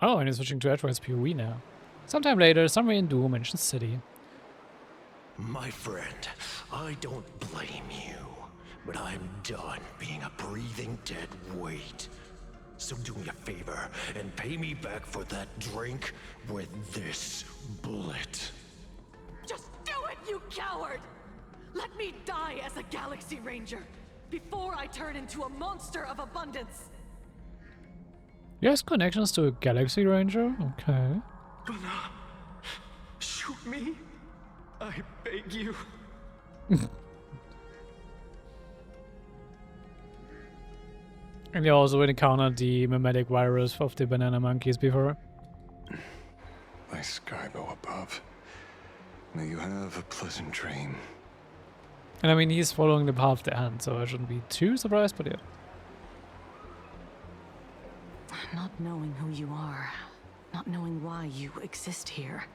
Oh, and he's switching to Edward's POV now. Sometime later, somewhere in Doom, Ancient City. My friend, I don't blame you, but I'm done being a breathing dead weight. So do me a favor and pay me back for that drink with this bullet. Just do it, you coward! Let me die as a Galaxy Ranger before I turn into a monster of abundance. He has connections to a Galaxy Ranger? Okay. Shoot me? I beg you. And he also encountered the mimetic virus of the banana monkeys before. My Skybo above. May you have a pleasant dream. And I mean, he's following the path of the ant, so I shouldn't be too surprised, but yeah. Not knowing who you are, not knowing why you exist here,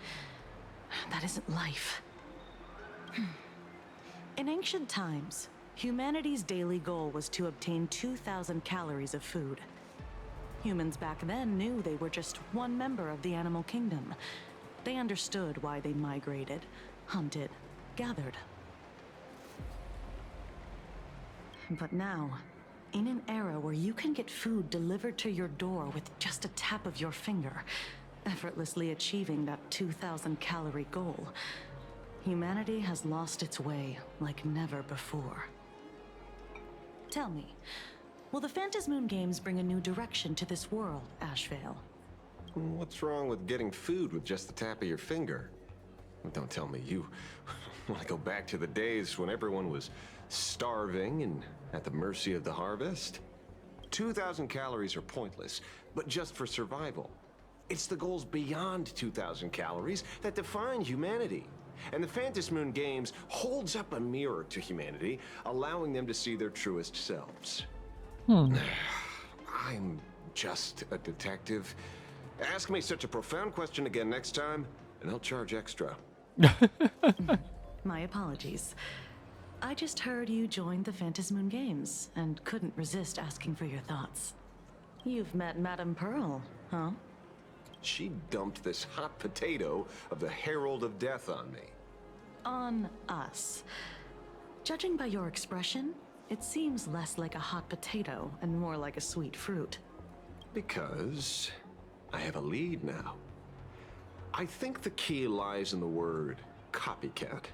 that isn't life. In ancient times, humanity's daily goal was to obtain 2,000 calories of food. Humans back then knew they were just one member of the animal kingdom. They understood why they migrated, hunted, gathered. But now, in an era where you can get food delivered to your door with just a tap of your finger, effortlessly achieving that 2,000 calorie goal, humanity has lost its way like never before. Tell me, will the Phantasmoon games bring a new direction to this world, Ashvale? What's wrong with getting food with just the tap of your finger? Don't tell me you want to go back to the days when everyone was starving and at the mercy of the harvest? 2,000 calories are pointless, but just for survival. It's the goals beyond 2,000 calories that define humanity. And the Phantasmoon games holds up a mirror to humanity, allowing them to see their truest selves. I'm just a detective. Ask me such a profound question again next time, and I'll charge extra. My apologies. I just heard you joined the Phantasmoon games and couldn't resist asking for your thoughts. You've met Madame Pearl, huh? She dumped this hot potato of the Herald of Death on me. On us. Judging by your expression, it seems less like a hot potato and more like a sweet fruit. Because I have a lead now. I think the key lies in the word copycat.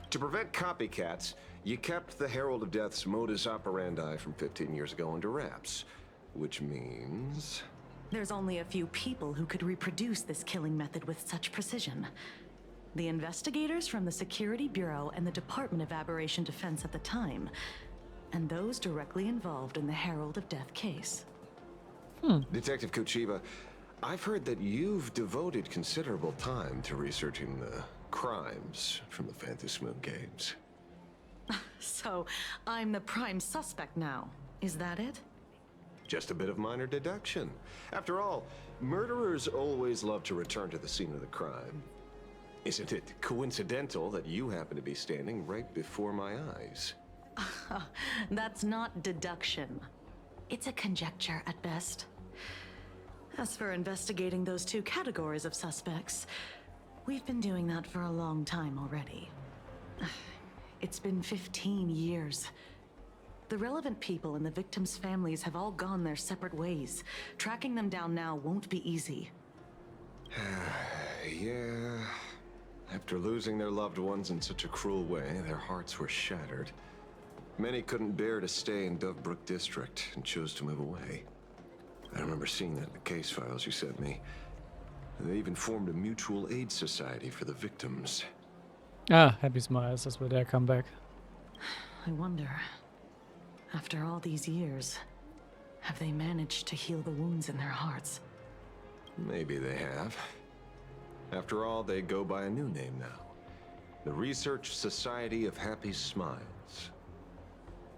To prevent copycats, you kept the Herald of Death's modus operandi from 15 years ago under wraps, which means... There's only a few people who could reproduce this killing method with such precision. The investigators from the Security Bureau and the Department of Aberration Defense at the time, and those directly involved in the Herald of Death case. Detective Kuchiba, I've heard that you've devoted considerable time to researching the crimes from the Phantasmoon games. So, I'm the prime suspect now. Is that it? Just a bit of minor deduction. After all, murderers always love to return to the scene of the crime. Isn't it coincidental that you happen to be standing right before my eyes? That's not deduction. It's a conjecture at best. As for investigating those two categories of suspects, we've been doing that for a long time already. It's been 15 years. The relevant people and the victims' families have all gone their separate ways. Tracking them down now won't be easy. Yeah. After losing their loved ones in such a cruel way, their hearts were shattered. Many couldn't bear to stay in Dovebrook District and chose to move away. I remember seeing that in the case files you sent me. They even formed a mutual aid society for the victims. Ah, happy smiles, that's where they come back. I wonder, after all these years, have they managed to heal the wounds in their hearts? Maybe they have. After all, they go by a new name now. The Research Society of Happy Smiles.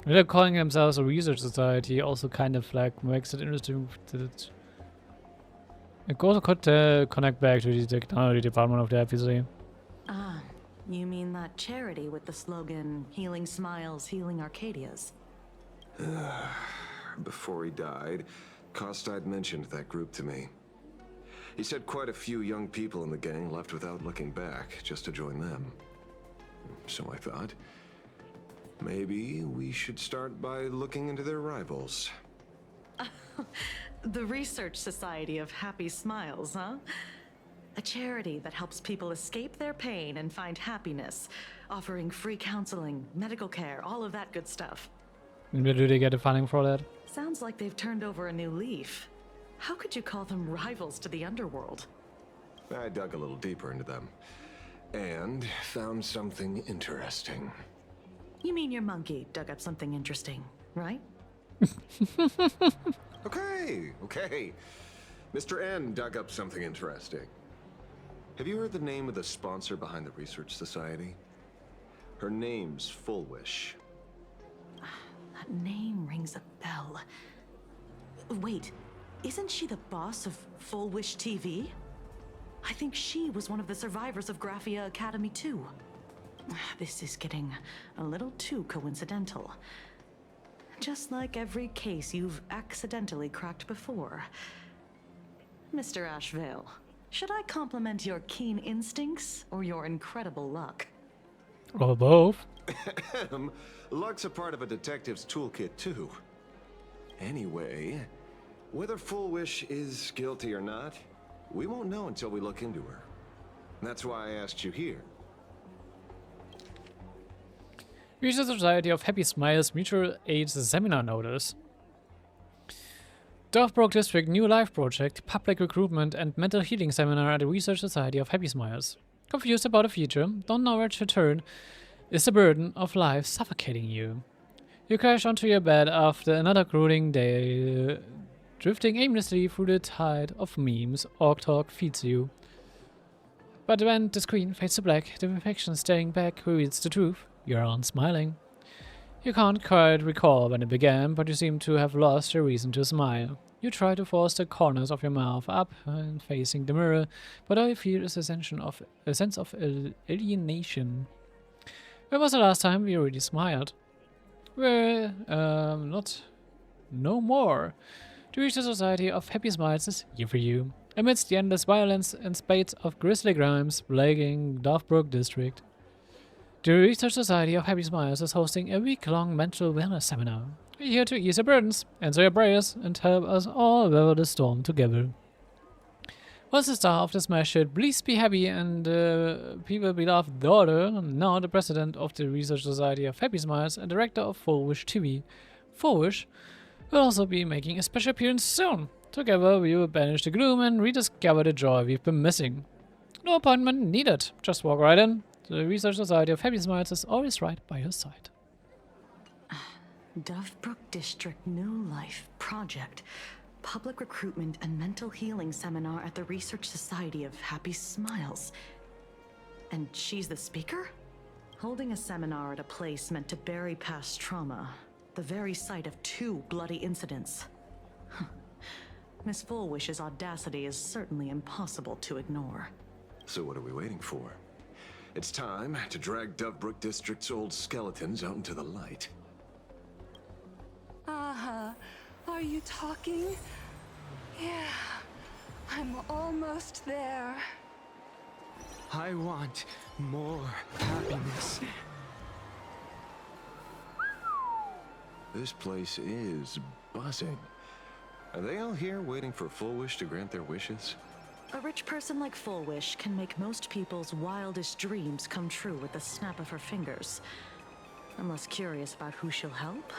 They're calling themselves a research society, also kind of like makes it interesting that it also could connect back to the technology department of the FEC. Ah, you mean that charity with the slogan, Healing Smiles, Healing Arcadias? Before he died, Costide mentioned that group to me. He said quite a few young people in the gang left without looking back, just to join them. So I thought, maybe we should start by looking into their rivals. The Research Society of Happy Smiles, huh? A charity that helps people escape their pain and find happiness, offering free counseling, medical care, all of that good stuff. Where do they get the funding for that? Sounds like they've turned over a new leaf. How could you call them rivals to the underworld? I dug a little deeper into them and found something interesting. You mean your monkey dug up something interesting, right? Okay. Mr. N dug up something interesting. Have you heard the name of the sponsor behind the Research Society? Her name's Full Wish. That name rings a bell. Wait, isn't she the boss of Full Wish TV? I think she was one of the survivors of Graphia Academy too. This is getting a little too coincidental. Just like every case you've accidentally cracked before. Mr. Ashvale, should I compliment your keen instincts or your incredible luck? Or both. Luck's a part of a detective's toolkit too. Anyway, whether Full Wish is guilty or not, we won't know until we look into her. That's why I asked you here. Research Society of Happy Smiles Mutual Aid Seminar Notice. Dovebrook District New Life Project, Public Recruitment and Mental Healing Seminar at the Research Society of Happy Smiles. Confused about the future, don't know where to turn, is the burden of life suffocating you? You crash onto your bed after another grueling day, drifting aimlessly through the tide of memes Orc Talk feeds you. But when the screen fades to black, the reflection staring back reveals the truth. You aren't smiling. You can't quite recall when it began, but you seem to have lost your reason to smile. You try to force the corners of your mouth up and facing the mirror, but all you feel is a sense of alienation. When was the last time you really smiled? Well, no more. The Research Society of Happy Smiles is here for you. Amidst the endless violence and spades of grisly crimes plaguing Dovebrook District, the Research Society of Happy Smiles is hosting a week-long mental wellness seminar. We're here to ease your burdens, answer your prayers, and help us all weather the storm together. Was the star of the smash hit Please Be Happy and people beloved daughter, now the president of the Research Society of Happy Smiles and director of Full Wish TV. Full Wish will also be making a special appearance soon. Together we will banish the gloom and rediscover the joy we've been missing. No appointment needed, just walk right in. The Research Society of Happy Smiles is always right by your side. Dovebrook District New Life Project, Public Recruitment and Mental Healing Seminar at the Research Society of Happy Smiles. And she's the speaker? Holding a seminar at a place meant to bury past trauma, the very site of 2 bloody incidents. Miss Full Wish's audacity is certainly impossible to ignore. So what are we waiting for? It's time to drag Dovebrook District's old skeletons out into the light. Are you talking? Yeah, I'm almost there. I want more happiness. This place is buzzing. Are they all here waiting for Full Wish to grant their wishes? A rich person like Full Wish can make most people's wildest dreams come true with the snap of her fingers. I'm less curious about who she'll help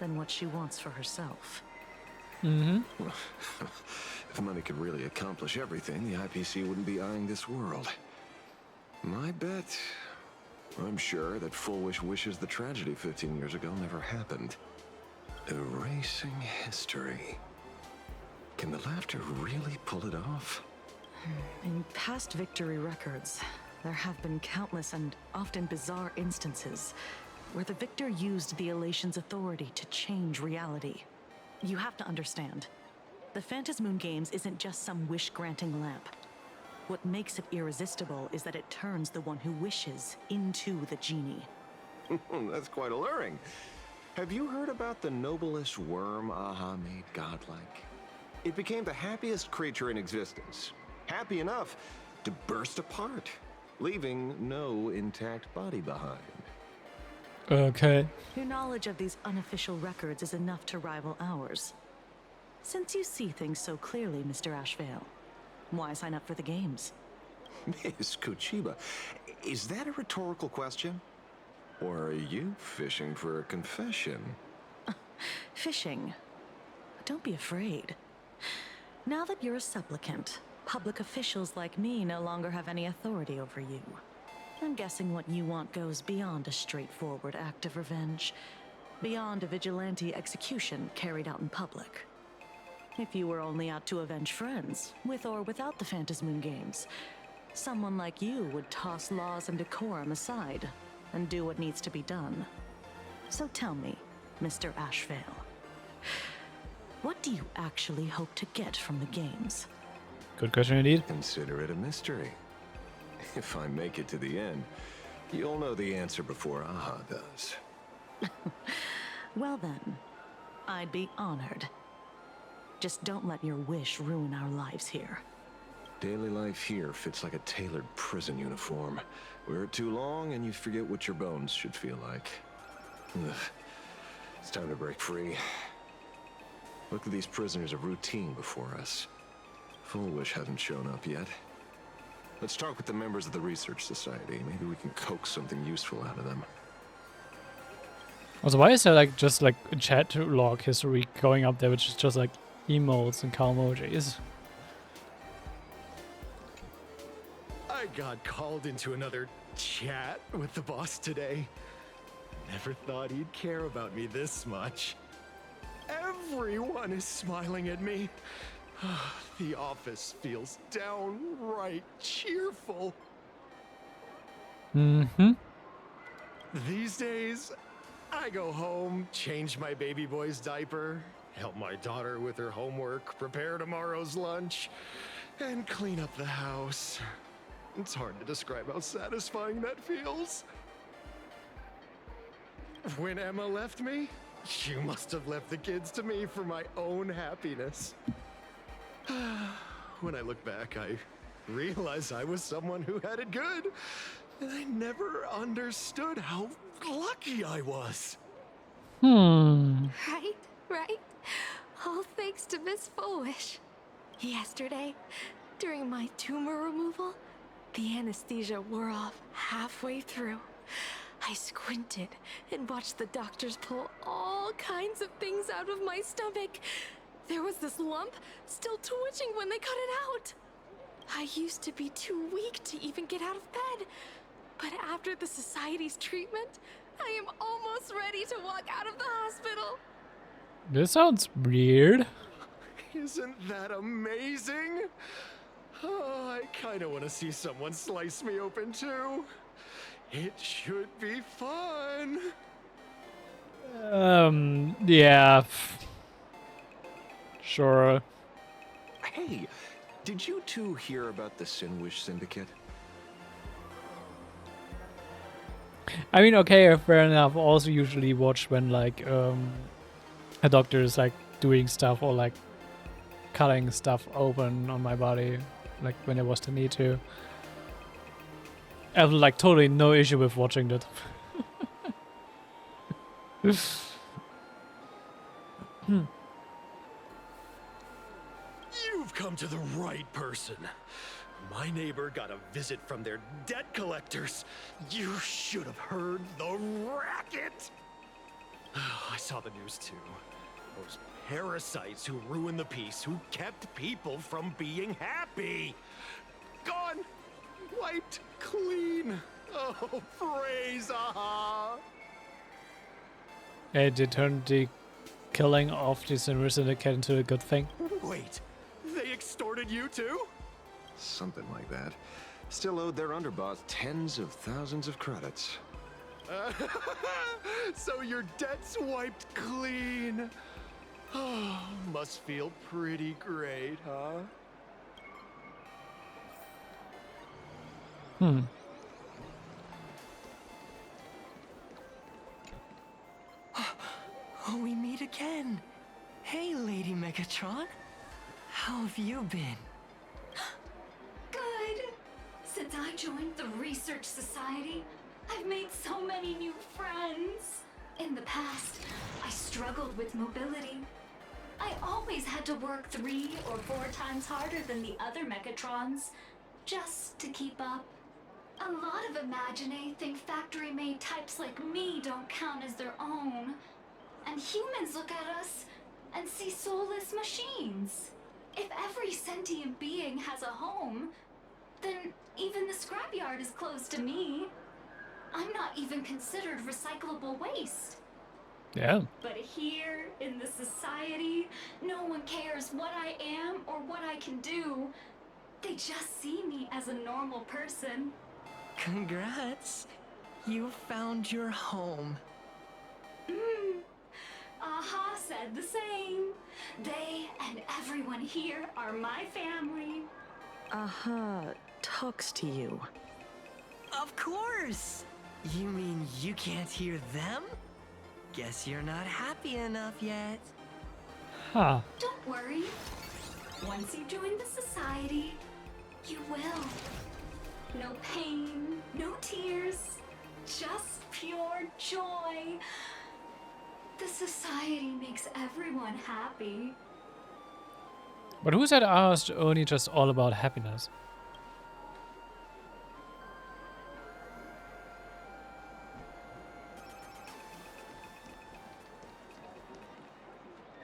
than what she wants for herself. If money could really accomplish everything, the IPC wouldn't be eyeing this world. My bet, I'm sure that Full Wish wishes the tragedy 15 years ago never happened. Erasing history. Can the laughter really pull it off? In past victory records, there have been countless and often bizarre instances where the victor used the elation's authority to change reality. You have to understand, the Phantasmoon Games isn't just some wish-granting lamp. What makes it irresistible is that it turns the one who wishes into the genie. That's quite alluring. Have you heard about the noblest worm Aha made godlike? It became the happiest creature in existence, Happy enough to burst apart, leaving no intact body behind. Okay. Your knowledge of these unofficial records is enough to rival ours. Since you see things so clearly, Mr. Ashvale, why sign up for the games? Miss Kuchiba, is that a rhetorical question? Or are you fishing for a confession? Fishing. Don't be afraid. Now that you're a supplicant, public officials like me no longer have any authority over you. I'm guessing what you want goes beyond a straightforward act of revenge, beyond a vigilante execution carried out in public. If you were only out to avenge friends, with or without the Phantasmoon Games, someone like you would toss laws and decorum aside and do what needs to be done. So tell me, Mr. Ashvale, what do you actually hope to get from the games? Good question indeed. Consider it a mystery. If I make it to the end, you'll know the answer before Aha does. Well then, I'd be honored. Just don't let your wish ruin our lives here. Daily life here fits like a tailored prison uniform. Wear it too long and you forget what your bones should feel like. Ugh. It's time to break free. Look at these prisoners of routine before us. Full Wish hasn't shown up yet. Let's talk with the members of the Research Society. Maybe we can coax something useful out of them. Also, why is there like just like a chat log history going up there, which is just like emotes and cow emojis? I got called into another chat with the boss today. Never thought he'd care about me this much. Everyone is smiling at me. The office feels downright cheerful. Mm-hmm. These days, I go home, change my baby boy's diaper, help my daughter with her homework, prepare tomorrow's lunch, and clean up the house. It's hard to describe how satisfying that feels. When Emma left me, she must have left the kids to me for my own happiness. When I look back, I realize I was someone who had it good, and I never understood how lucky I was. Right? All thanks to Miss Foolish. Yesterday, during my tumor removal, the anesthesia wore off halfway through. I squinted and watched the doctors pull all kinds of things out of my stomach. There was this lump still twitching when they cut it out. I used to be too weak to even get out of bed. But after the society's treatment, I am almost ready to walk out of the hospital. This sounds weird. Isn't that amazing? Oh, I kind of want to see someone slice me open too. It should be fun. Yeah. Sure. Hey, did you two hear about the Sinwish Syndicate? I mean, okay, fair enough. Also usually watch when like a doctor is like doing stuff or like cutting stuff open on my body, like when there was the need to. I have like totally no issue with watching that. You've come to the right person. My neighbor got a visit from their debt collectors. You should have heard the racket. I saw the news too. Those parasites who ruined the peace, who kept people from being happy. Gone. Wiped clean. Oh, praise Aha. They turned the killing of the Sinwish Syndicate into a good thing. Wait, they extorted you too? Something like that. Still owed their underboss tens of thousands of credits. So your debt's wiped clean. Oh, must feel pretty great, huh? Oh, we meet again. Hey, Lady Megatron. How have you been? Since I joined the Research Society, I've made so many new friends. In the past, I struggled with mobility. I always had to work 3 or 4 times harder than the other Mechatrons, just to keep up. A lot of Imaginae think factory-made types like me don't count as their own. And humans look at us and see soulless machines. If every sentient being has a home, then even the scrapyard is closed to me. I'm not even considered recyclable waste. Yeah. But here, in the society, no one cares what I am or what I can do. They just see me as a normal person. Congrats! You found your home. Aha said the same. They and everyone here are my family. Aha talks to you. Of course! You mean you can't hear them? Guess you're not happy enough yet. Huh. Don't worry. Once you join the society, you will. No pain, no tears, just pure joy. The society makes everyone happy. But who said ours only just all about happiness?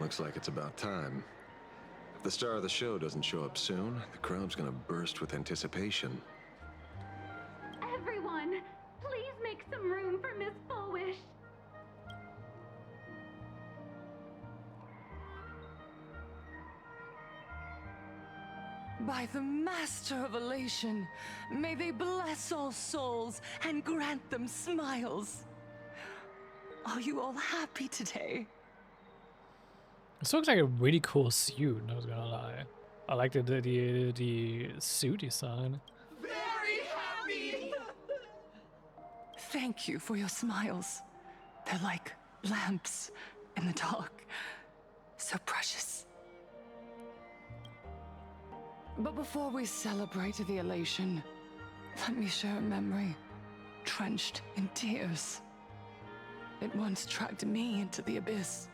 Looks like it's about time. If the star of the show doesn't show up soon, the crowd's gonna burst with anticipation. Everyone, please make some room for Miss Fowish. By the Master of Elation, may they bless all souls and grant them smiles. Are you all happy today? This looks like a really cool suit, not gonna lie. I like the suit design. Very happy! Thank you for your smiles. They're like lamps in the dark. So precious. But before we celebrate the elation, let me share a memory drenched in tears. It once dragged me into the abyss.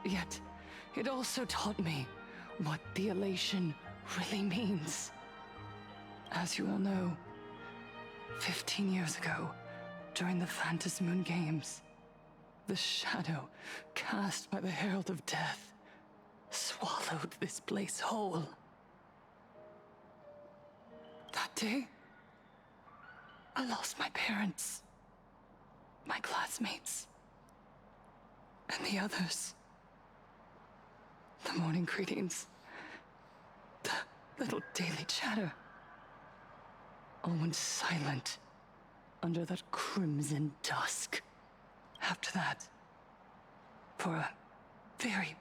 Yet, it also taught me what the elation really means. As you all know, 15 years ago, during the Phantasmoon Games, the shadow cast by the Herald of Death swallowed this place whole. That day, I lost my parents, my classmates, and the others. The morning greetings, the little daily chatter, all went silent under that crimson dusk. After that, for a very,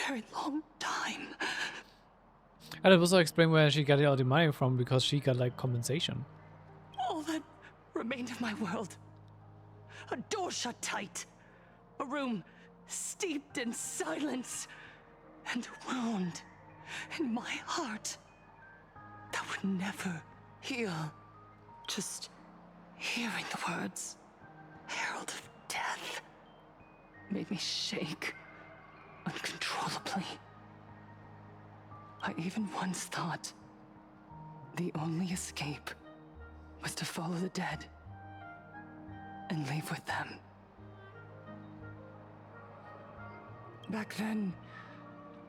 very long time. And it also explained where she got all the money from, because she got like compensation. All that remained of my world. A door shut tight. A room steeped in silence. And a wound in my heart that would never heal. Just hearing the words, Herald of Death, made me shake uncontrollably. I even once thought the only escape was to follow the dead and leave with them. Back then,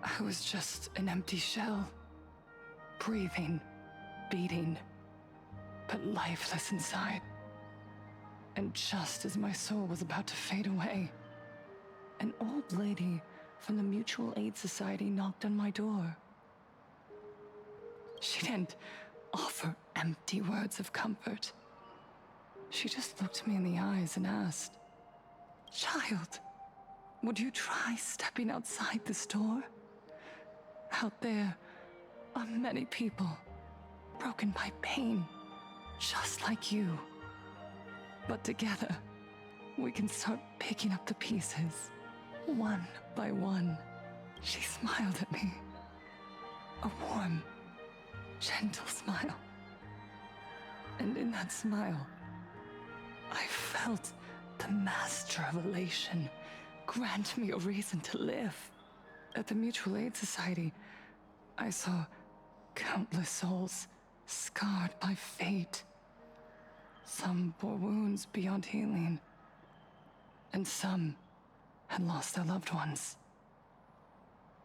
I was just an empty shell, breathing, beating, but lifeless inside. And just as my soul was about to fade away, an old lady from the Mutual Aid Society knocked on my door. She didn't offer empty words of comfort. She just looked me in the eyes and asked, "Child, would you try stepping outside this door? Out there are many people broken by pain, just like you. But together, we can start picking up the pieces, one by one." She smiled at me. A warm, gentle smile. that smile, I felt the master of elation grant me a reason to live. At the Mutual Aid Society, I saw countless souls scarred by fate. Some bore wounds beyond healing, and some had lost their loved ones.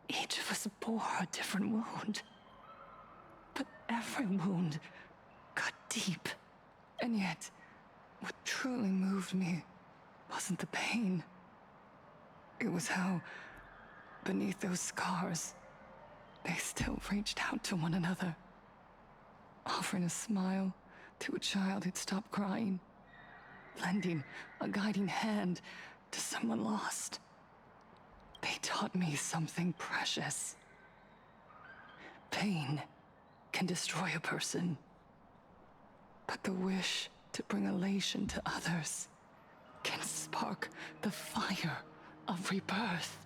Each of us bore a different wound, but every wound got deep. And yet, what truly moved me wasn't the pain. It was how, beneath those scars, they still reached out to one another, offering a smile to a child who'd stopped crying, lending a guiding hand to someone lost. They taught me something precious. Pain can destroy a person, but the wish to bring elation to others can spark the fire of rebirth.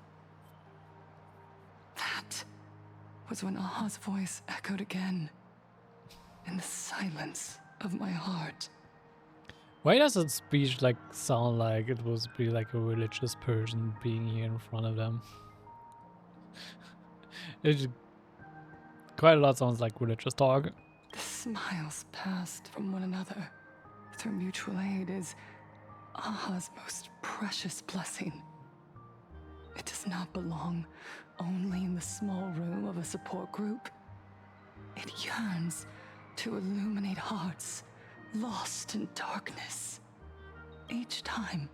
That was when Aha's voice echoed again in the silence of my heart. Why does that speech like sound like it was be like a religious person being here in front of them? It quite a lot sounds like religious talk. The smiles passed from one another through mutual aid is Aha's most precious blessing. It does not belong only in the small room of a support group. It yearns to illuminate hearts lost in darkness. Each time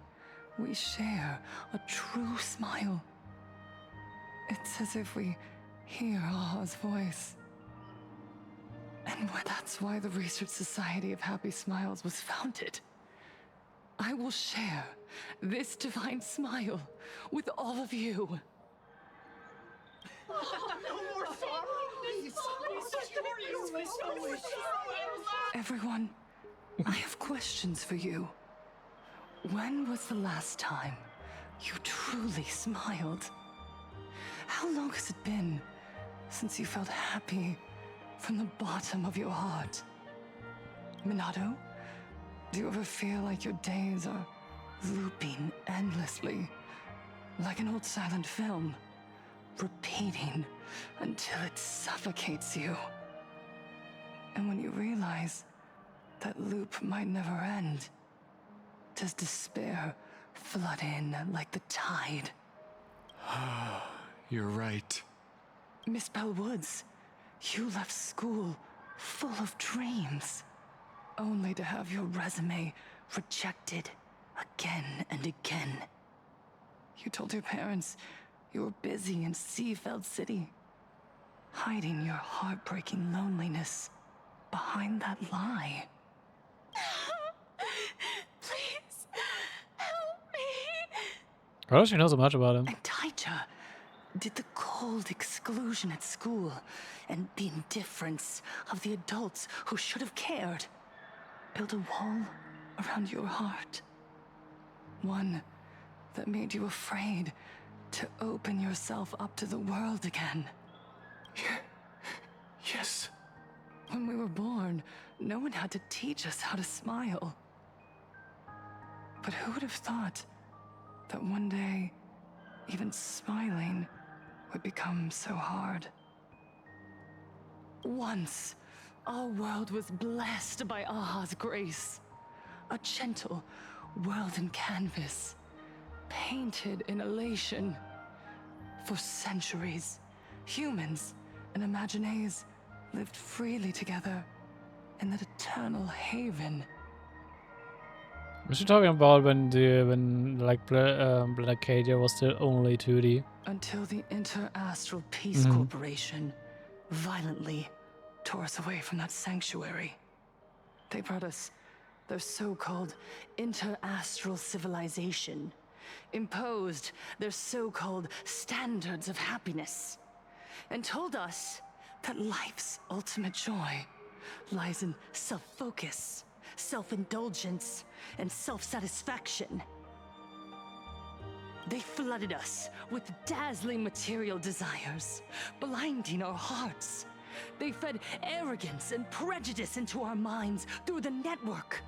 we share a true smile, it's as if we hear Aha's voice. And that's why the Research Society of Happy Smiles was founded. I will share this divine smile with all of you. Everyone, I have questions for you. When was the last time you truly smiled? How long has it been since you felt happy from the bottom of your heart? Minato, do you ever feel like your days are looping endlessly, like an old silent film, repeating until it suffocates you? And when you realize that loop might never end, does despair flood in like the tide? You're right. Miss Bellwoods, you left school full of dreams, only to have your resume rejected again and again. You told your parents you were busy in Seafeld City, hiding your heartbreaking loneliness behind that lie. Please, help me. How does she know so much about him? And Taija did the cold exclusion at school and the indifference of the adults who should have cared build a wall around your heart. One that made you afraid to open yourself up to the world again. Yes. When we were born, no one had to teach us how to smile. But who would have thought that one day, even smiling would become so hard? Once, our world was blessed by Aha's grace. A gentle world in canvas, painted in elation. For centuries, humans and Imaginaes lived freely together in that eternal haven. Was she talking about when like Planet Acadia was still only 2D? Until the Inter-Astral Peace Corporation violently tore us away from that sanctuary. They brought us their so-called inter-astral civilization, imposed their so-called standards of happiness, and told us that life's ultimate joy lies in self-focus, self-indulgence, and self-satisfaction. They flooded us with dazzling material desires, blinding our hearts, They fed arrogance and prejudice into our minds through the network,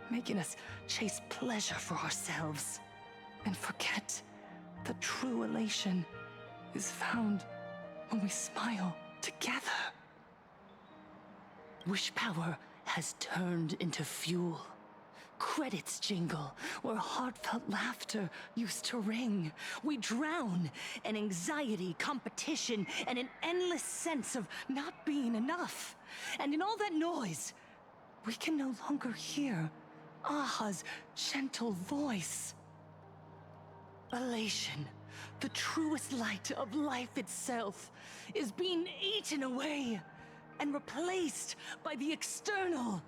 making us chase pleasure for ourselves and forget that true elation is found when we smile together. Wish power has turned into fuel. Credits jingle where heartfelt laughter used to ring. We drown in anxiety, competition, and an endless sense of not being enough. And in all that noise, we can no longer hear Aha's gentle voice. Elation, the truest light of life itself, is being eaten away and replaced by the external.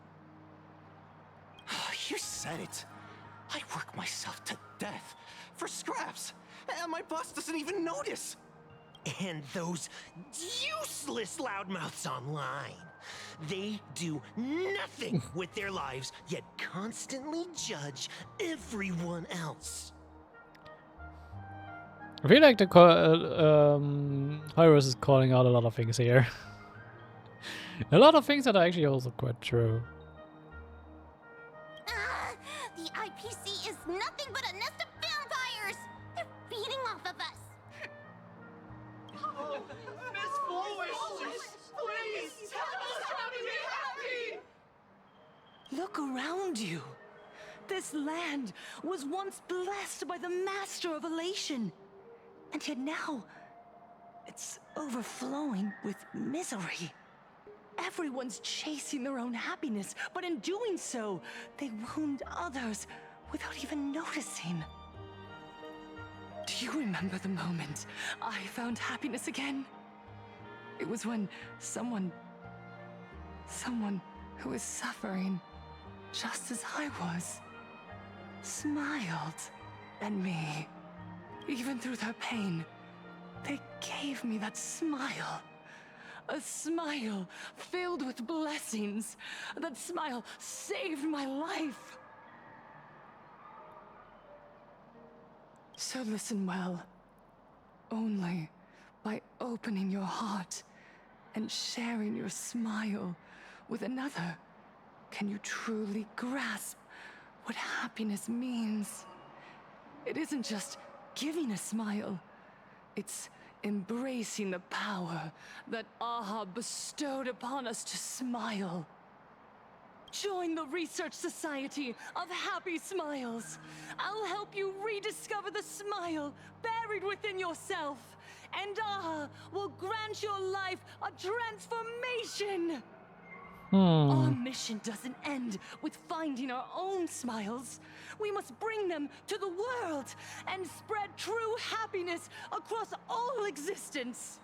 You said it. I work myself to death for scraps, and my boss doesn't even notice. And those useless loudmouths online. They do nothing with their lives, yet constantly judge everyone else. I feel like the Hyros is calling out a lot of things here. A lot of things that are actually also quite true. The IPC is nothing but a nest of vampires! They're feeding off of us! Miss Foolish, please tell us how to be happy! Look around you. This land was once blessed by the master of elation. And yet now, it's overflowing with misery. Everyone's chasing their own happiness, but in doing so, they wound others without even noticing. Do you remember the moment I found happiness again? It was when someone who was suffering just as I was, smiled at me. Even through their pain, they gave me that smile. A smile filled with blessings. That smile saved my life. So listen well. Only by opening your heart and sharing your smile with another can you truly grasp what happiness means. It isn't just giving a smile. It's embracing the power that Aha bestowed upon us to smile. Join the Research Society of Happy Smiles. I'll help you rediscover the smile buried within yourself. And Aha will grant your life a transformation. Our mission doesn't end with finding our own smiles. We must bring them to the world and spread true happiness across all existence.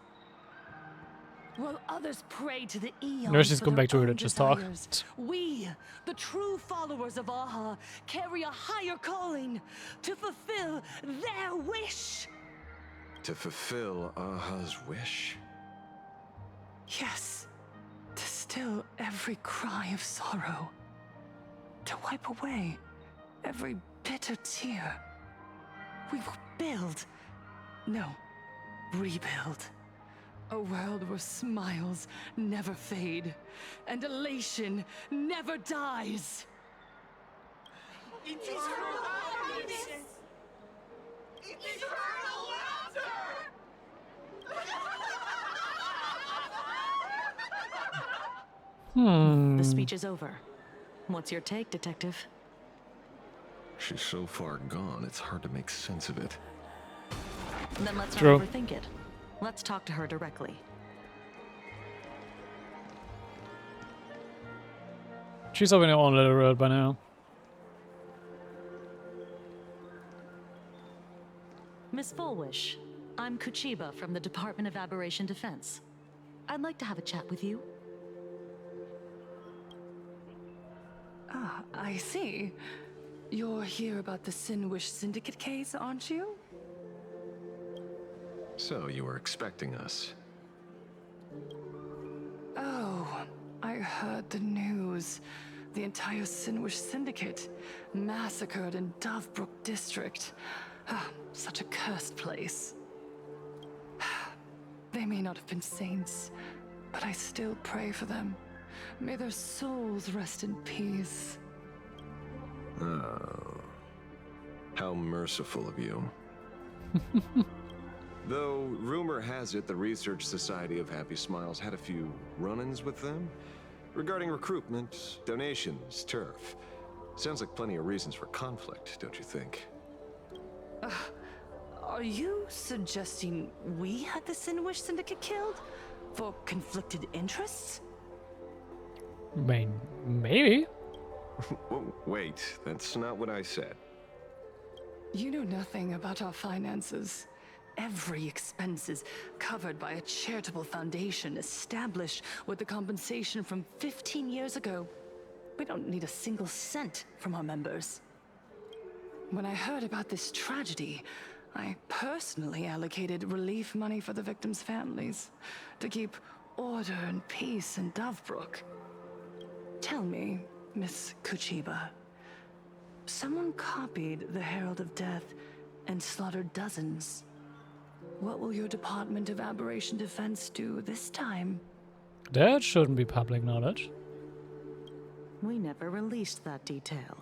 While others pray to the eons No, she's for going their back to her own just talk. desires, we, the true followers of Aha, carry a higher calling to fulfill their wish. To fulfill Aha's wish? Yes. To still every cry of sorrow. To wipe away every bitter tear. We will build, no, rebuild. A world where smiles never fade and elation never dies. Eternal happiness! Eternal laughter! The speech is over. What's your take, Detective? She's so far gone, it's hard to make sense of it. Then let's True. not overthink it. Let's talk to her directly. She's up in her own little world by now. Miss Fullwish, I'm Kuchiba from the Department of Aberration Defense. I'd like to have a chat with you. Ah, I see. You're here about the Sinwish Syndicate case, aren't you? So you were expecting us. Oh, I heard the news. The entire Sinwish Syndicate massacred in Dovebrook District. Ah, such a cursed place. They may not have been saints, but I still pray for them. May their souls rest in peace. Oh. How merciful of you. Though, rumor has it the Research Society of Happy Smiles had a few run-ins with them regarding recruitment, donations, turf. Sounds like plenty of reasons for conflict, don't you think? Are you suggesting we had the Sinwish Syndicate killed? For conflicted interests? I mean, maybe. Whoa, wait, that's not what I said. You know nothing about our finances. Every expense is covered by a charitable foundation established with the compensation from 15 years ago. We don't need a single cent from our members. When I heard about this tragedy, I personally allocated relief money for the victims' families to keep order and peace in Dovebrook. Tell me, Miss Kuchiba, someone copied the Herald of Death and slaughtered dozens. What will your Department of Aberration Defense do this time? That shouldn't be public knowledge. We never released that detail.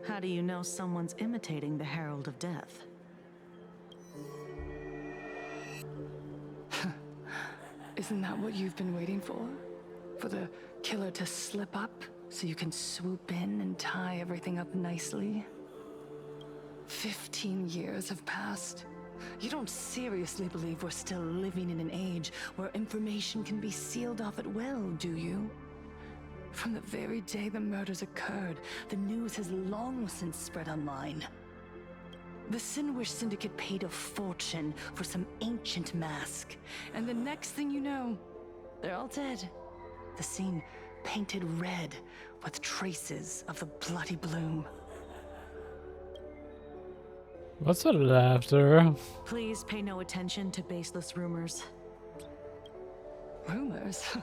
How do you know someone's imitating the Herald of Death? Isn't that what you've been waiting for? For the killer to slip up so you can swoop in and tie everything up nicely? 15 years have passed. You don't seriously believe we're still living in an age where information can be sealed off at will, do you? From the very day the murders occurred, the news has long since spread online. The Sinwish Syndicate paid a fortune for some ancient mask, and the next thing you know, they're all dead. The scene painted red with traces of the bloody bloom. What's the laughter? Please pay no attention to baseless rumors. Rumors?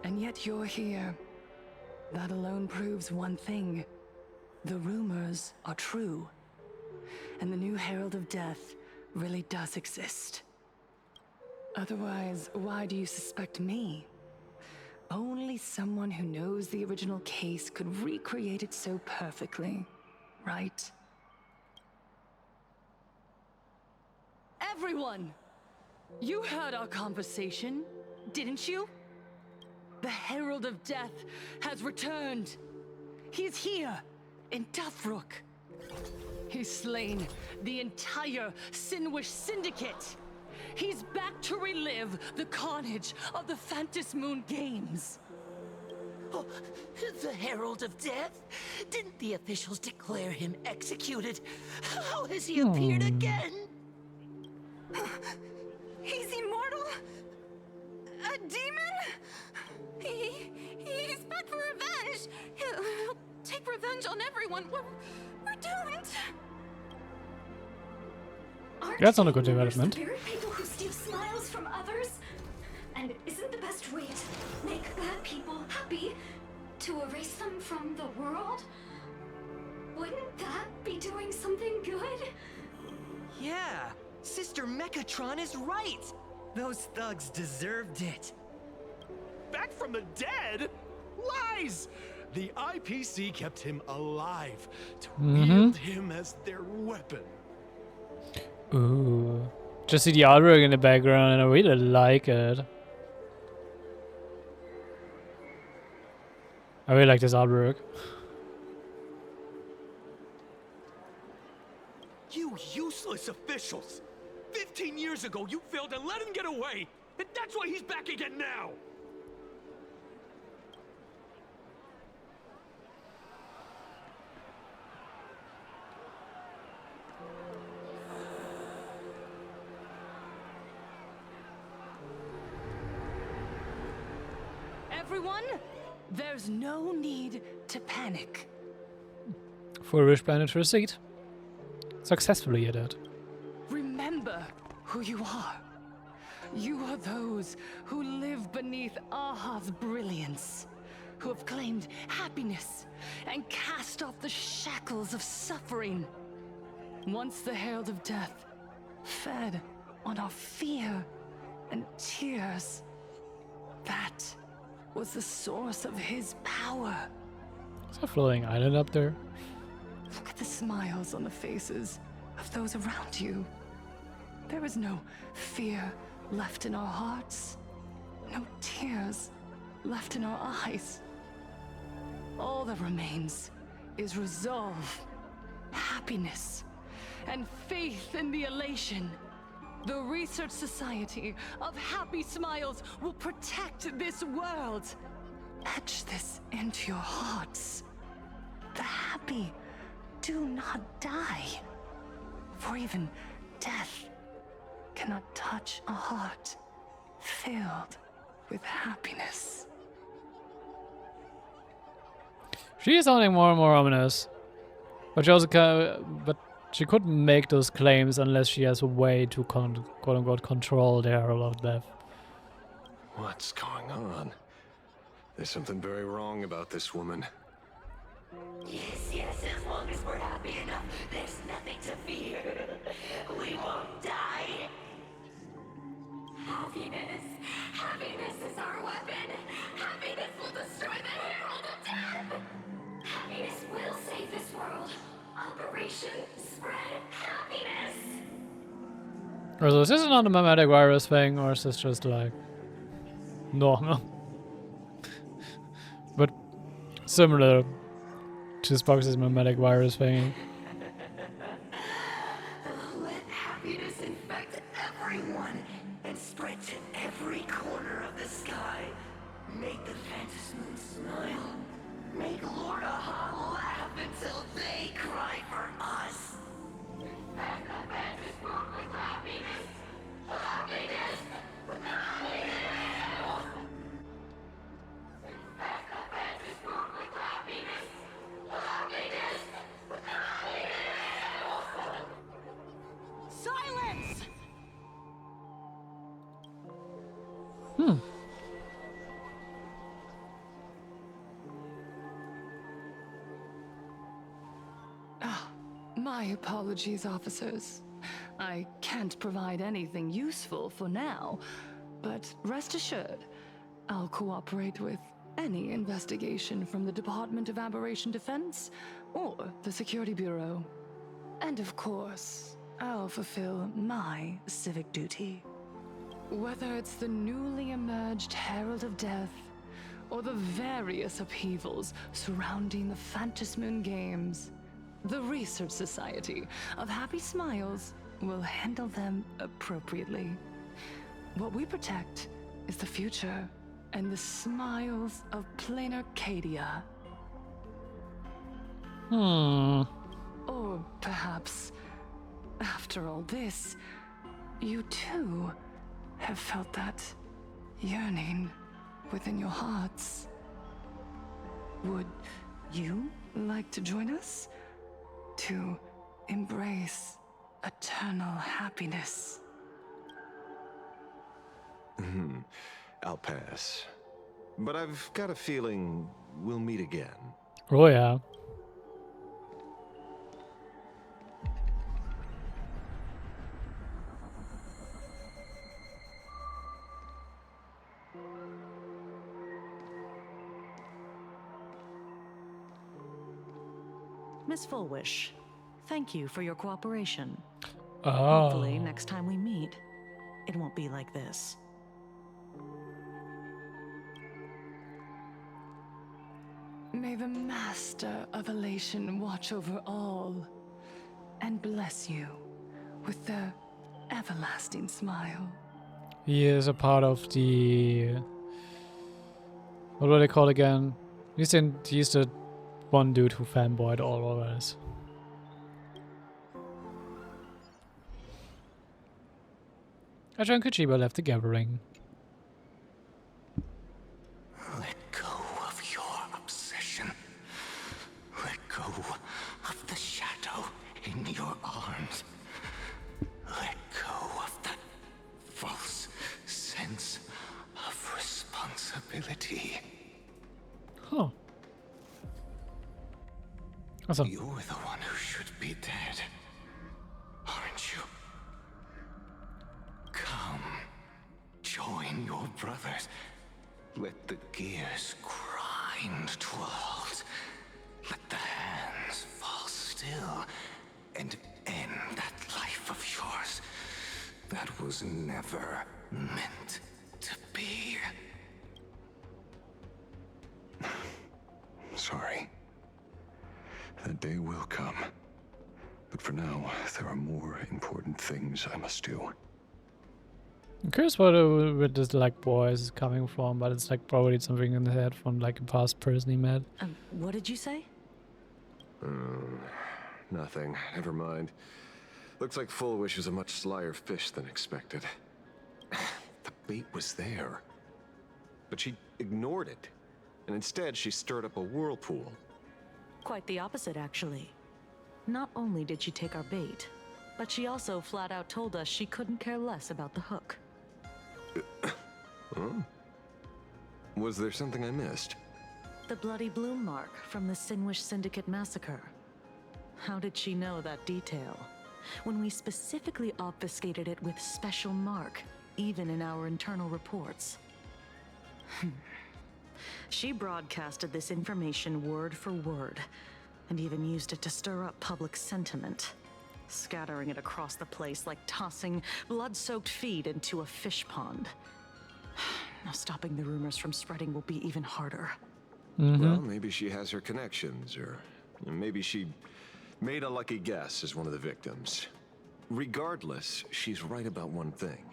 And yet you're here. That alone proves one thing. The rumors are true. And the new Herald of Death really does exist. Otherwise, why do you suspect me? Only someone who knows the original case could recreate it so perfectly, right? Everyone! You heard our conversation, didn't you? The Herald of Death has returned. He's here, in Dovebrook. He's slain the entire Sinwish Syndicate. He's back to relive the carnage of the Phantom Moon Games. Oh, the Herald of Death? Didn't the officials declare him executed? How has he appeared again? He's immortal? A demon? He's back for revenge. He'll take revenge on everyone. We're doomed. That's not a good development. The very people who steal smiles from others? And isn't the best way to make bad people happy to erase them from the world? Wouldn't that be doing something good? Yeah, Sister Mechatron is right. Those thugs deserved it. Back from the dead? Lies! The IPC kept him alive to wield him as their weapon. Ooh. Just see the artwork in the background and I really like it. I really like this artwork. You useless officials! 15 years ago, you failed and let him get away! And that's why he's back again now! Everyone, there's no need to panic. Full wish planet for a seat. Successfully at it. Remember who you are. You are those who live beneath Aha's brilliance, who have claimed happiness and cast off the shackles of suffering. Once the Herald of Death fed on our fear and tears, That was the source of his power. Is there a floating island up there? Look at the smiles on the faces of those around you. There is no fear left in our hearts, no tears left in our eyes. All that remains is resolve, happiness, and faith in the elation. The Research Society of Happy Smiles will protect this world. Etch this into your hearts. The happy do not die, for even death cannot touch a heart filled with happiness. She is sounding more and more ominous, but she also but she couldn't make those claims unless she has a way to quote-unquote control the herald of death. What's going on? There's something very wrong about this woman. Yes, as long as we're happy enough, there's nothing to fear. We won't die. Happiness is our weapon. Happiness will destroy the Herald of Death. Happiness will save this world. Operation Spread Happiness. Also, is this not a mimetic virus thing, or is this just like normal? But similar to Spock's mimetic virus thing. Let happiness infect everyone and spread to every corner of the sky. Make the Phantasmoon smile. Make Lord Aha laugh until they cry for us. Infect the Phantasmoon with happiness. Happiness with happiness. Infect the Phantasmoon with happiness. Happiness with happiness. Silence! My apologies, officers. I can't provide anything useful for now, but rest assured, I'll cooperate with any investigation from the Department of Aberration Defense or the Security Bureau. And of course, I'll fulfill my civic duty. Whether it's the newly emerged Herald of Death or the various upheavals surrounding the Phantasmoon Games, the Research Society of Happy Smiles will handle them appropriately. What we protect is the future and the smiles of plain Arcadia. Or perhaps, after all this, you too have felt that yearning within your hearts. Would you like to join us to embrace eternal happiness? I'll pass. But I've got a feeling we'll meet again. Oh yeah. Miss Fullwish, thank you for your cooperation. Oh. Hopefully, next time we meet, it won't be like this. May the Master of Elation watch over all and bless you with the everlasting smile. He is a part of the... What do they call again? He's the one dude who fanboyed all of us. Aja and Kuchiba left the gathering. Let go of your obsession. Let go of the shadow in your arms. Let go of that false sense of responsibility. Huh. Awesome. You're the one who should be dead, aren't you? Come, join your brothers Let the gears grind to a halt. Let the hands fall still and end that life of yours that was never meant to be. Sorry. That day will come. But for now, there are more important things I must do. I'm curious where this like voice is coming from, but it's like probably something in the head from like a past person he met. What did you say? Nothing. Never mind. Looks like Full Wish is a much slyer fish than expected. The bait was there. But she ignored it. And instead, she stirred up a whirlpool. Quite the opposite, actually. Not only did she take our bait, but she also flat out told us she couldn't care less about the hook. Huh? Was there something I missed? The bloody bloom mark from the Sinwish Syndicate massacre. How did she know that detail? When we specifically obfuscated it with special mark, even in our internal reports. She broadcasted this information word for word, and even used it to stir up public sentiment, scattering it across the place like tossing blood-soaked feed into a fish pond. Now stopping the rumors from spreading will be even harder. Well, maybe she has her connections, or maybe she made a lucky guess as one of the victims. Regardless, she's right about one thing.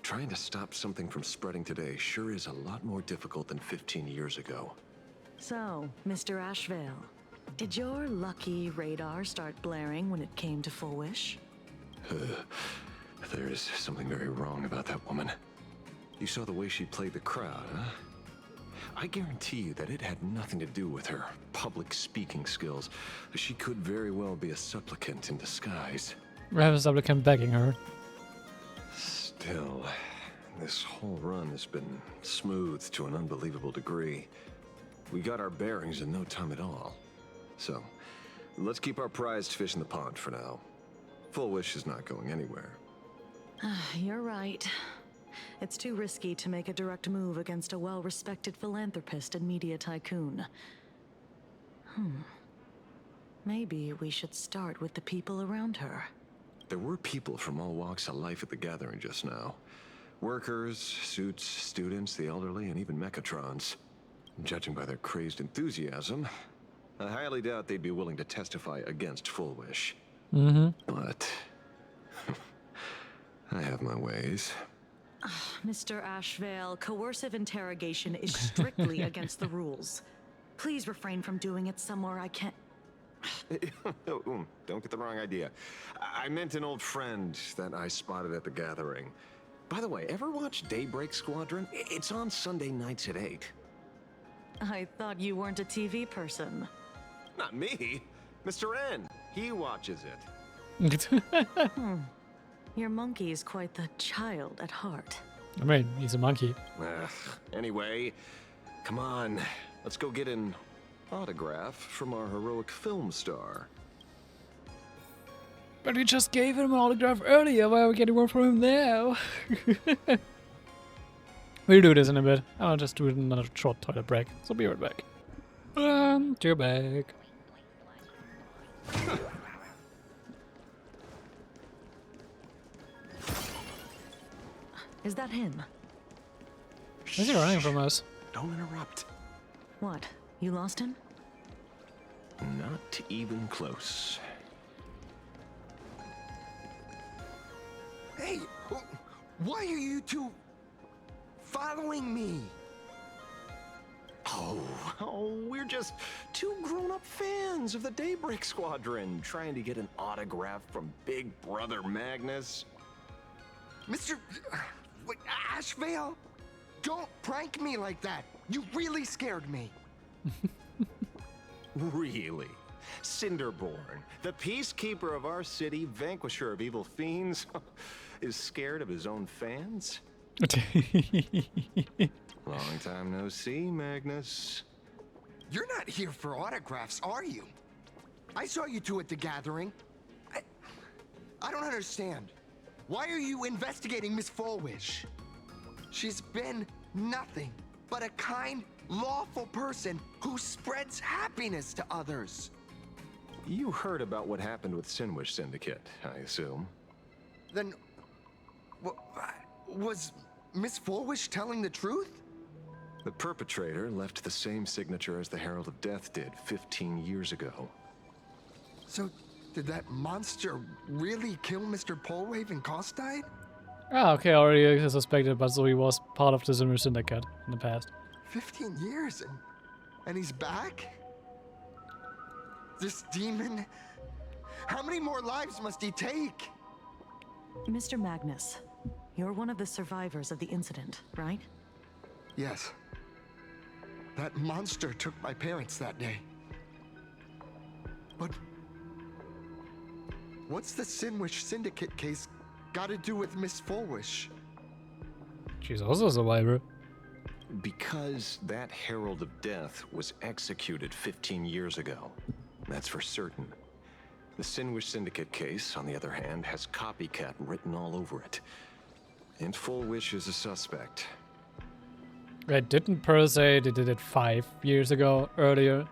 Trying to stop something from spreading today sure is a lot more difficult than 15 years ago. So, Mr. Ashvale, did your lucky radar start blaring when it came to Full Wish? There is something very wrong about that woman. You saw the way she played the crowd, huh? I guarantee you that it had nothing to do with her public speaking skills. She could very well be a supplicant in disguise. We have a supplicant begging her. Still, this whole run has been smooth to an unbelievable degree. We got our bearings in no time at all. So, let's keep our prized fish in the pond for now. Full Wish is not going anywhere. You're right. It's too risky to make a direct move against a well-respected philanthropist and media tycoon. Maybe we should start with the people around her. There were people from all walks of life at the gathering just now. Workers, suits, students, the elderly, and even Mechatrons. Judging by their crazed enthusiasm, I highly doubt they'd be willing to testify against Full Wish. But I have my ways. Mr. Ashvale, coercive interrogation is strictly against the rules. Please refrain from doing it somewhere I can't... Don't get the wrong idea. I meant an old friend that I spotted at the gathering. By the way, ever watch Daybreak Squadron? It's on Sunday nights at 8. I thought you weren't a TV person. Not me. Mr. N. He watches it. Your monkey is quite the child at heart. I mean, he's a monkey. Anyway, come on. Let's go get an autograph from our heroic film star. But we just gave him an autograph earlier. Why are we getting one from him now? We'll do this in a bit. I'll just do another short toilet break. So be right back. You're back. Is that him? Is he running from us? Don't interrupt. What? You lost him? Not even close. Hey, why are you two following me? Oh, we're just two grown-up fans of the Daybreak Squadron trying to get an autograph from Big Brother Magnus. Mr. Ashvale? Don't prank me like that. You really scared me. Really? Cinderborn, the peacekeeper of our city, vanquisher of evil fiends, is scared of his own fans? Long time no see, Magnus. You're not here for autographs, are you? I saw you two at the gathering. I don't understand. Why are you investigating Miss Fullwish? She's been nothing but a kind, lawful person who spreads happiness to others. You heard about what happened with Sinwish Syndicate, I assume. Then, was Miss Forwish telling the truth? The perpetrator left the same signature as the Herald of Death did 15 years ago. So, did that monster really kill Mr. Polwave and Costide? Ah, okay, I already suspected, but so he was part of the Zimmer Syndicate in the past. 15 years and he's back? This demon? How many more lives must he take? Mr. Magnus, you're one of the survivors of the incident, right? Yes. That monster took my parents that day. But what's the Sinwish Syndicate case got to do with Miss Forwish? She's also a survivor. Because that Herald of Death was executed 15 years ago. That's for certain. The Sinwish Syndicate case, on the other hand, has copycat written all over it. And Forwish is a suspect. Right, didn't Pearl say they did it 5 years ago, earlier?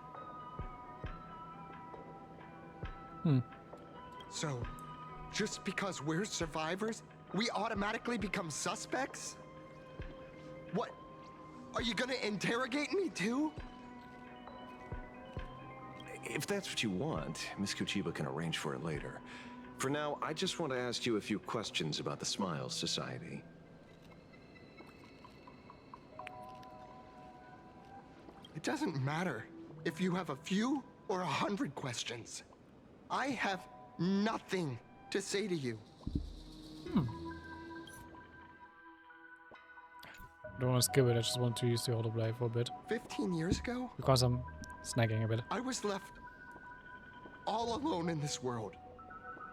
So, just because we're survivors, we automatically become suspects? What? Are you gonna interrogate me too? If that's what you want, Miss Kuchiba can arrange for it later. For now, I just want to ask you a few questions about the Smiles Society. It doesn't matter if you have a few or 100 questions. I have nothing to say to you. Don't want to skip it, I just want to use the autoplay for a bit. 15 years ago, Because I'm snagging a bit. I was left all alone in this world.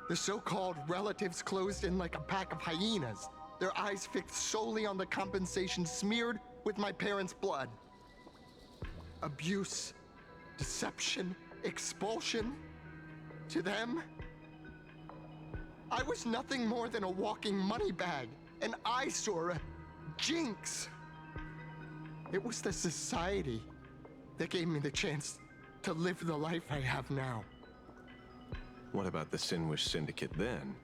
The so-called relatives closed in like a pack of hyenas, their eyes fixed solely on the compensation smeared with my parents' blood. Abuse, deception, expulsion. To them, I was nothing more than a walking money bag, an eyesore, a jinx. It was the society that gave me the chance to live the life I have now. What about the Sinwish Syndicate then?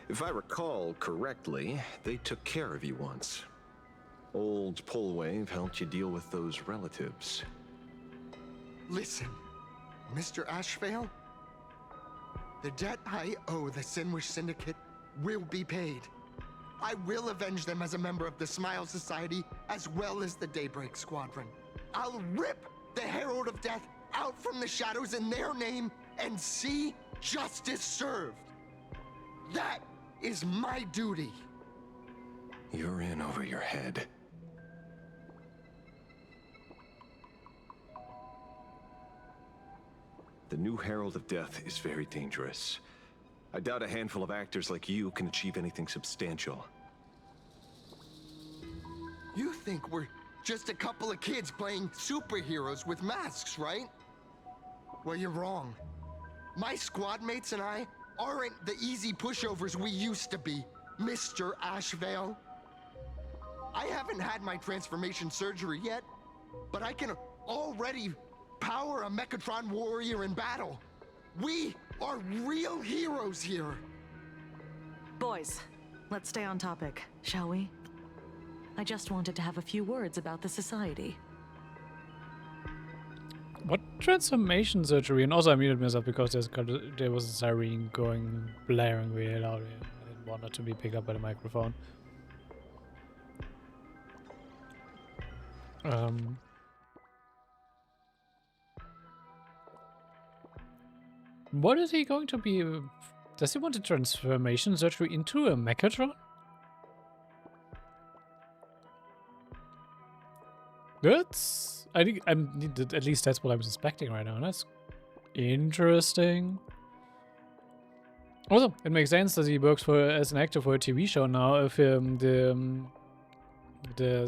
If I recall correctly, they took care of you once. Old Polwave helped you deal with those relatives. Listen, Mr. Ashvale, the debt I owe the Sinwish Syndicate will be paid. I will avenge them as a member of the Smile Society as well as the Daybreak Squadron. I'll rip the Herald of Death out from the shadows in their name and see justice served. That is my duty. You're in over your head. The new Herald of Death is very dangerous. I doubt a handful of actors like you can achieve anything substantial. You think we're just a couple of kids playing superheroes with masks, right? Well, you're wrong. My squad mates and I aren't the easy pushovers we used to be, Mr. Ashvale. I haven't had my transformation surgery yet, but I can already power a Mechatron warrior in battle. We are real heroes here. Boys, let's stay on topic, shall we? I just wanted to have a few words about the society. What transformation surgery? And also I muted myself because there was a siren going blaring really loud. I didn't want it to be picked up by the microphone. What is he going to be? Does he want a transformation surgery into a Mechatron? That's... I think at least that's what I was expecting right now. That's interesting. Also, it makes sense that he works as an actor for a TV show now. If the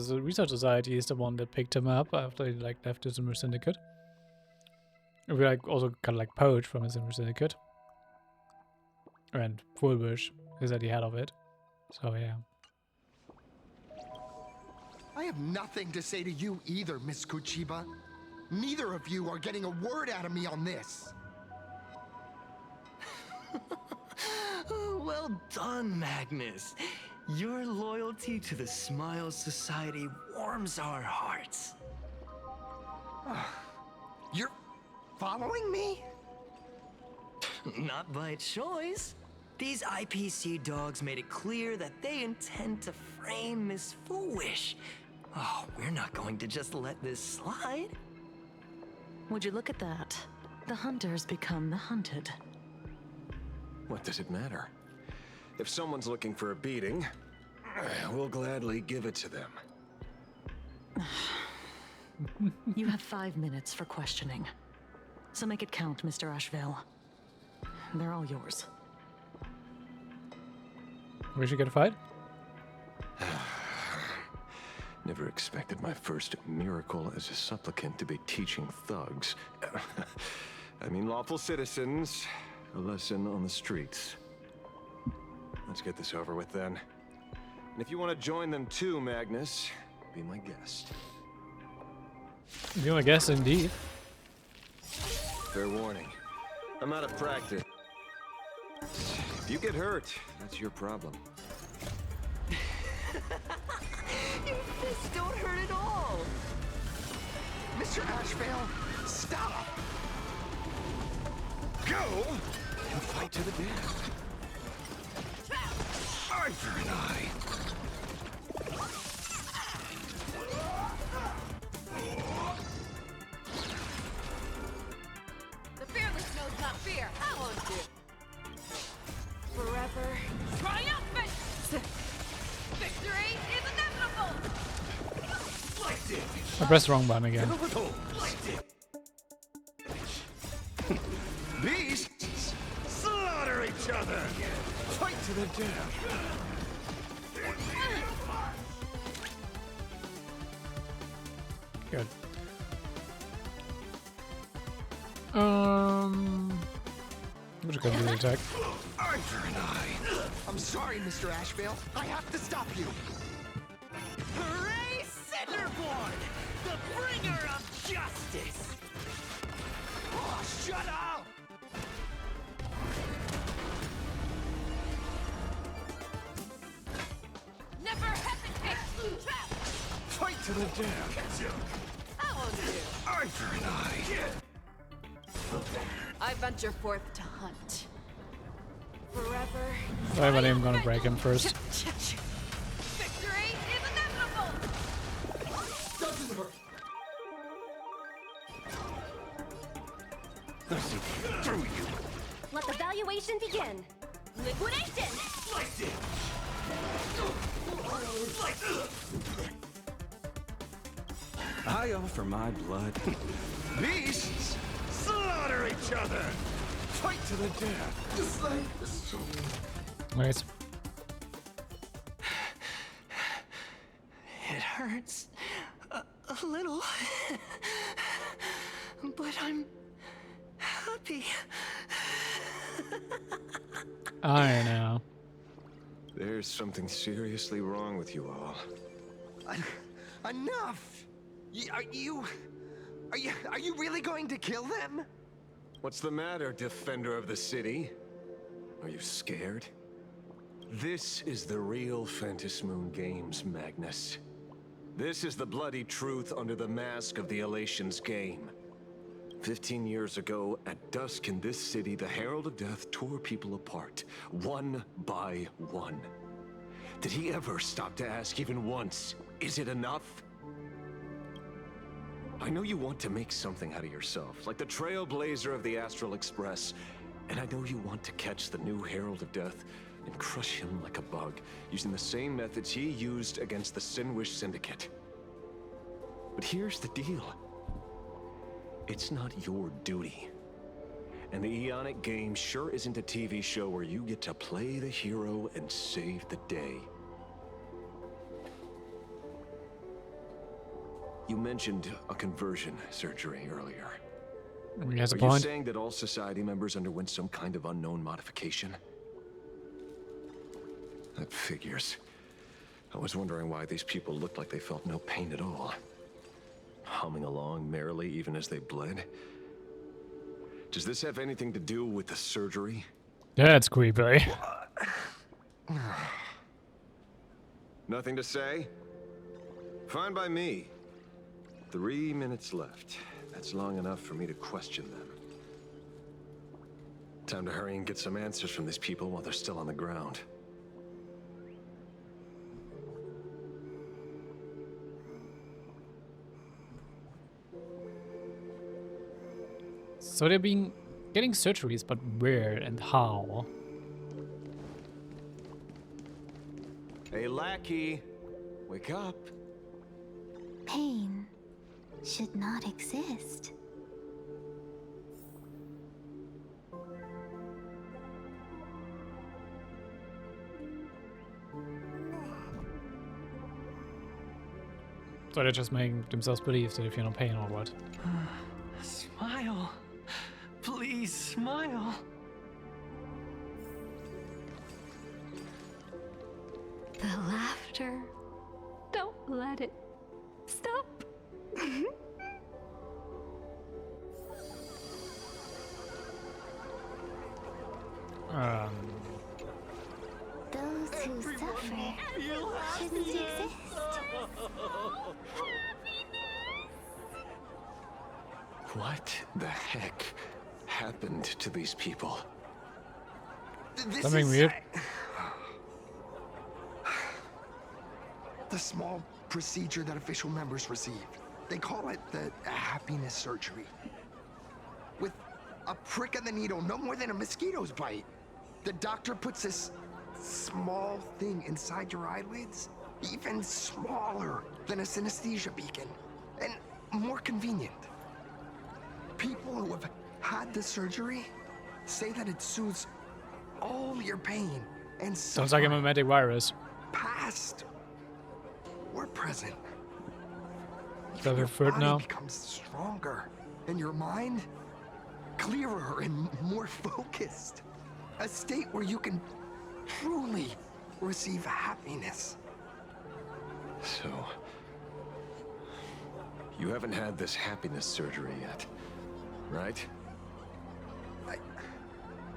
Research Society is the one that picked him up after he left the Zimmer Syndicate. If we also kind of poached from the Zimmer Syndicate. And Fullbush is at the head of it. So yeah. I have nothing to say to you either, Miss Kuchiba. Neither of you are getting a word out of me on this. Well done, Magnus. Your loyalty to the Smile Society warms our hearts. You're following me? Not by choice. These IPC dogs made it clear that they intend to frame Miss Foolish. Oh, we're not going to just let this slide. Would you look at that? The hunters become the hunted. What does it matter? If someone's looking for a beating, we'll gladly give it to them. You have 5 minutes for questioning. So make it count, Mr. Asheville. They're all yours. We should get a fight? Never expected my first miracle as a supplicant to be teaching thugs. I mean lawful citizens, a lesson on the streets. Let's get this over with then. And if you want to join them too, Magnus, be my guest. You I guess indeed. Fair warning. I'm out of practice. If you get hurt, that's your problem. Your fists don't hurt at all. Mr. Asheville, stop! Go and fight to the death. Eye for an eye. The fearless knows not fear. I won't do. Forever triumphant! Victory is inevitable! I pressed the wrong button again. Beasts slaughter each other. Fight to the death. Good. I'm just gonna do the attack. Eye for an eye. I'm sorry, Mr. Asheville. I have to stop you. Hooray, Cinderborn! The bringer of justice! Oh, shut up! Never hesitate! Fight to the death. I won't do. Eye for an eye. I venture forth to hunt. Forever. Why am I even gonna break him first? Victory is inevitable! Through you. Let the valuation begin. Liquidation! I offer my blood. Beasts slaughter each other. Fight to the death. Just like the storm. Nice. It hurts a little, but I'm happy. I know. There's something seriously wrong with you all. Enough! Are you really going to kill them? What's the matter, defender of the city? Are you scared? This is the real Phantasmoon Games, Magnus. This is the bloody truth under the mask of the Elations game. 15 years ago, at dusk in this city, the Herald of Death tore people apart, one by one. Did he ever stop to ask even once, is it enough? I know you want to make something out of yourself, like the trailblazer of the Astral Express, and I know you want to catch the new Herald of Death and crush him like a bug, using the same methods he used against the Sinwish Syndicate. But here's the deal. It's not your duty. And the Eonic game sure isn't a TV show where you get to play the hero and save the day. You mentioned a conversion surgery earlier. He has a Are you point. saying that all society members underwent some kind of unknown modification? That figures. I was wondering why these people looked like they felt no pain at all. Humming along merrily even as they bled. Does this have anything to do with the surgery? That's creepy. Nothing to say? Fine by me. 3 minutes left. That's long enough for me to question them. Time to hurry and get some answers from these people while they're still on the ground. So they're getting surgeries, but where and how? Hey, lackey, wake up. Pain should not exist. So they're just making themselves believe that if you're in pain or what? Smile. Please smile. The laughter. Don't let it stop. Those who suffer shouldn't exist. What the heck happened to these people? Something weird. The small procedure that official members receive. They call it the happiness surgery. With a prick of the needle, no more than a mosquito's bite. The doctor puts this small thing inside your eyelids, even smaller than a synesthesia beacon, and more convenient. People who have had the surgery say that it soothes all your pain and Sounds like a mimetic virus. past or present. Does it hurt Body now? becomes stronger, and your mind clearer and more focused. A state where you can truly receive happiness. So, you haven't had this happiness surgery yet, right?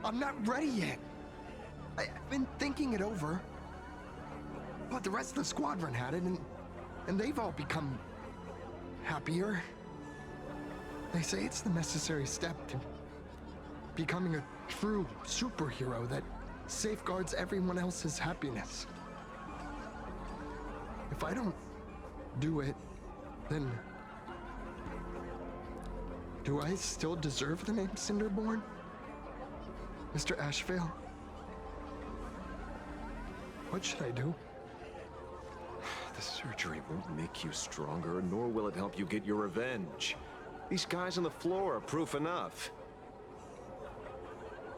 I'm not ready yet. I've been thinking it over. But the rest of the squadron had it, and they've all become happier. They say it's the necessary step to becoming a true superhero that safeguards everyone else's happiness. If I don't do it, then do I still deserve the name Cinderborn? Mr. Ashvale? What should I do? The surgery won't make you stronger, nor will it help you get your revenge. These guys on the floor are proof enough.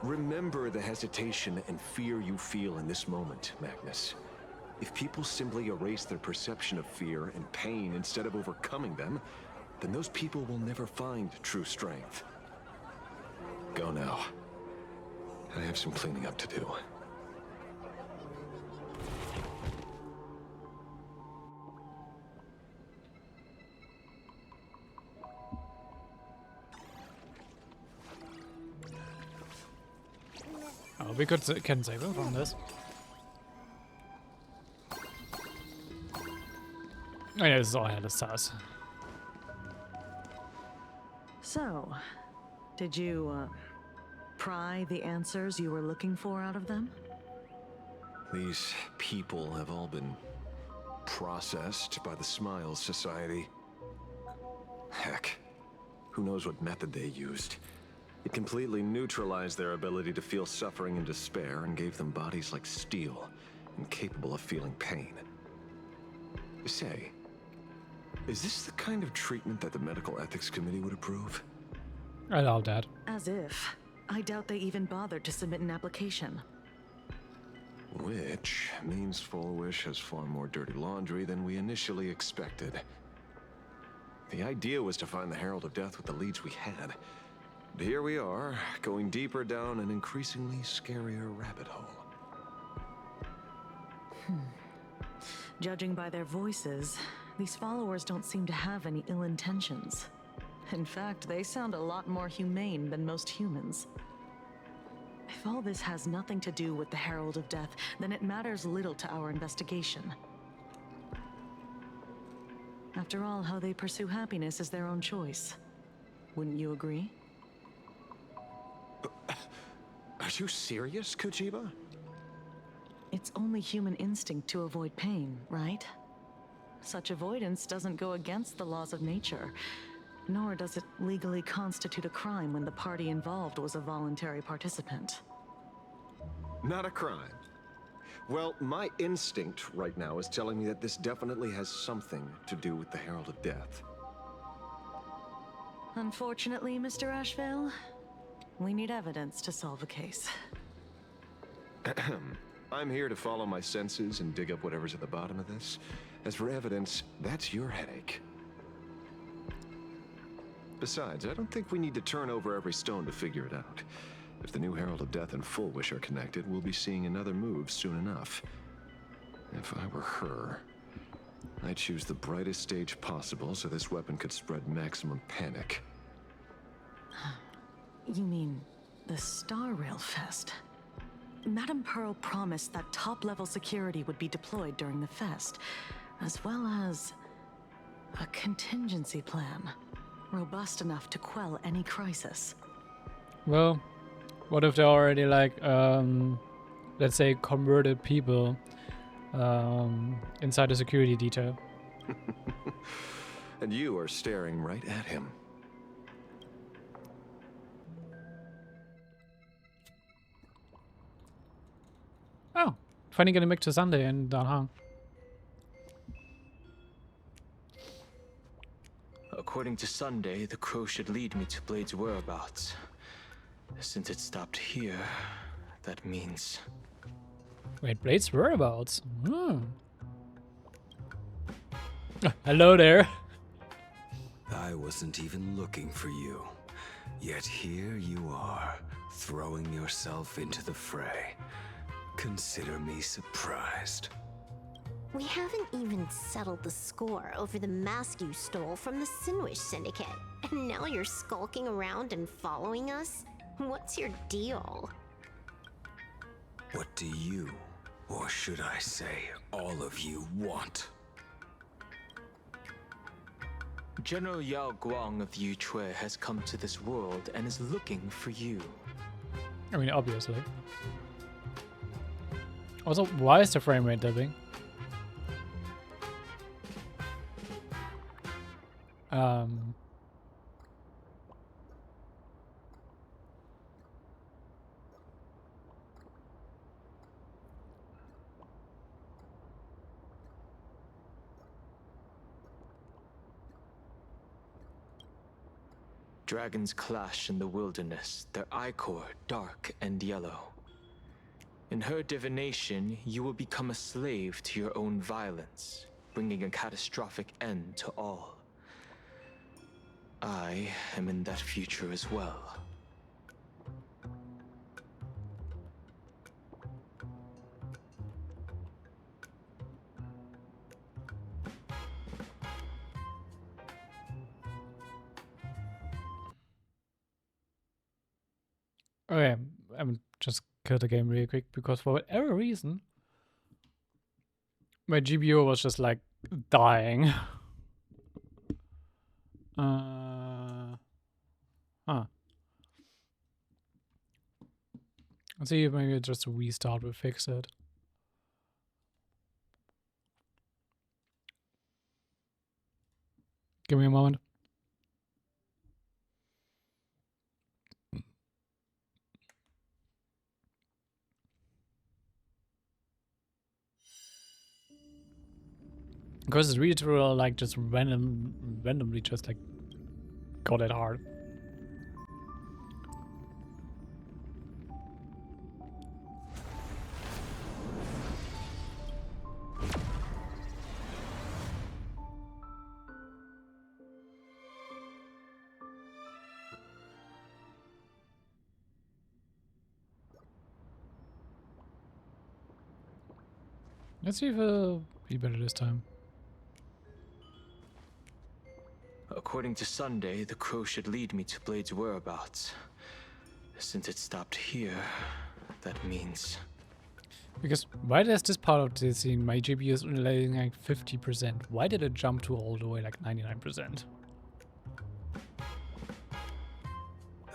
Remember the hesitation and fear you feel in this moment, Magnus. If people simply erase their perception of fear and pain instead of overcoming them, then those people will never find true strength. Go now. I have some cleaning up to do. Oh, we can save him from this. Oh yeah, this is all hella sus. So, did you, pry the answers you were looking for out of them? These people have all been processed by the Smiles Society. Heck, who knows what method they used. It completely neutralized their ability to feel suffering and despair and gave them bodies like steel, incapable of feeling pain. Say, is this the kind of treatment that the Medical Ethics Committee would approve? I doubt that. As if. I doubt they even bothered to submit an application. Which means Fullwish has far more dirty laundry than we initially expected. The idea was to find the Herald of Death with the leads we had. But here we are, going deeper down an increasingly scarier rabbit hole. Judging by their voices, these followers don't seem to have any ill intentions. In fact, they sound a lot more humane than most humans. If all this has nothing to do with the Herald of Death, then it matters little to our investigation. After all, how they pursue happiness is their own choice. Wouldn't you agree? Are you serious, Kojiba? It's only human instinct to avoid pain, right? Such avoidance doesn't go against the laws of nature, nor does it legally constitute a crime when the party involved was a voluntary participant. Not a crime. Well, my instinct right now is telling me that this definitely has something to do with the Herald of Death. Unfortunately, Mr. Ashvale, we need evidence to solve a case. I'm here to follow my senses and dig up whatever's at the bottom of this. As for evidence, that's your headache. Besides, I don't think we need to turn over every stone to figure it out. If the new Herald of Death and Full Wish are connected, we'll be seeing another move soon enough. If I were her, I'd choose the brightest stage possible so this weapon could spread maximum panic. You mean the Star Rail Fest? Madame Pearl promised that top-level security would be deployed during the fest, as well as a contingency plan, robust enough to quell any crisis. Well, what if they're already like, let's say, converted people inside the security detail? And you are staring right at him. Oh, finally getting back to Sunday and downtown. According to Sunday, the crow should lead me to Blade's whereabouts. Since it stopped here, that means... Wait, Blade's whereabouts? Hmm. Hello there. I wasn't even looking for you. Yet here you are, throwing yourself into the fray. Consider me surprised. We haven't even settled the score over the mask you stole from the Sinwish Syndicate. And now you're skulking around and following us? What's your deal? What do you, or should I say, all of you want? General Yao Guang of Yu Chui has come to this world and is looking for you. I mean, obviously. Also, why is the frame rate dipping? Dragons clash in the wilderness, their ichor dark and yellow. In her divination, you will become a slave to your own violence, bringing a catastrophic end to all. I am in that future as well. Okay, I'm just kill the game really quick because for whatever reason, my GPU was just like dying. Let's see if maybe just a restart will fix it. Give me a moment. Because it's really true, like just randomly just like got it hard. Let's see if be better this time. According to Sunday, the crow should lead me to Blade's whereabouts. Since it stopped here, that means... Because why does this part of the scene, my GPU is only laying like 50%? Why did it jump to all the way like 99%?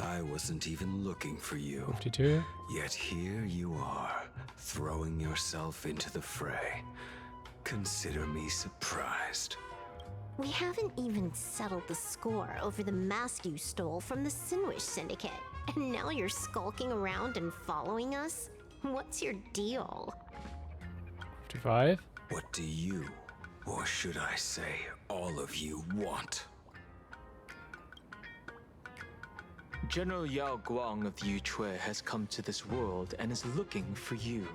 I wasn't even looking for you. 52. Yet here you are, throwing yourself into the fray. Consider me surprised. We haven't even settled the score over the mask you stole from the Sinwish Syndicate. And now you're skulking around and following us? What's your deal? 55. What do you, or should I say, all of you want? General Yao Guang of the Yuchui has come to this world and is looking for you.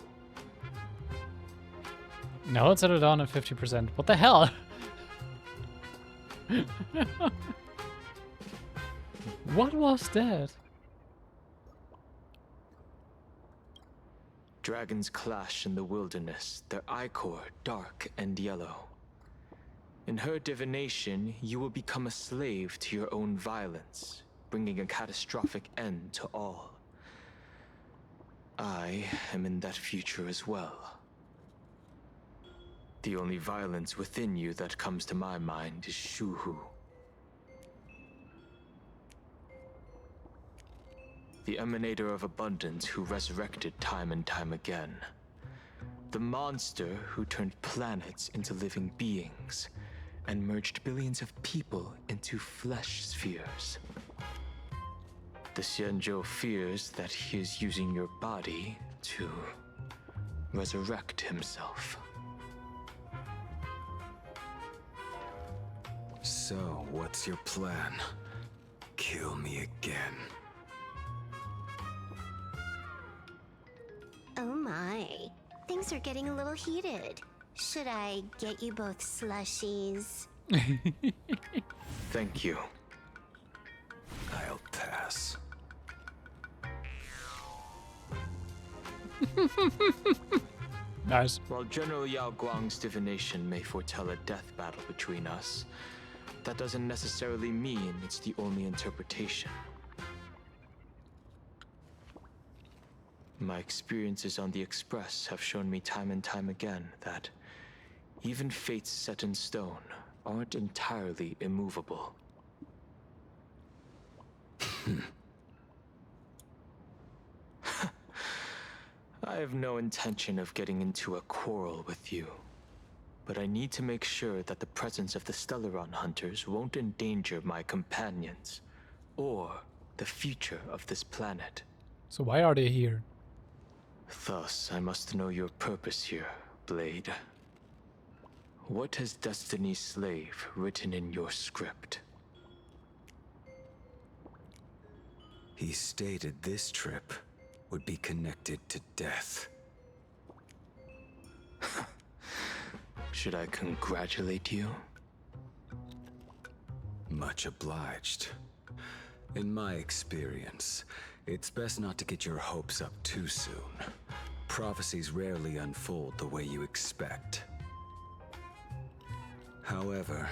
Now let's settle down at 50%. What the hell? What was that? Dragons clash in the wilderness, their ichor dark and yellow. In her divination, you will become a slave to your own violence, bringing a catastrophic end to all. I am in that future as well. The only violence within you that comes to my mind is Shuhu. The emanator of abundance who resurrected time and time again. The monster who turned planets into living beings and merged billions of people into flesh spheres. The Xianzhou fears that he is using your body to resurrect himself. So, what's your plan? Kill me again. Oh my. Things are getting a little heated. Should I get you both slushies? Thank you. I'll pass. Nice. While General Yao Guang's divination may foretell a death battle between us, that doesn't necessarily mean it's the only interpretation. My experiences on the Express have shown me time and time again that even fates set in stone aren't entirely immovable. I have no intention of getting into a quarrel with you, but I need to make sure that the presence of the Stellaron hunters won't endanger my companions or the future of this planet. So why are they here? Thus, I must know your purpose here, Blade. What has Destiny's Slave written in your script? He stated this trip would be connected to death. Should I congratulate you? Much obliged. In my experience, it's best not to get your hopes up too soon. Prophecies rarely unfold the way you expect. However,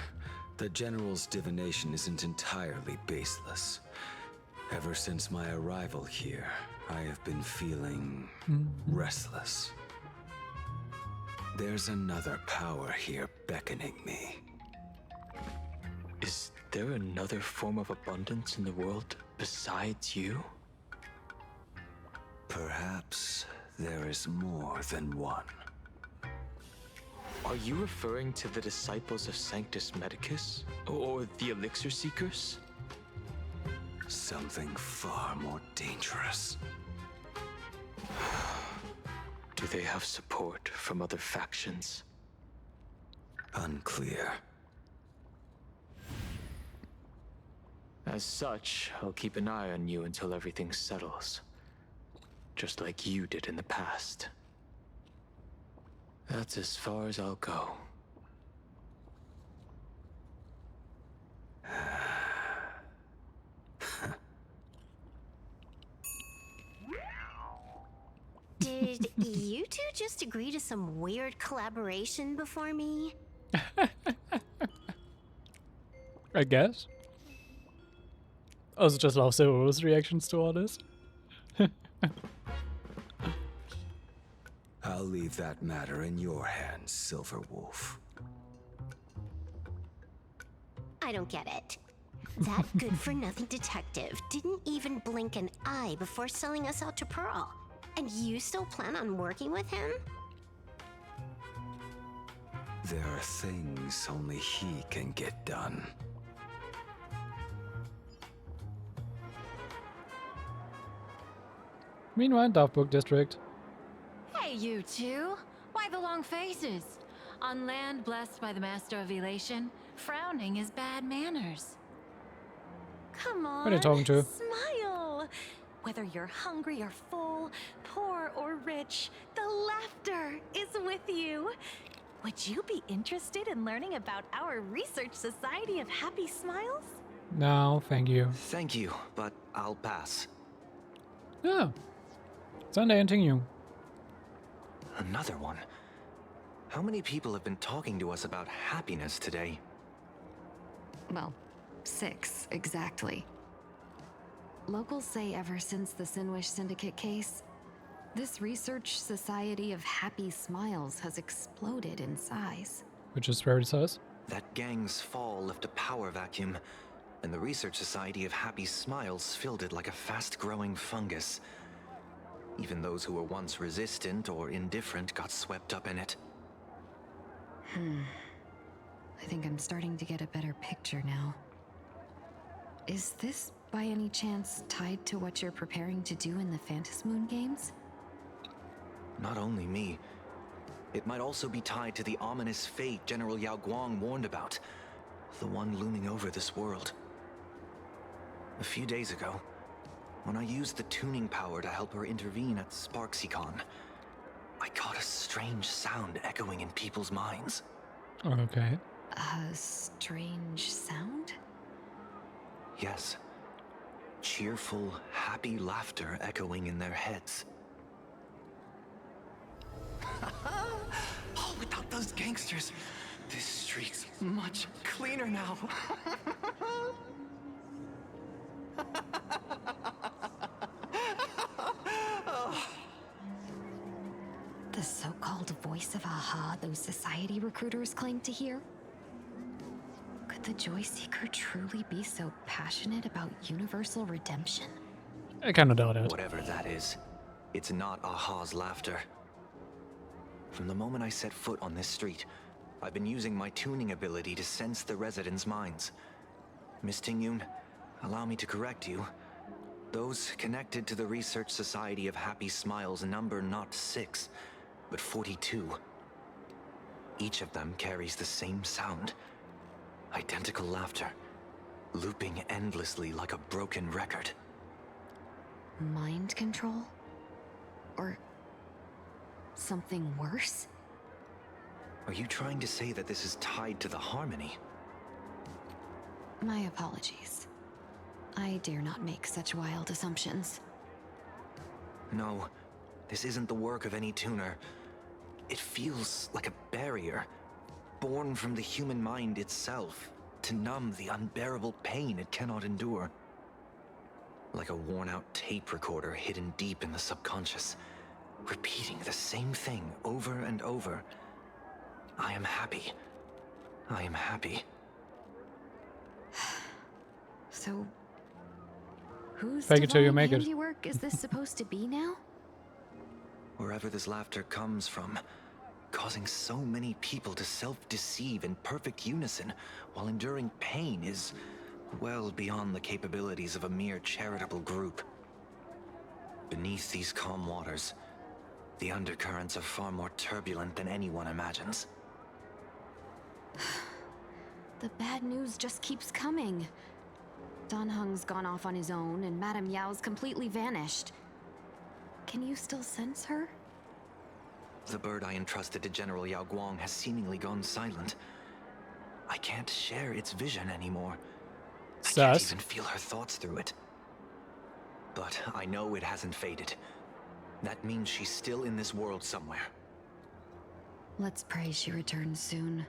the General's divination isn't entirely baseless. Ever since my arrival here, I have been feeling restless. There's another power here beckoning me. Is there another form of abundance in the world besides you? Perhaps there is more than one. Are you referring to the disciples of Sanctus Medicus? Or the Elixir Seekers? Something far more dangerous. Do they have support from other factions? Unclear. As such, I'll keep an eye on you until everything settles. Just like you did in the past. That's as far as I'll go. Did you two just agree to some weird collaboration before me? I guess. I also just love Zero's reactions to all this. I'll leave that matter in your hands, Silver Wolf. I don't get it. That good-for-nothing detective didn't even blink an eye before selling us out to Pearl. And you still plan on working with him? There are things only he can get done. Meanwhile, Darkbrook District. Hey, you two. Why the long faces? On land blessed by the Master of Elation, frowning is bad manners. Come on, What are you talking to? smile. Whether you're hungry or full, poor or rich, the laughter is with you. Would you be interested in learning about our Research Society of Happy Smiles? No, thank you. Thank you, but I'll pass. Yeah. Sunday and Tingyu. Another one. How many people have been talking to us about happiness today? Well, 6 exactly. Locals say ever since the Sinwish Syndicate case, this Research Society of Happy Smiles has exploded in size. Which is very sus. That gang's fall left a power vacuum, and the Research Society of Happy Smiles filled it like a fast-growing fungus. Even those who were once resistant or indifferent got swept up in it. I think I'm starting to get a better picture now. Is this, by any chance, tied to what you're preparing to do in the Phantasmoon games? Not only me. It might also be tied to the ominous fate General Yao Guang warned about. The one looming over this world. A few days ago, when I used the tuning power to help her intervene at SparksyCon, I caught a strange sound echoing in people's minds. Okay. A strange sound? Yes. Cheerful, happy laughter echoing in their heads. Oh, without those gangsters, this street's much cleaner now. The so-called voice of Aha those society recruiters claim to hear? Could the Joy Seeker truly be so passionate about universal redemption? I kinda doubt it. Whatever that is, it's not Aha's laughter. From the moment I set foot on this street, I've been using my tuning ability to sense the residents' minds. Miss Tingyun, allow me to correct you. Those connected to the Research Society of Happy Smiles number not 6, but 42. Each of them carries the same sound. Identical laughter, looping endlessly like a broken record. Mind control? Or something worse? Are you trying to say that this is tied to the harmony? My apologies. I dare not make such wild assumptions. No, this isn't the work of any tuner. It feels like a barrier, born from the human mind itself, to numb the unbearable pain it cannot endure. Like a worn-out tape recorder hidden deep in the subconscious, repeating the same thing over and over. I am happy. I am happy. So, whose Fake it till you divine make it. handiwork is this supposed to be now? Wherever this laughter comes from, causing so many people to self-deceive in perfect unison while enduring pain is well beyond the capabilities of a mere charitable group. Beneath these calm waters, the undercurrents are far more turbulent than anyone imagines. The bad news just keeps coming. Dan Heng's gone off on his own, and Madame Yao's completely vanished. Can you still sense her? The bird I entrusted to General Yao Guang has seemingly gone silent. I can't share its vision anymore. I can't even feel her thoughts through it. But I know it hasn't faded. That means she's still in this world somewhere, Let's pray she returns soon,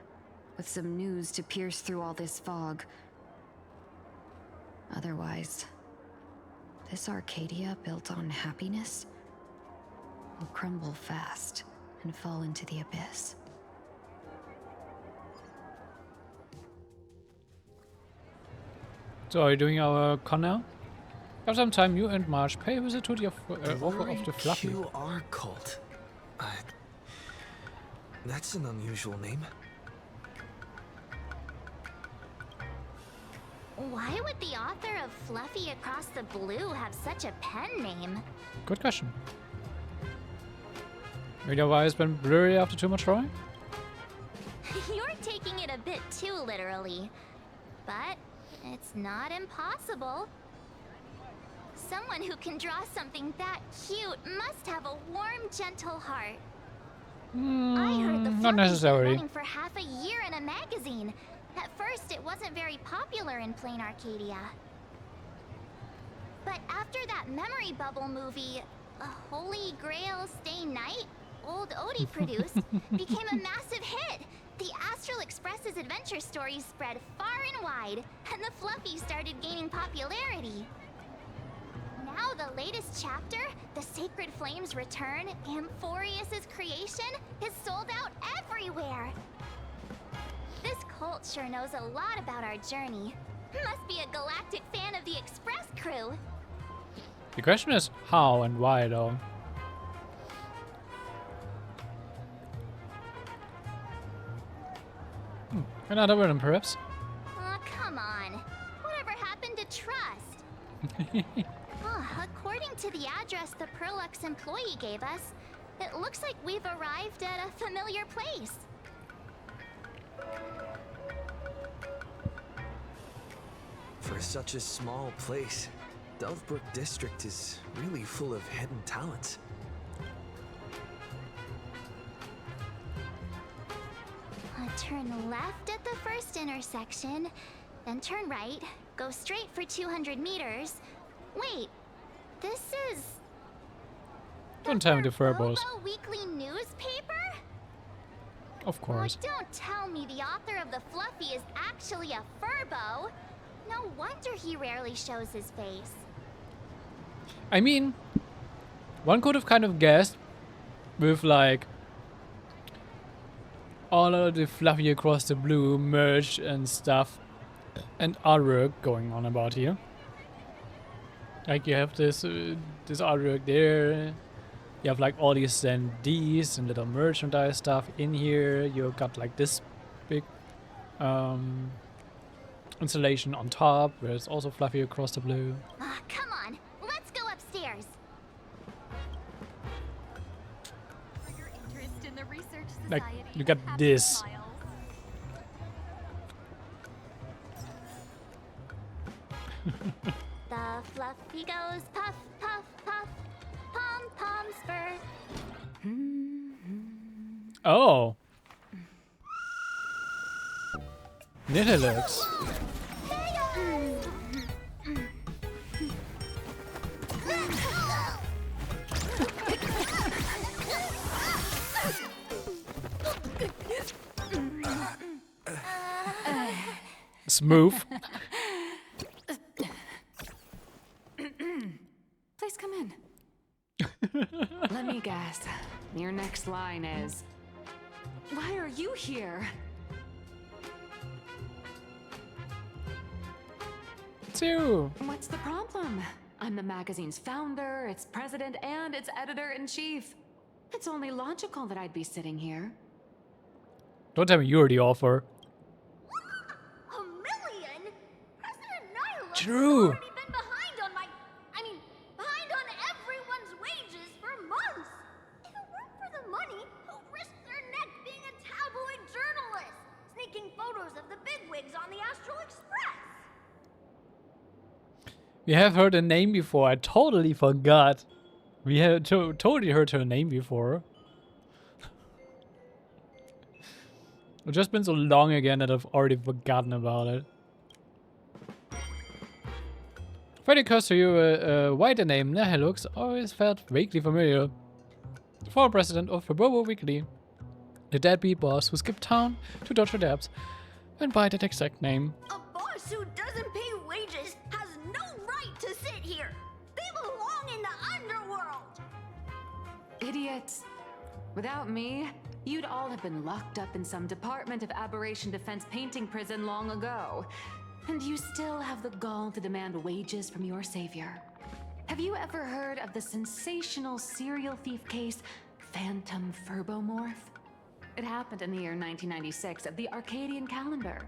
with some news to pierce through all this fog. Otherwise, this Arcadia built on happiness will crumble fast and fall into the abyss. So are you doing our con now? After some time, you and March pay a visit to the offer of the Fluffy. QR cult. That's an unusual name. Why would the author of Fluffy Across the Blue have such a pen name? Good question. Maybe your eyes been blurry after too much drawing? You're taking it a bit too literally. But it's not impossible. Someone who can draw something that cute must have a warm, gentle heart. I heard the Not Fluffy's been necessarily. running for half a year in a magazine. At first, it wasn't very popular in plain Arcadia. But after that memory bubble movie, a Holy Grail Stay Night, old Odie produced, became a massive hit. The Astral Express's adventure stories spread far and wide, and the Fluffy started gaining popularity. Now the latest chapter, The Sacred Flames Return, Amphorius's creation, is sold out everywhere. This cult sure knows a lot about our journey. Must be a galactic fan of the Express crew. The question is how and why, though. Another rhythm, perhaps? Aw, come on. Whatever happened to trust? According to the address the Perlux employee gave us, it looks like we've arrived at a familiar place. For such a small place, Dovebrook District is really full of hidden talents. Turn left at the first intersection, then turn right, go straight for 200 meters. Wait, this is... Don't tell me the Furballs. Bobo Weekly newspaper? Of course. Oh, don't tell me the author of the Fluffy is actually a Furbo. No wonder he rarely shows his face. I mean, one could have kind of guessed with like all of the Fluffy Across the Blue merch and stuff and artwork going on about here. Like you have this this artwork there. You have like all these NDs and little merchandise stuff in here. You got like this big installation on top where it's also Fluffy Across the Blue. Come on, let's go upstairs. For your interest in the research Like society, you got this. The Fluffy goes puff, puff, puff, pom pom spur. Oh. Nittilux. Smooth. Please come in. Let me guess. Your next line is, "Why are you here?" Two. What's the problem? I'm the magazine's founder, its president, and its editor-in-chief. It's only logical that I'd be sitting here. Don't tell me you're the author. A million? President Nihilus True. has already been behind on behind on everyone's wages for months. If it weren't for the money, who'd risk their neck being a tabloid journalist, sneaking photos of the bigwigs on the Astral Express? We have heard her name before. I totally forgot. We have totally heard her name before. It's just been so long again that I've already forgotten about it. If it occurs to you why the name Nihilux always felt vaguely familiar. The former president of Bobo Weekly. the deadbeat boss who skipped town to dodge her debts and buy that exact name. A boss who doesn't pay wages has no right to sit here. They belong in the underworld. Idiots. Without me, you'd all have been locked up in some Department of Aberration Defense painting prison long ago. And you still have the gall to demand wages from your savior. Have you ever heard of the sensational serial thief case, Phantom Furbomorph? It happened in the year 1996 of the Arcadian calendar.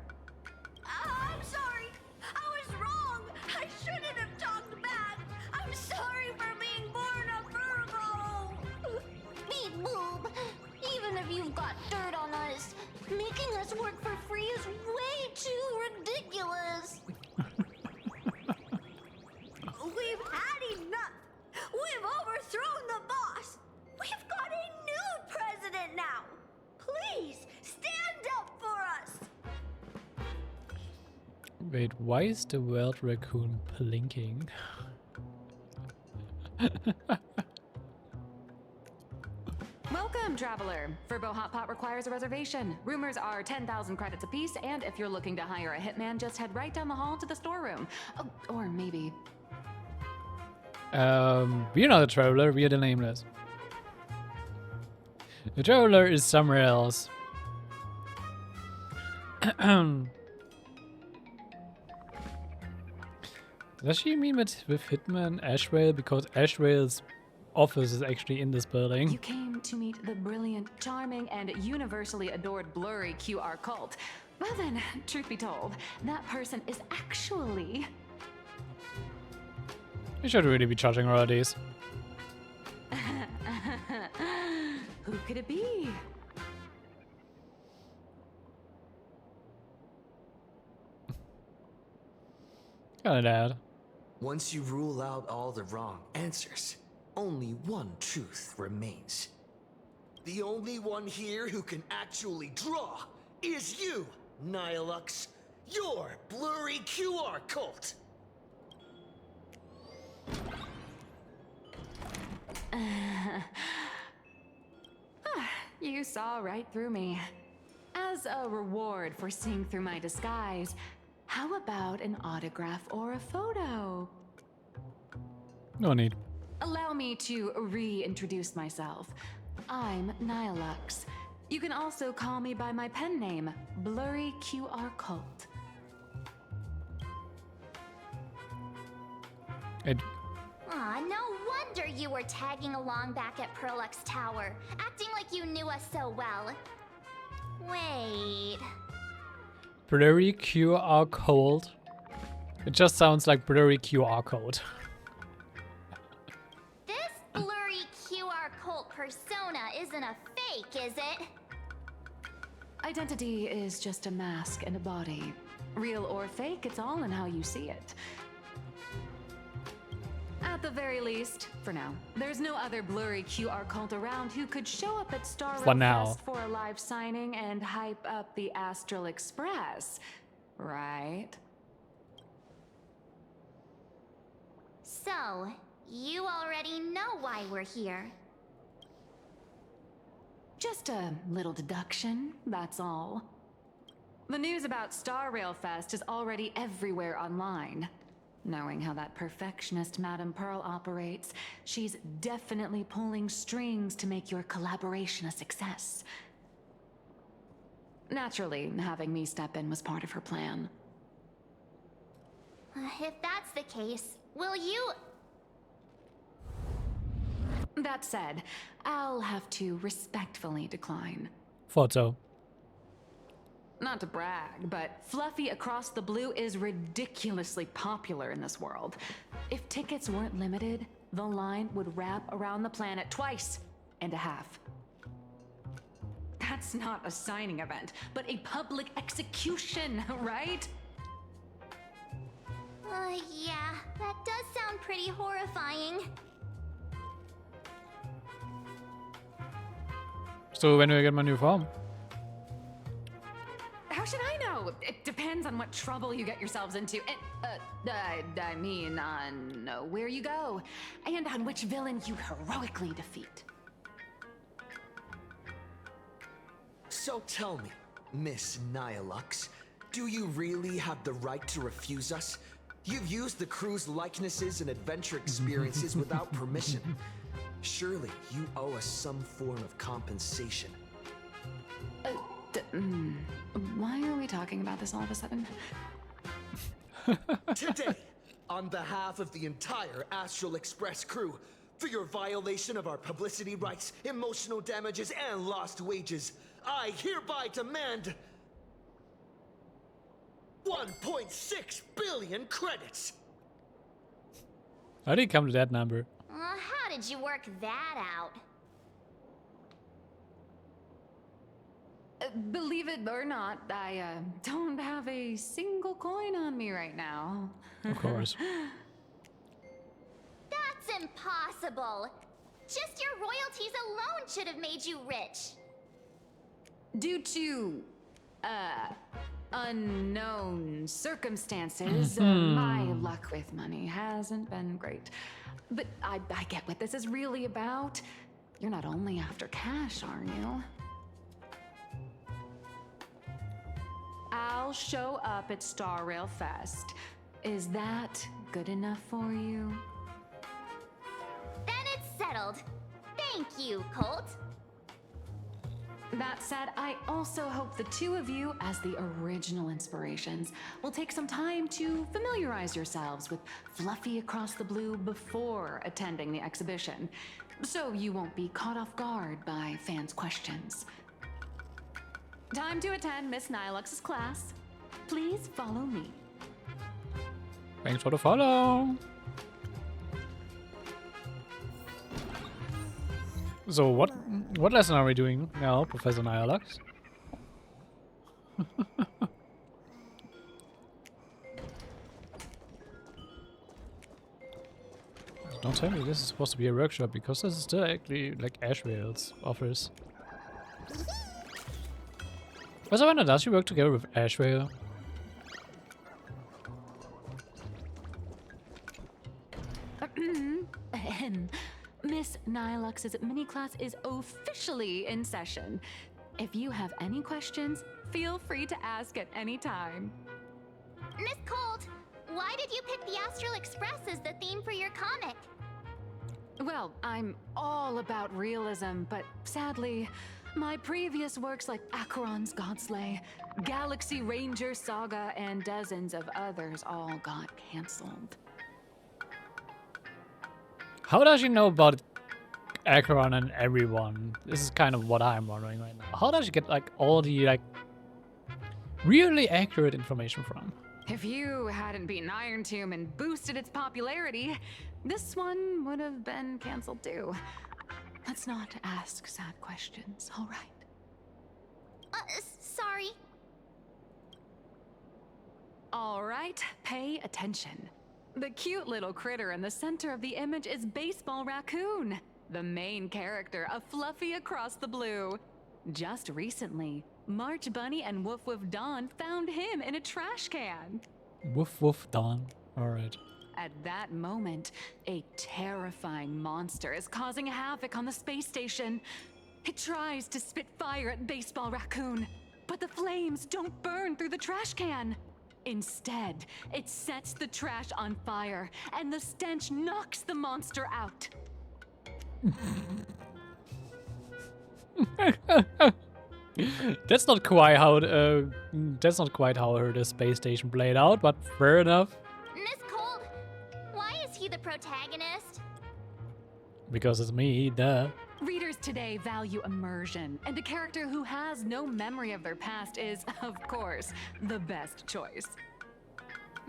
I'm sorry. I was wrong. I shouldn't have talked back. I'm sorry for being born a Virgo. Beep boop. Even if you've got dirt on us, making us work for free is way too ridiculous. We've had enough. We've overthrown the boss. We've got a new president now. Please stand up for us. Wait, why is the world raccoon blinking? Welcome, traveler. Furbo Hot Pot requires a reservation. Rumors are 10,000 credits apiece, and if you're looking to hire a hitman, just head right down the hall to the storeroom. Oh, or maybe... We're not a traveler, we are the nameless. The traveler is somewhere else. Does she mean with Hitman Ashrail? Because Ashrail's office is actually in this building. You came to meet the brilliant, charming, and universally adored blurry QR cult. Well then, truth be told, that person is actually... You should really be charging royalties. Who could it be? Kinda dad. Once you rule out all the wrong answers, only one truth remains. The only one here who can actually draw is you, Nihilux, your blurry QR cult. You saw right through me. As a reward for seeing through my disguise, how about an autograph or a photo? No need. Allow me to reintroduce myself. I'm Nihilux. You can also call me by my pen name, Blurry QR Cult. Aw, no wonder you were tagging along back at Perlux Tower, acting like you knew us so well. Wait. Blurry QR code. It just sounds like blurry QR code. This blurry QR cult persona isn't a fake, is it? Identity is just a mask and a body. Real or fake, it's all in how you see it. At the very least, for now, there's no other blurry QR cult around who could show up at Star Rail Fest for a live signing and hype up the Astral Express, right? So, you already know why we're here. Just a little deduction, that's all. The news about Star Rail Fest is already everywhere online. Knowing how that perfectionist Madame Pearl operates, she's definitely pulling strings to make your collaboration a success. Naturally, having me step in was part of her plan. If that's the case, will you... That said, I'll have to respectfully decline. Thought so. Not to brag, but Fluffy Across the Blue is ridiculously popular in this world. If tickets weren't limited, the line would wrap around the planet twice and a half. That's not a signing event, but a public execution, right? Yeah, that does sound pretty horrifying. So when do I get my new farm? How should I know? It depends on what trouble you get yourselves into. And, I mean, on where you go, and on which villain you heroically defeat. So tell me, Miss Nihilux, do you really have the right to refuse us? You've used the crew's likenesses and adventure experiences without permission. Surely you owe us some form of compensation. Why are we talking about this all of a sudden? Today, on behalf of the entire Astral Express crew, for your violation of our publicity rights, emotional damages, and lost wages, I hereby demand 1.6 billion credits! How did you come to that number? How did you work that out? Believe it or not, I don't have a single coin on me right now. Of course. That's impossible. Just your royalties alone should have made you rich. Due to, unknown circumstances, my luck with money hasn't been great. But I get what this is really about. You're not only after cash, are you? I'll show up at Star Rail Fest. Is that good enough for you? Then it's settled. Thank you, Colt. That said, I also hope the two of you, as the original inspirations, will take some time to familiarize yourselves with Fluffy Across the Blue before attending the exhibition, so you won't be caught off guard by fans' questions. Time to attend Miss Nihilux's class. Please follow me. Thanks for the follow. So what lesson are we doing now, Professor Nihilux? Don't tell me this is supposed to be a workshop, because this is still actually like Ashrail's office. Was I wonder, does she work together with Ashrail? Miss Nihilux's mini class is officially in session. If you have any questions, feel free to ask at any time. Miss Colt, why did you pick the Astral Express as the theme for your comic? Well, I'm all about realism, but sadly, my previous works like Acheron's Godslay, Galaxy Ranger Saga, and dozens of others all got cancelled. How does she know about Acheron and everyone? This is kind of what I'm wondering right now. How does she get like all the like really accurate information from? If you hadn't beaten Iron Tomb and boosted its popularity, this one would have been cancelled too. Let's not ask sad questions, all right? Sorry. All right, pay attention. The cute little critter in the center of the image is Baseball Raccoon, the main character of Fluffy Across the Blue. Just recently, March Bunny and Woof Woof Dawn found him in a trash can. Woof Woof Dawn. Alright. At that moment, a terrifying monster is causing havoc on the space station. It tries to spit fire at Baseball Raccoon, but the flames don't burn through the trash can. Instead, it sets the trash on fire, and the stench knocks the monster out. That's not quite how the space station played out, but fair enough. Miss Colt, why is he the protagonist? Because it's me, duh. Readers today value immersion, and a character who has no memory of their past is, of course, the best choice.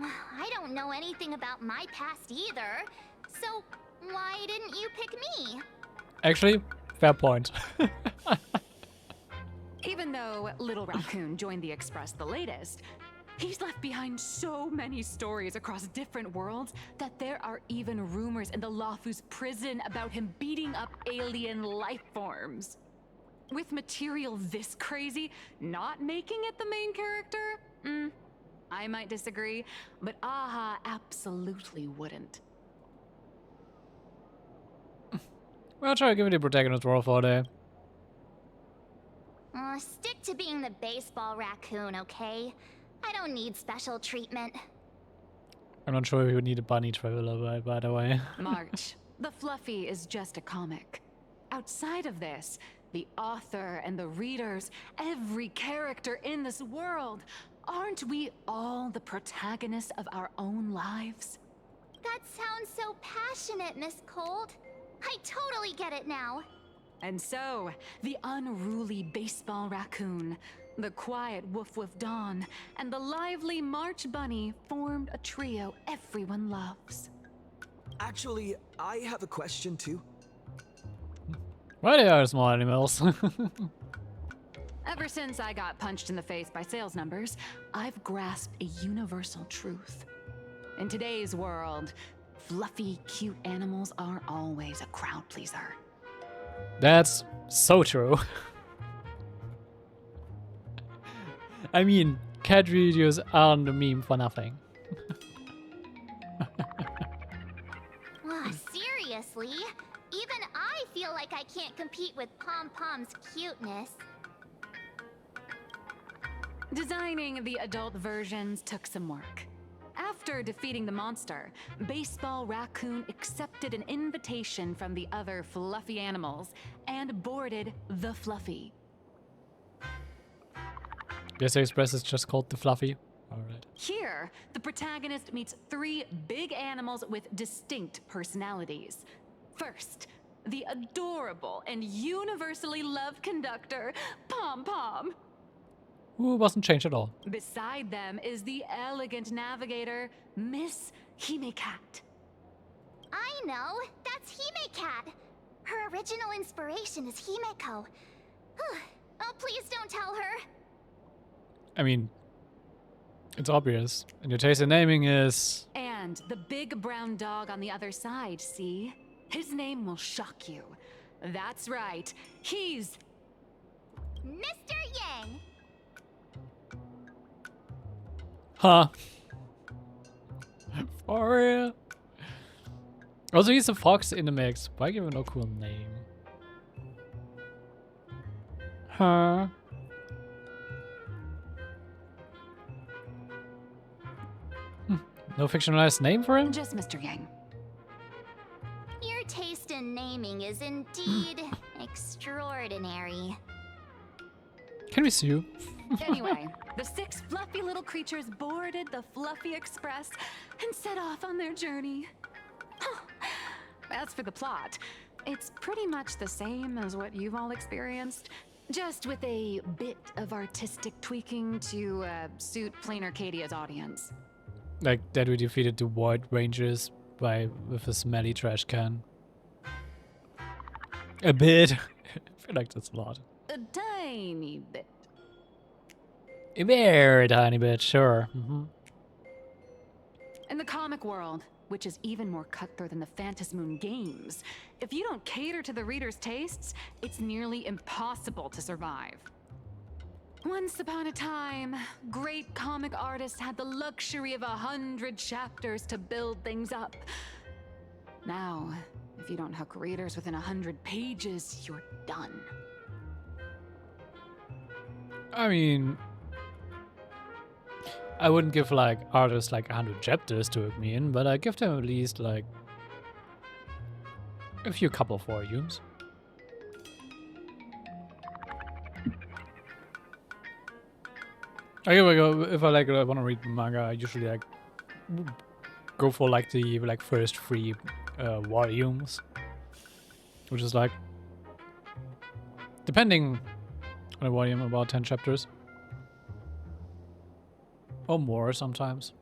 I don't know anything about my past either, so why didn't you pick me? Actually, fair point. Even though Little Raccoon joined the Express the latest, he's left behind so many stories across different worlds that there are even rumors in the Lafu's prison about him beating up alien life forms. With material this crazy, not making it the main character? I might disagree, but Aha absolutely wouldn't. Well, I'll try to give it the protagonist role for a day. Stick to being the baseball raccoon, okay? I don't need special treatment. I'm not sure if you need a bunny traveler, by the way. March, the Fluffy is just a comic. Outside of this, the author and the readers, every character in this world, aren't we all the protagonists of our own lives? That sounds so passionate, Miss Cold. I totally get it now. And so, the unruly baseball raccoon, the quiet Woof Woof Dawn, and the lively March Bunny formed a trio everyone loves. Actually, I have a question too. Why they are small animals? Ever since I got punched in the face by sales numbers, I've grasped a universal truth. In today's world, fluffy, cute animals aren't always a crowd pleaser. That's so true. I mean, cat videos aren't a meme for nothing. Seriously? Even I feel like I can't compete with Pom Pom's cuteness. Designing the adult versions took some work. After defeating the monster, Baseball Raccoon accepted an invitation from the other fluffy animals and boarded the Fluffy. Guess the Express is just called the Fluffy. Alright. Here, the protagonist meets 3 big animals with distinct personalities. First, the adorable and universally loved conductor, Pom Pom. Ooh, wasn't changed at all. Beside them is the elegant navigator, Miss Hime-Cat. I know, that's Hime-Cat. Her original inspiration is Himeko. Oh, please don't tell her. I mean, it's obvious. And your taste in naming is... And the big brown dog on the other side, see? His name will shock you. That's right, he's... Mr. Yang. Huh. For real? Also, he's a fox in the mix. Why give him no cool name? Huh? No fictionalized name for him? Just Mr. Yang. Your taste in naming is indeed extraordinary. Can we sue? Anyway, the 6 fluffy little creatures boarded the Fluffy Express and set off on their journey. As for the plot, it's pretty much the same as what you've all experienced, just with a bit of artistic tweaking to suit plain Arcadia's audience. Like that we defeated the Void Rangers with a smelly trash can. A bit. I feel like that's a lot. A tiny bit. A very tiny bit, sure. In the comic world, which is even more cutthroat than the Phantasmoon games, if you don't cater to the reader's tastes, it's nearly impossible to survive. Once upon a time, great comic artists had the luxury of 100 chapters to build things up. Now, if you don't hook readers within 100 pages, you're done. I mean, I wouldn't give like artists like 100 chapters to hook me in, but I give them at least like a few couple volumes. If I want to read manga, I usually like go for like the first 3 volumes, which is like, depending on a volume, about 10 chapters or more sometimes.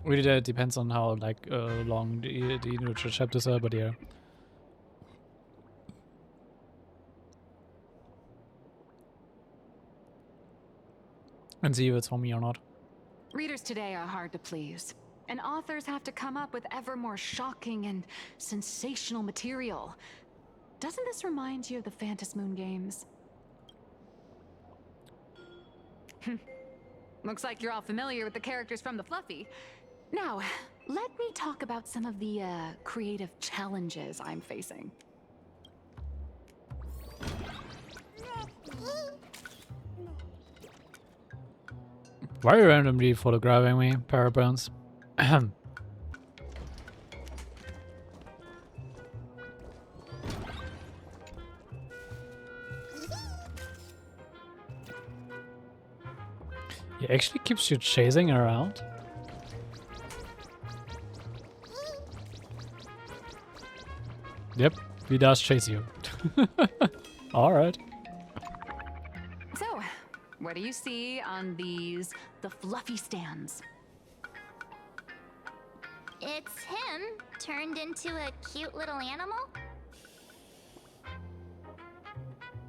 Really, that depends on how long the individual chapters are, but yeah. And see if it's for me or not. Readers today are hard to please, and authors have to come up with ever more shocking and sensational material. Doesn't this remind you of the Phantasmoon games? Looks like you're all familiar with the characters from the Fluffy. Now, let me talk about some of the creative challenges I'm facing. Why are you randomly photographing me, Parabones? He actually keeps you chasing around? Yep, he does chase you. Alright. So, what do you see on the fluffy stands? It's him turned into a cute little animal.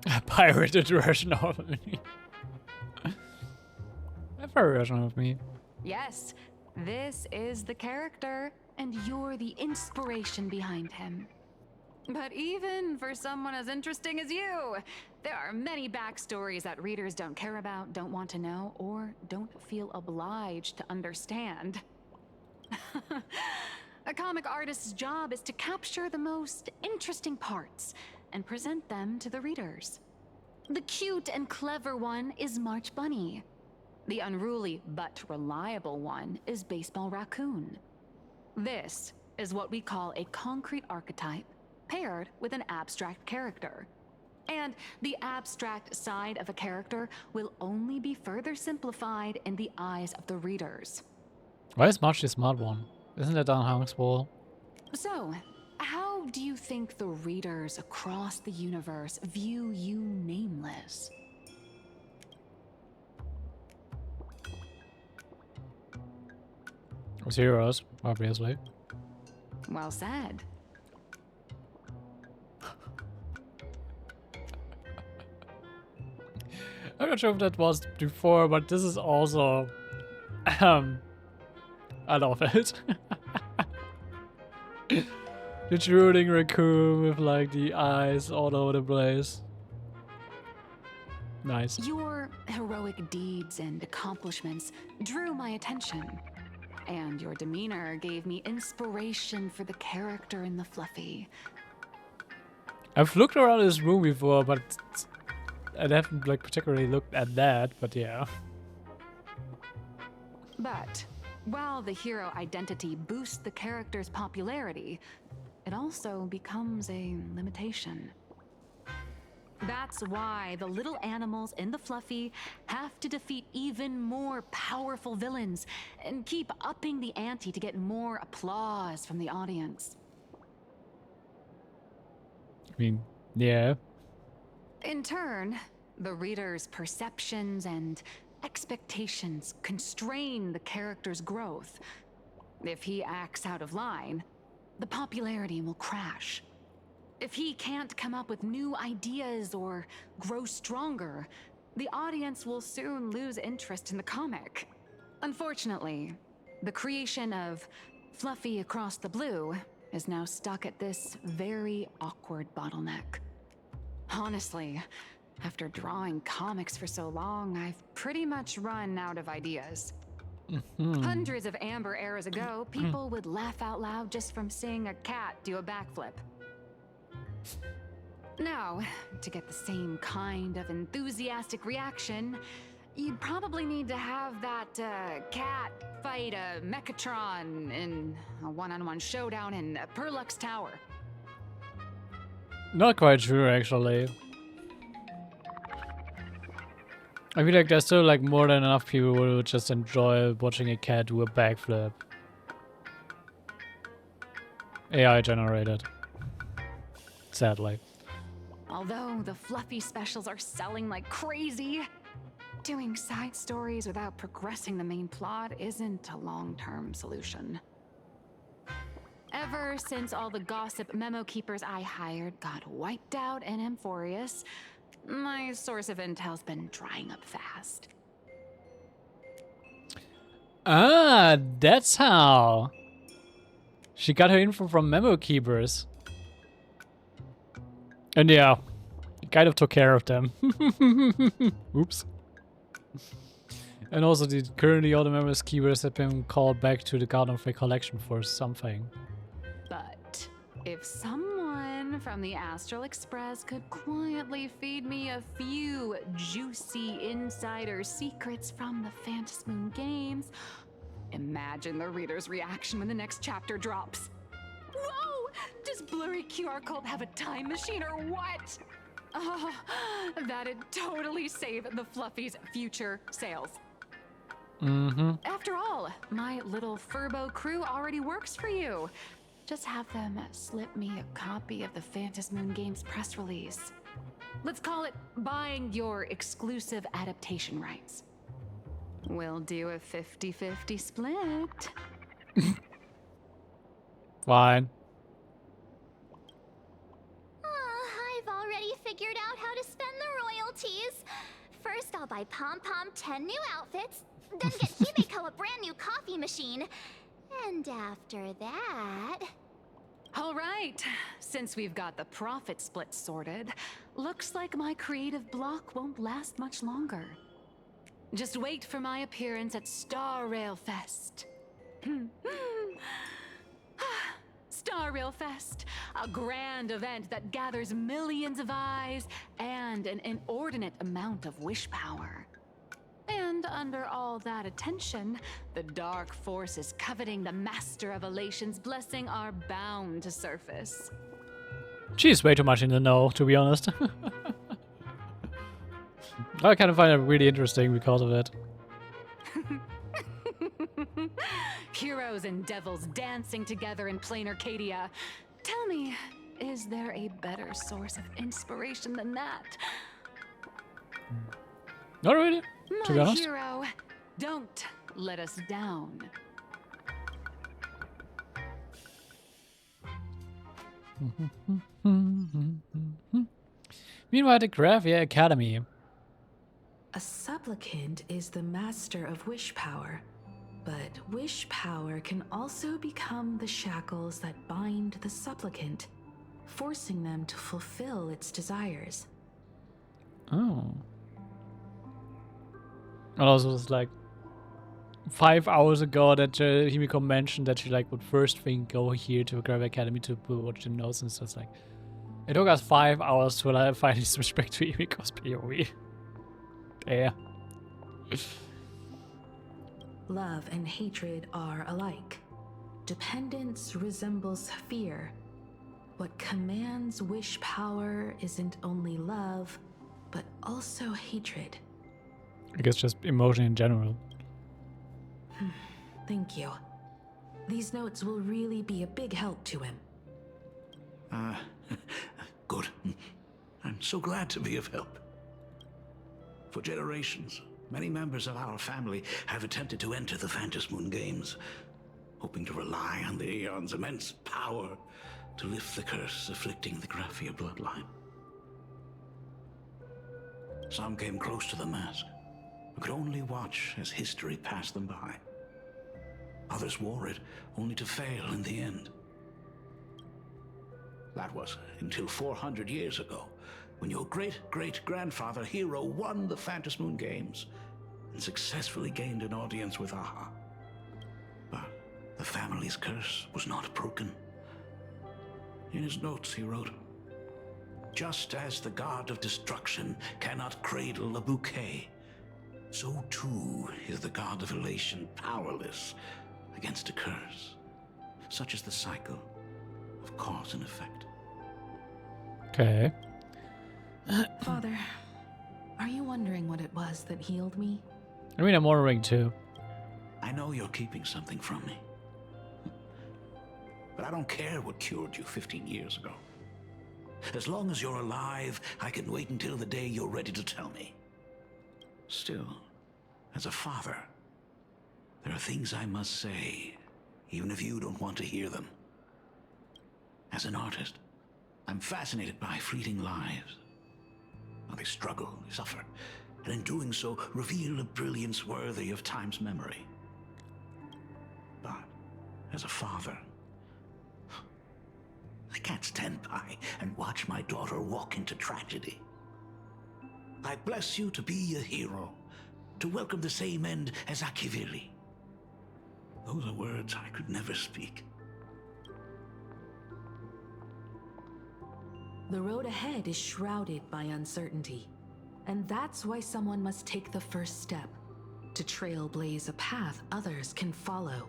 A pirated version of me. A furry version of me. Yes, this is the character, and you're the inspiration behind him. But even for someone as interesting as you, there are many backstories that readers don't care about, don't want to know, or don't feel obliged to understand. A comic artist's job is to capture the most interesting parts and present them to the readers. The cute and clever one is March Bunny. The unruly but reliable one is Baseball Raccoon. This is what we call a concrete archetype paired with an abstract character. And the abstract side of a character will only be further simplified in the eyes of the readers. Why is March the smart one? Isn't that on Honk's wall? So, how do you think the readers across the universe view you nameless? As heroes, obviously. Well said. I'm not sure if that was before, but this is also... I love it. The drooling raccoon with like the eyes all over the place. Nice. Your heroic deeds and accomplishments drew my attention. And your demeanor gave me inspiration for the character in the Fluffy. I've looked around this room before, but I haven't like particularly looked at that, but yeah. But while the hero identity boosts the character's popularity, it also becomes a limitation. That's why the little animals in the Fluffy have to defeat even more powerful villains and keep upping the ante to get more applause from the audience. I mean, yeah. In turn, the reader's perceptions and expectations constrain the character's growth. If he acts out of line, the popularity will crash. If he can't come up with new ideas or grow stronger, the audience will soon lose interest in the comic. Unfortunately, the creation of Fluffy Across the Blue is now stuck at this very awkward bottleneck. Honestly, after drawing comics for so long, I've pretty much run out of ideas. Hundreds of amber eras ago, people would laugh out loud just from seeing a cat do a backflip. Now, to get the same kind of enthusiastic reaction, you'd probably need to have that cat fight a Mechatron in a one-on-one showdown in Perlux Tower. Not quite true, actually. I feel like there's still like more than enough people who would just enjoy watching a cat do a backflip. AI generated. Sadly. Although the Fluffy specials are selling like crazy, doing side stories without progressing the main plot isn't a long-term solution. Ever since all the gossip memo keepers I hired got wiped out in Amphorius, my source of intel's been drying up fast. Ah, that's how. She got her info from memo keepers. And yeah, kind of took care of them. Oops. And also, currently all the memo keepers have been called back to the Garden of Recollection for something. But if someone someone from the Astral Express could quietly feed me a few juicy insider secrets from the Phantasmoon games, imagine the reader's reaction when the next chapter drops. Whoa! Does Blurry QR Cult have a time machine or what? Oh, that'd totally save the Fluffy's future sales. After all, my little Furbo crew already works for you. Just have them slip me a copy of the Phantasmoon Games press release. Let's call it buying your exclusive adaptation rights. We'll do a 50-50 split. Fine. I've already figured out how to spend the royalties. First, I'll buy Pom Pom 10 new outfits, then get Himeko a brand new coffee machine. And after that... All right, since we've got the profit split sorted, looks like my creative block won't last much longer. Just wait for my appearance at Star Rail Fest. Star Rail Fest, a grand event that gathers millions of eyes and an inordinate amount of wish power. And under all that attention, the dark forces coveting the Master of Elation's blessing are bound to surface. She's way too much in the know, to be honest. I kind of find it really interesting because of it. Heroes and devils dancing together in plain Arcadia. Tell me, is there a better source of inspiration than that? Not really, to be My honest. hero, don't let us down. Meanwhile, the Gravia Academy. A supplicant is the master of wish power, but wish power can also become the shackles that bind the supplicant, forcing them to fulfill its desires. Oh. And also, it was like 5 hours ago that Himiko mentioned that she like would first thing go here to Gravia Academy to watch the notes, and so it's like it took us 5 hours to like, finally switch back to Himiko's POV. Yeah. Love and hatred are alike. Dependence resembles fear. What commands wish power isn't only love, but also hatred. I guess just emotion in general. Thank you. These notes will really be a big help to him. Good. I'm so glad to be of help. For generations, many members of our family have attempted to enter the Phantasmoon games, hoping to rely on the Aeon's immense power to lift the curse afflicting the Graphia bloodline. Some came close to the mask, but could only watch as history passed them by. Others wore it, only to fail in the end. That was until 400 years ago, when your great-great-grandfather Hero won the Phantasmoon Games and successfully gained an audience with Aha. But the family's curse was not broken. In his notes he wrote, "Just as the god of destruction cannot cradle a bouquet, so too is the god of elation powerless against a curse. Such is the cycle of cause and effect." Okay. Father, are you wondering what it was that healed me? I mean, I'm wondering too. I know you're keeping something from me. But I don't care what cured you 15 years ago. As long as you're alive, I can wait until the day you're ready to tell me. Still, as a father, there are things I must say, even if you don't want to hear them. As an artist, I'm fascinated by fleeting lives. How they struggle, they suffer, and in doing so, reveal a brilliance worthy of time's memory. But as a father, I can't stand by and watch my daughter walk into tragedy. I bless you to be a hero, to welcome the same end as Akivili. Those are words I could never speak. The road ahead is shrouded by uncertainty, and that's why someone must take the first step to trailblaze a path others can follow.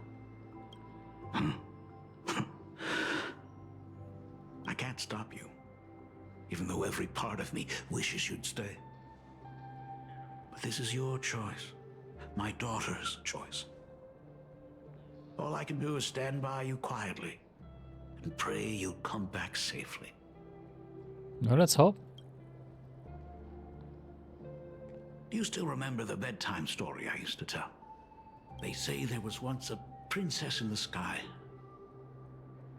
I can't stop you, even though every part of me wishes you'd stay. But this is your choice, my daughter's choice. All I can do is stand by you quietly and pray you'll come back safely. No, let's hope. Do you still remember the bedtime story I used to tell? They say there was once a princess in the sky.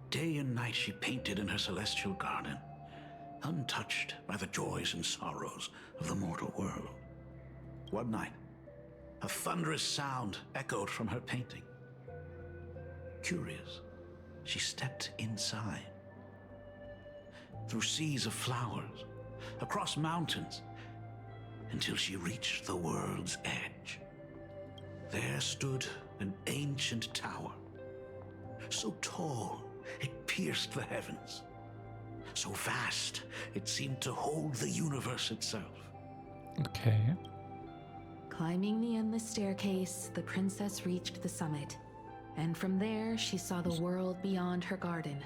Day and night she painted in her celestial garden, untouched by the joys and sorrows of the mortal world. One night, a thunderous sound echoed from her painting. Curious, she stepped inside. Through seas of flowers, across mountains, until she reached the world's edge. There stood an ancient tower, so tall it pierced the heavens, so vast it seemed to hold the universe itself. Okay. Climbing the endless staircase, the princess reached the summit, and from there she saw the world beyond her garden.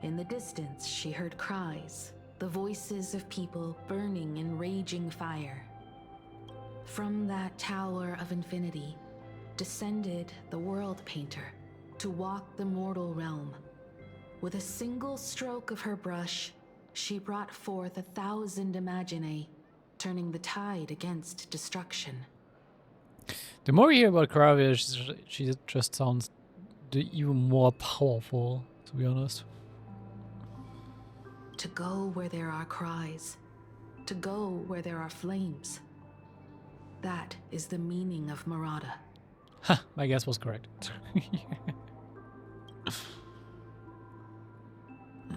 In the distance, she heard cries, the voices of people burning in raging fire. From that tower of infinity descended the world painter to walk the mortal realm. With a single stroke of her brush, she brought forth 1,000 imaginae, turning the tide against destruction. The more you hear about Karavia, she just sounds even more powerful, to be honest. To go where there are cries, to go where there are flames. That is the meaning of Murata. Ha, my guess was correct.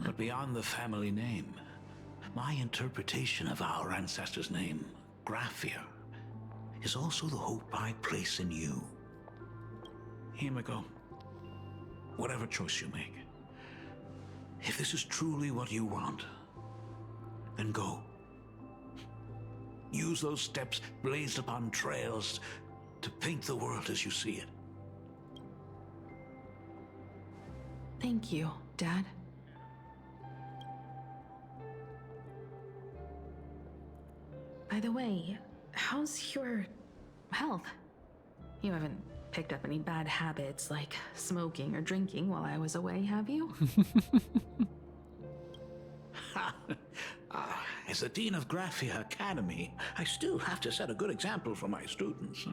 But beyond the family name, my interpretation of our ancestors' name, Graphia, is also the hope I place in you. Himiko, whatever choice you make, if this is truly what you want, then go. Use those steps blazed upon trails to paint the world as you see it. Thank you, Dad. By the way, how's your health? You haven't picked up any bad habits like smoking or drinking while I was away, have you? As the Dean of Graphia Academy, I still have to set a good example for my students.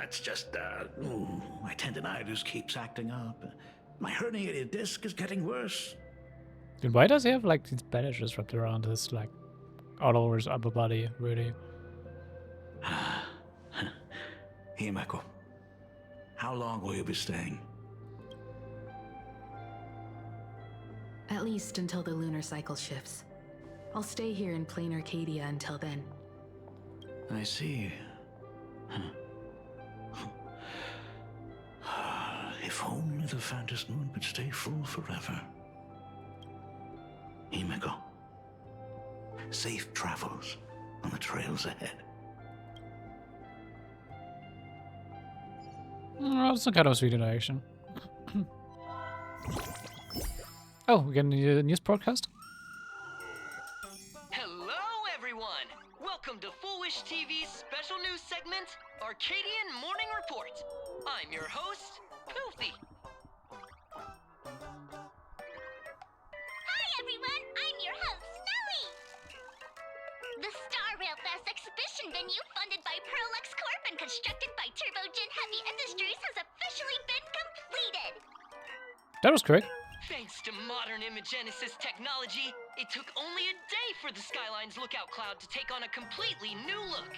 It's just, my tendinitis keeps acting up. My herniated disc is getting worse. Then why does he have like these bandages wrapped around his, like, all over his upper body, really? Himeko, how long will you be staying? At least until the lunar cycle shifts. I'll stay here in plain Arcadia until then. I see. If only the Phantom Moon could stay full forever. Himeko, safe travels on the trails ahead. That's some kind of sweet interaction. Oh, we getting a news broadcast? Hello, everyone! Welcome to Foolish TV's special news segment, Arcadian Morning Report. I'm your host, Poofy. Hi, everyone! I'm your host, Snowy! The Star Rail Fest exhibition venue, funded by Prolux Corp and constructed by Turbogen Heavy Industries, has officially been completed! That was correct. Thanks to modern imagenesis technology, it took only a day for the Skyline's lookout cloud to take on a completely new look.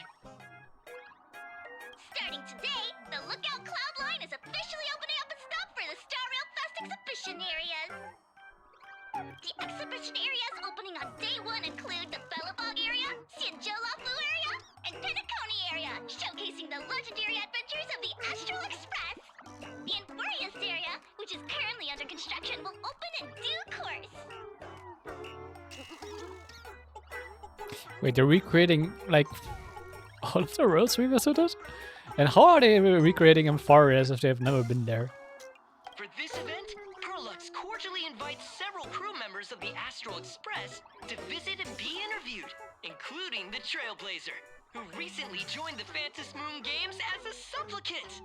Starting today, the lookout cloud line is officially opening up a stop for the Star Rail Fest exhibition areas. The exhibition areas opening on day 1 include the Bellabog area, Sianjolafu area, and Penacony area, showcasing the legendary adventures of the Astral Express. The Enfurious area, which is currently under construction, will open in due course. Wait, they're recreating like all of the worlds we visited? And how are they recreating them far as if they have never been there? For this event, Perlux cordially invites several crew members of the Astral Express to visit and be interviewed, including the Trailblazer, who recently joined the Phantom Moon Games as a supplicant.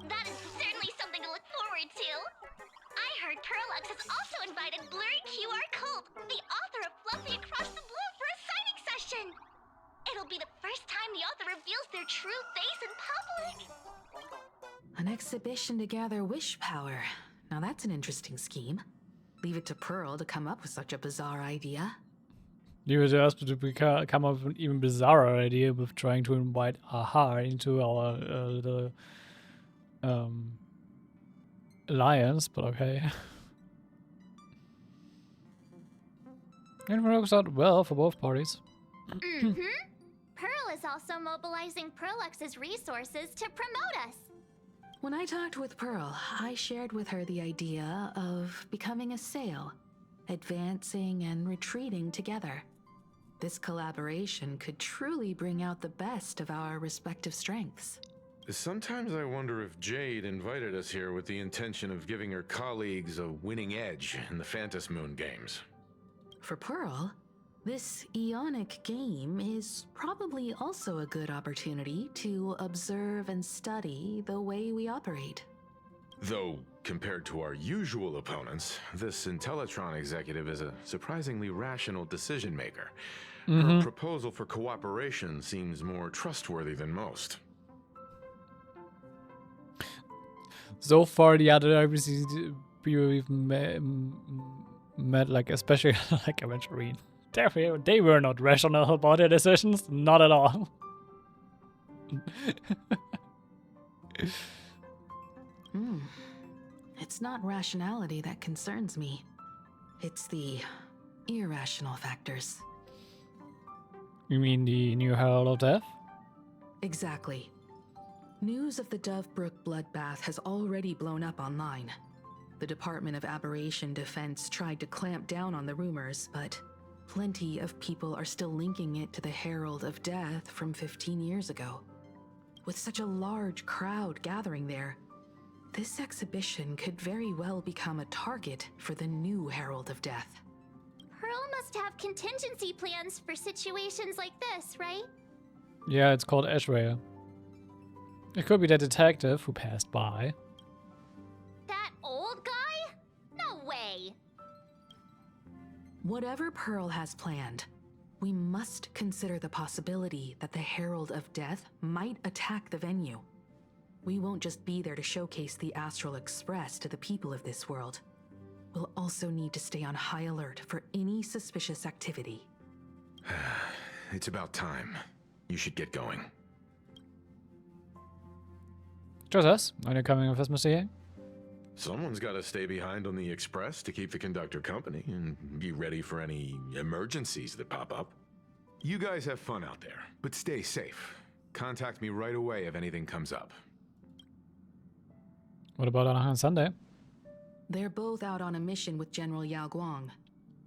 That is certainly something to look forward to. I heard Perlux has also invited Blurry QR Cult, the author of Fluffy Across the Blue, for a signing session. It'll be the first time the author reveals their true face in public. An exhibition to gather wish power. Now that's an interesting scheme. Leave it to Pearl to come up with such a bizarre idea. You would ask to come up with an even bizarrer idea with trying to invite Aha into our alliance, but okay. It works out well for both parties. Pearl is also mobilizing Perlux's resources to promote us. When I talked with Pearl, I shared with her the idea of becoming a sail, advancing and retreating together. This collaboration could truly bring out the best of our respective strengths. Sometimes I wonder if Jade invited us here with the intention of giving her colleagues a winning edge in the Phantom Moon Games. For Pearl, this Ionic game is probably also a good opportunity to observe and study the way we operate. Though, compared to our usual opponents, this Intellitron executive is a surprisingly rational decision maker. Her proposal for cooperation seems more trustworthy than most. So far, the other RPCs we've met, like especially like Aventurine, they were not rational about their decisions, not at all. It's not rationality that concerns me. It's the irrational factors. You mean the new Herald of Death? Exactly. News of the Dovebrook bloodbath has already blown up online. The Department of Aberration Defense tried to clamp down on the rumors, but plenty of people are still linking it to the Herald of Death from 15 years ago. With such a large crowd gathering there, this exhibition could very well become a target for the new Herald of Death. Pearl must have contingency plans for situations like this, right? Yeah, it's called Ashray. It could be that detective who passed by. That old guy? No way! Whatever Pearl has planned, we must consider the possibility that the Herald of Death might attack the venue. We won't just be there to showcase the Astral Express to the people of this world. We'll also need to stay on high alert for any suspicious activity. It's about time. You should get going. Just us? Are you coming with us, Monsieur? Someone's got to stay behind on the express to keep the conductor company and be ready for any emergencies that pop up. You guys have fun out there, but stay safe. Contact me right away if anything comes up. What about on Sunday? They're both out on a mission with General Yao Guang.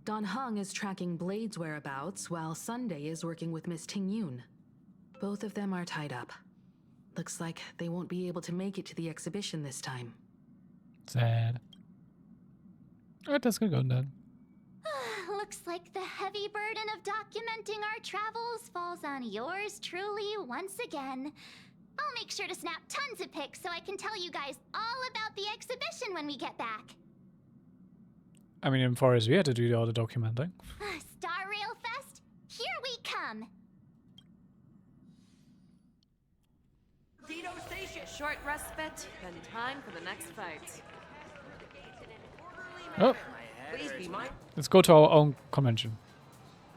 Don Hung is tracking Blade's whereabouts, while Sunday is working with Miss Ting Yun. Both of them are tied up. Looks like they won't be able to make it to the exhibition this time. Sad. Alright, that's good going then. Looks like the heavy burden of documenting our travels falls on yours truly once again. I'll make sure to snap tons of pics so I can tell you guys all about the exhibition when we get back. I mean, in far as we had to do all the documenting. Star Rail Fest, here we come. Dino Station. Short respite, then time for the next fight. Oh, Please be mindful. let's go to our own convention.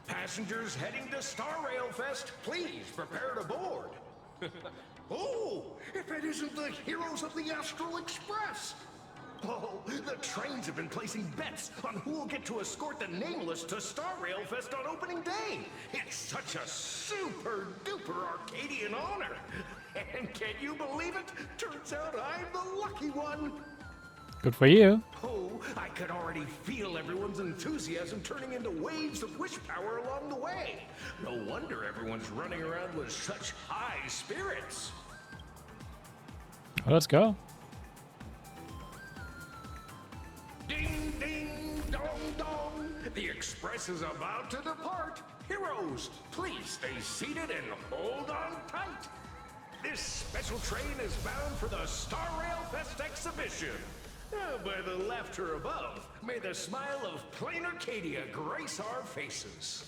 Passengers heading to Star Rail Fest, please prepare to board. Oh, if it isn't the heroes of the Astral Express! Oh, the trains have been placing bets on who will get to escort the Nameless to Star Rail Fest on opening day. It's such a super-duper Arcadian honor. And can you believe it? Turns out I'm the lucky one. Good for you. Oh, I could already feel everyone's enthusiasm turning into waves of wish power along the way. No wonder everyone's running around with such high spirits. Well, let's go. Ding, ding, dong, dong. The express is about to depart. Heroes, please stay seated and hold on tight. This special train is bound for the Star Rail Fest exhibition. By the laughter above, may the smile of plain Arcadia grace our faces.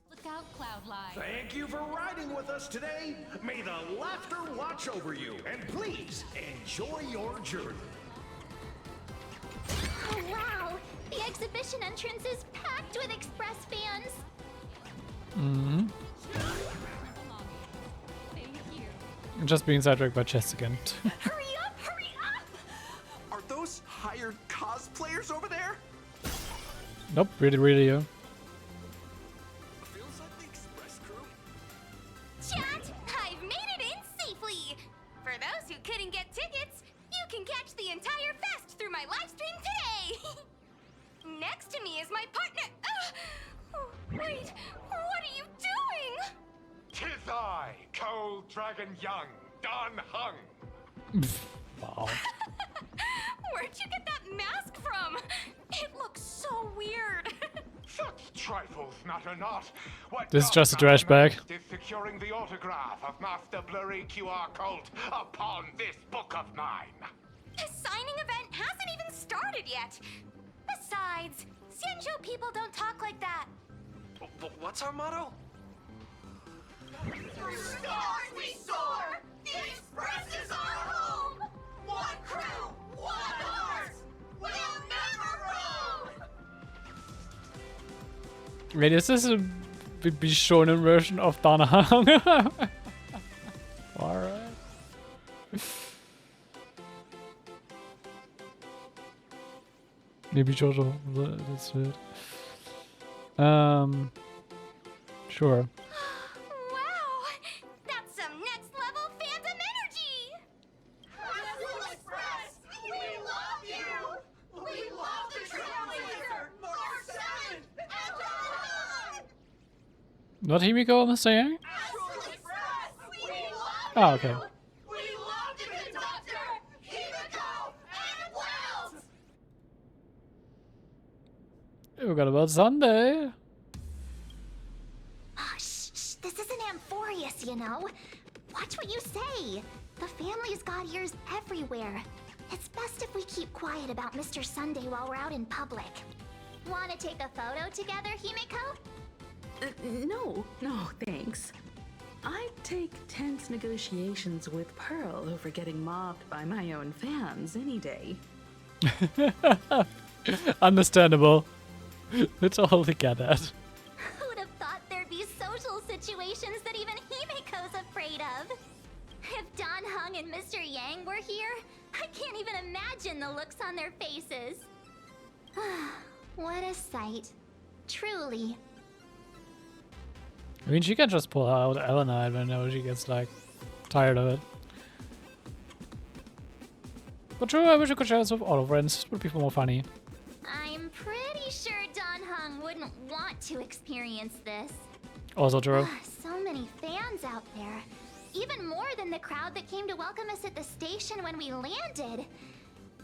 Look out, Cloudline. Thank you for riding with us today. May the laughter watch over you, and please enjoy your journey. Oh wow! The exhibition entrance is packed with Express fans. Mm-hmm. Just being sidetracked by chess again. Hurry up! Hurry up! Are those hired cosplayers over there? Nope, really you. Feels like the Express crew. Chat, I've made it in safely. For those who couldn't get tickets, you can catch the entire fest through my live stream today. Next to me is my partner. Wait, what are you doing? 'Tis I, Cold Dragon Young, Don Hung. Wow. Where'd you get that mask from? It looks so weird. Such trifles matter not. What This is just a does trash matter bag. most is securing the autograph of Master Blurry QR Cult upon this book of mine. The signing event hasn't even started yet. Besides, Xianzhou people don't talk like that. What's our motto? Through stars we soar! The Express is our home! One crew, one heart! We'll never roam! Wait, is this a shonen version of Danahang? Alright. Maybe Jojo, that's it. Sure. Wow! That's some next level fandom energy! Cragnatsune Express! We love you! We love the Trailblazer! Mark 7! And Dawn! Not Himiko, I'm saying? Express! We love Oh, okay. We love the conductor! Himiko and Wells! We forgot about Sunday. This isn't Amphorius, you know. Watch what you say. The family's got ears everywhere. It's best if we keep quiet about Mr. Sunday while we're out in public. Wanna take a photo together, Himiko? No, thanks. I'd take tense negotiations with Pearl over getting mobbed by my own fans any day. Understandable. It's all to get at. Who'd have thought there'd be social situations that even Himiko's afraid of? If Don Hung and Mr. Yang were here, I can't even imagine the looks on their faces. What a sight. Truly. I mean, she can just pull out Elena whenever she gets, like, tired of it. But true, I wish I could share this with all friends. It would be more funny. I'm pretty sure Don Hung wouldn't want to experience this. Also true. So many fans out there. Even more than the crowd that came to welcome us at the station when we landed.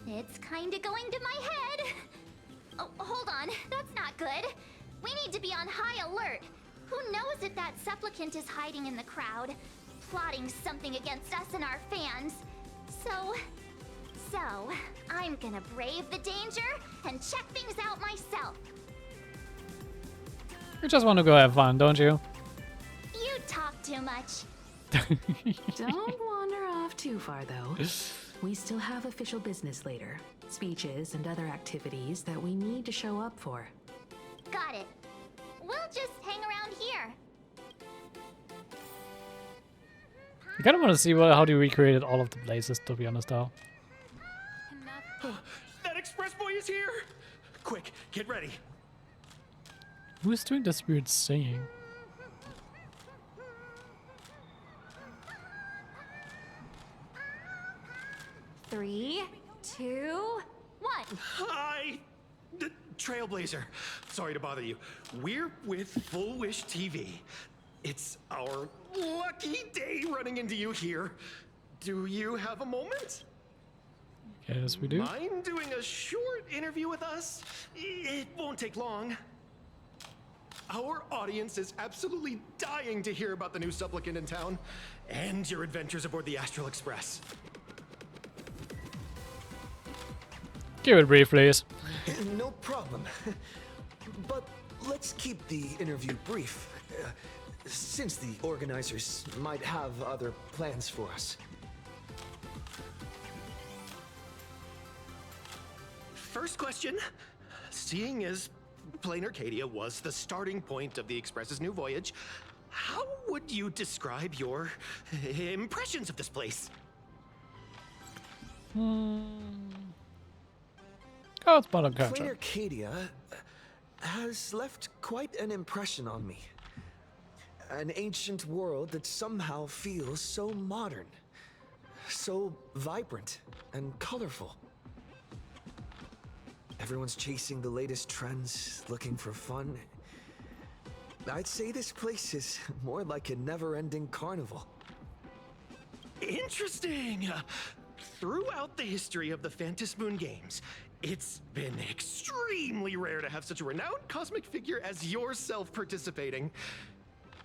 It's kinda going to my head. Oh, hold on. That's not good. We need to be on high alert. Who knows if that supplicant is hiding in the crowd, plotting something against us and our fans. So, I'm gonna brave the danger and check things out myself. You just want to go have fun, don't you? You talk too much. Don't wander off too far, though. We still have official business later. Speeches and other activities that we need to show up for. Got it. We'll just hang around here. I kind of want to see how they recreated all of the places, to be honest, though. That express boy is here! Quick, get ready. Who's doing this weird singing? 3, 2, 1. Hi! Trailblazer. Sorry to bother you. We're with Full Wish TV. It's our lucky day running into you here. Do you have a moment? Yes, we do. Mind doing a short interview with us? It won't take long. Our audience is absolutely dying to hear about the new supplicant in town and your adventures aboard the Astral Express. Give it brief, please. No problem. But let's keep the interview brief, since the organizers might have other plans for us. First question. Seeing as Plain Arcadia was the starting point of the Express's new voyage, how would you describe your impressions of this place? Oh, it's Plain Arcadia has left quite an impression on me. An ancient world that somehow feels so modern, so vibrant and colorful. Everyone's chasing the latest trends, looking for fun. I'd say this place is more like a never-ending carnival. Interesting! Throughout the history of the Phantom Moon games, it's been extremely rare to have such a renowned cosmic figure as yourself participating.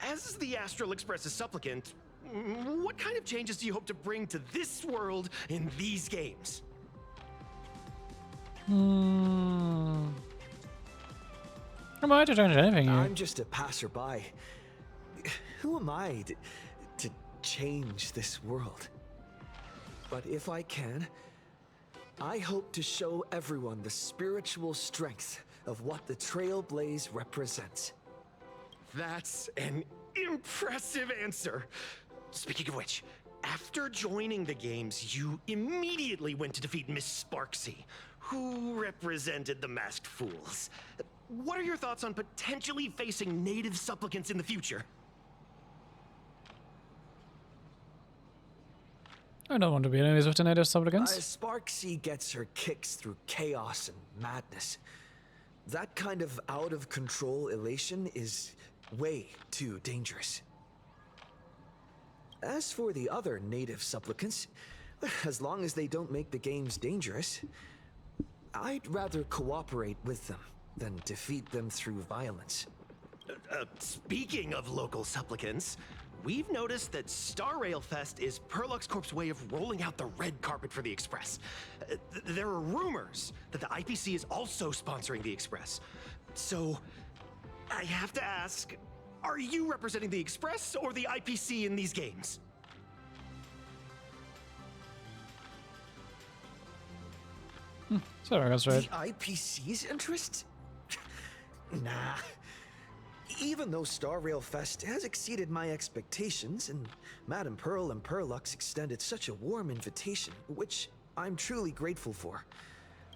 As the Astral Express's supplicant, what kind of changes do you hope to bring to this world in these games? Am I to change anything here? I'm just a passerby. Who am I to change this world? But if I can, I hope to show everyone the spiritual strength of what the Trailblaze represents. That's an impressive answer. Speaking of which, after joining the games, you immediately went to defeat Miss Sparksy, who represented the Masked Fools. What are your thoughts on potentially facing native supplicants in the future? I don't want to be enemies with the native supplicants. Sparksy gets her kicks through chaos and madness. That kind of out-of-control elation is way too dangerous. As for the other native supplicants, as long as they don't make the games dangerous, I'd rather cooperate with them than defeat them through violence. Speaking of local supplicants, we've noticed that Star Rail Fest is Perlux Corp's way of rolling out the red carpet for the Express. There are rumors that the IPC is also sponsoring the Express. So, I have to ask, are you representing the Express or the IPC in these games? Sorry, that's right. The IPC's interest? Nah. Even though Star Rail Fest has exceeded my expectations, and Madame Pearl and Perlux extended such a warm invitation, which I'm truly grateful for.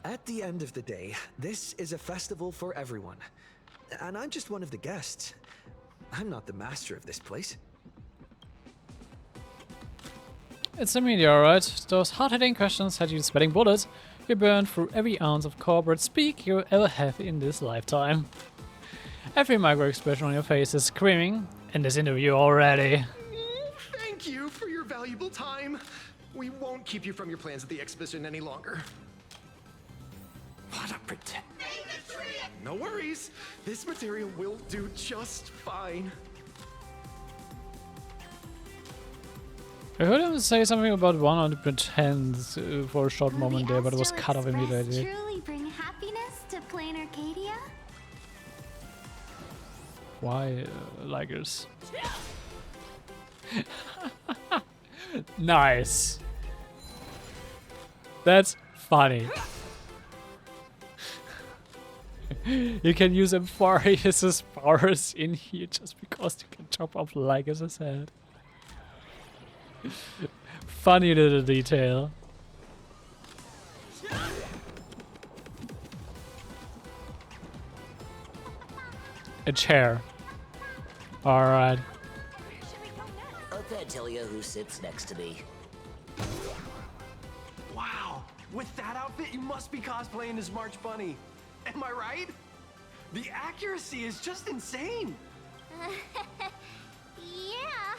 At the end of the day, this is a festival for everyone. And I'm just one of the guests. I'm not the master of this place. It's the media, alright? Those hard-hitting questions had you sweating bullets. You burned through every ounce of corporate speak you ever have in this lifetime. Every micro expression on your face is screaming in this interview already. Thank you for your valuable time. We won't keep you from your plans at the exhibition any longer. What a pretend. No worries. This material will do just fine. I heard him say something about 100% for a short moment there, but it was cut off immediately. Truly bring happiness to Plain Arcadia? Why, Ligers? Nice. That's funny. You can use Ampharius' powers in here just because you can chop off Ligers' head. Funny little detail. A chair. Alright. I can't tell you who sits next to me. Wow. With that outfit, you must be cosplaying as March Bunny. Am I right? The accuracy is just insane. Yeah,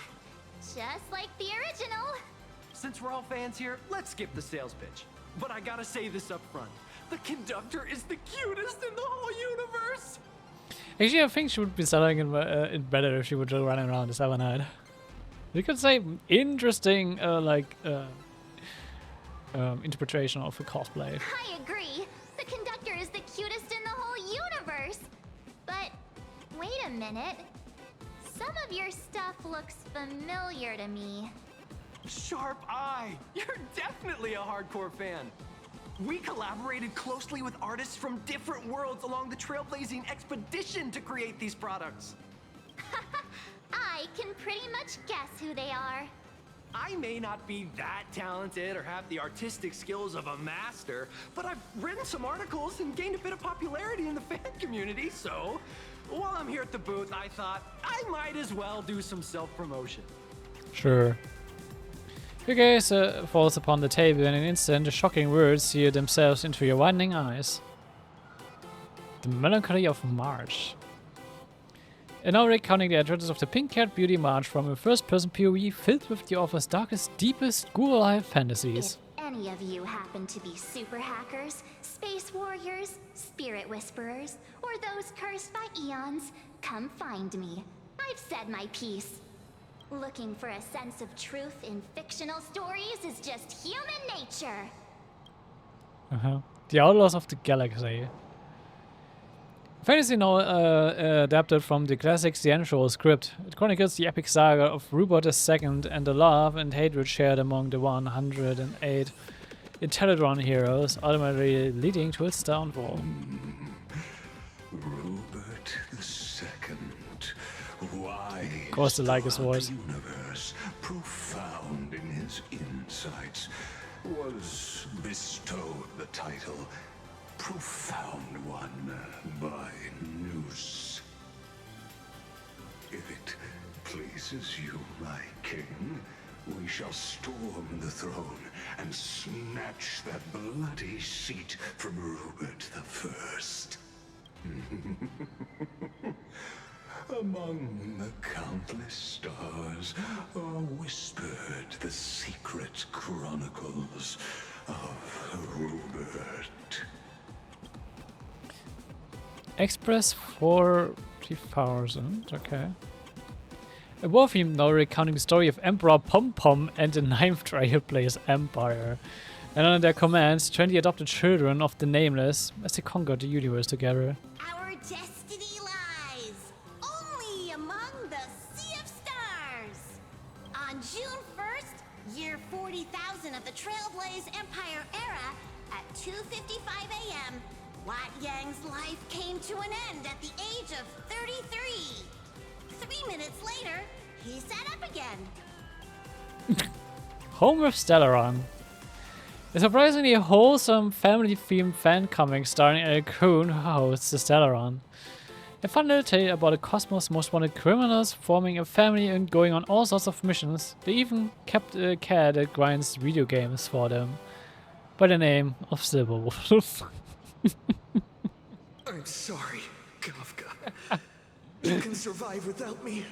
just like the original. Since we're all fans here, let's skip the sales pitch. But I gotta say this up front. The conductor is the cutest in the whole universe. Actually, I think she would be selling it better if she would just run around as Evernight. You could say interesting, interpretation of a cosplay. I agree. The conductor is the cutest in the whole universe. But wait a minute. Some of your stuff looks familiar to me. Sharp eye. You're definitely a hardcore fan. We collaborated closely with artists from different worlds along the trailblazing expedition to create these products. I can pretty much guess who they are. I may not be that talented or have the artistic skills of a master, but I've written some articles and gained a bit of popularity in the fan community, so while I'm here at the booth, I thought I might as well do some self-promotion. Sure. Your gaze falls upon the table, and in an instant, the shocking words sear themselves into your widening eyes. The melancholy of March. And now recounting the adventures of the pink-haired beauty March from a first-person POV filled with the author's darkest, deepest ghoul-like fantasies. If any of you happen to be super hackers, space warriors, spirit whisperers, or those cursed by eons, come find me. I've said my piece. Looking for a sense of truth in fictional stories is just human nature. The Outlaws of the Galaxy. Fantasy now adapted from the classic Ciancio script. It chronicles the epic saga of Rupert II and the love and hatred shared among the 108 Intellatron heroes, ultimately leading to its downfall. Rupert II. Why of course, I like his voice. Universe, profound in his insights, was bestowed the title Profound One by Noose. If it pleases you, my king, we shall storm the throne and snatch that bloody seat from Rupert I. Among the countless stars are whispered the secret chronicles of Rupert. Express 40,000, okay. A war theme now recounting the story of Emperor Pom Pom and the 9th Trailblazer Empire. And under their commands, 20 adopted children of the Nameless as they conquered the universe together. Our destiny lies only among the Sea of Stars. On June 1st, year 40,000 of the Trailblaze Empire era, at 2:55 a.m., Wat Yang's life came to an end at the age of 33. 3 minutes later, he sat up again. Home with Stellaron. A surprisingly wholesome, family-themed fan comic starring Eric Kuhn, who hosts the Stellaron. A fun little tale about the cosmos' most wanted criminals forming a family and going on all sorts of missions. They even kept a cat that grinds video games for them, by the name of Silverwolf. I'm sorry, Kafka. You can survive without me,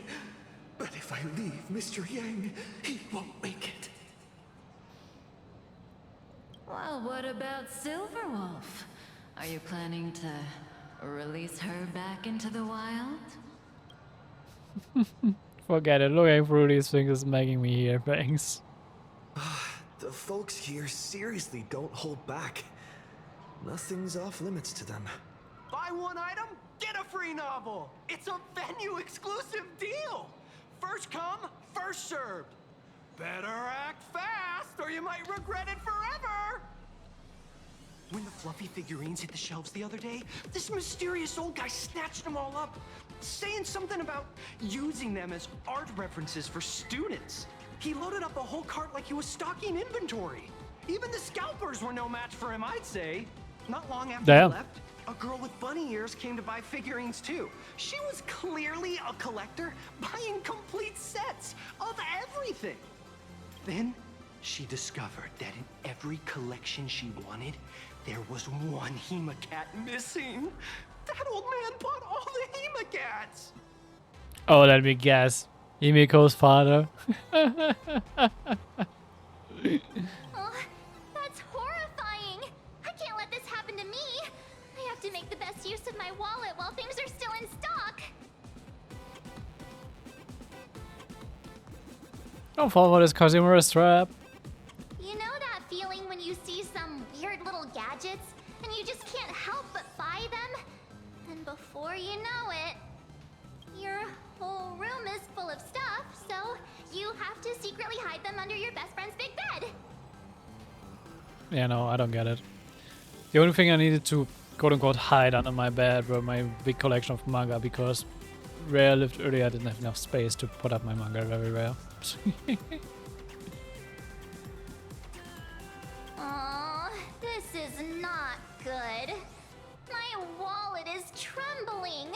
but if I leave Mr. Yang, he won't make it. Well, what about Silverwolf? Are you planning to release her back into the wild? Forget it, looking through these things is making me hear things. The folks here seriously don't hold back. Nothing's off limits to them. Buy one item, get a free novel. It's a venue exclusive deal. First come, first served. Better act fast or you might regret it forever. When the fluffy figurines hit the shelves the other day, this mysterious old guy snatched them all up, saying something about using them as art references for students. He loaded up a whole cart like he was stocking inventory. Even the scalpers were no match for him, I'd say. Not long after he left, a girl with bunny ears came to buy figurines too. She was clearly a collector, buying complete sets of everything. Then She discovered that in every collection she wanted, there was one Hemacat missing. That old man bought all the Hemacats. Oh, let me guess. Himiko's father. Oh, that's horrifying. I can't let this happen to me. I have to make the best use of my wallet while things are still in stock. Don't fall for this consumerist trap. You know that feeling when you see some weird little gadgets and you just can't help but buy them? And before you know it, your whole room is full of stuff, so you have to secretly hide them under your best friend's big bed. Yeah, no, I don't get it. The only thing I needed to quote-unquote hide under my bed were my big collection of manga, because where I lived earlier I didn't have enough space to put up my manga everywhere. Aw, this is not good. My wallet is trembling.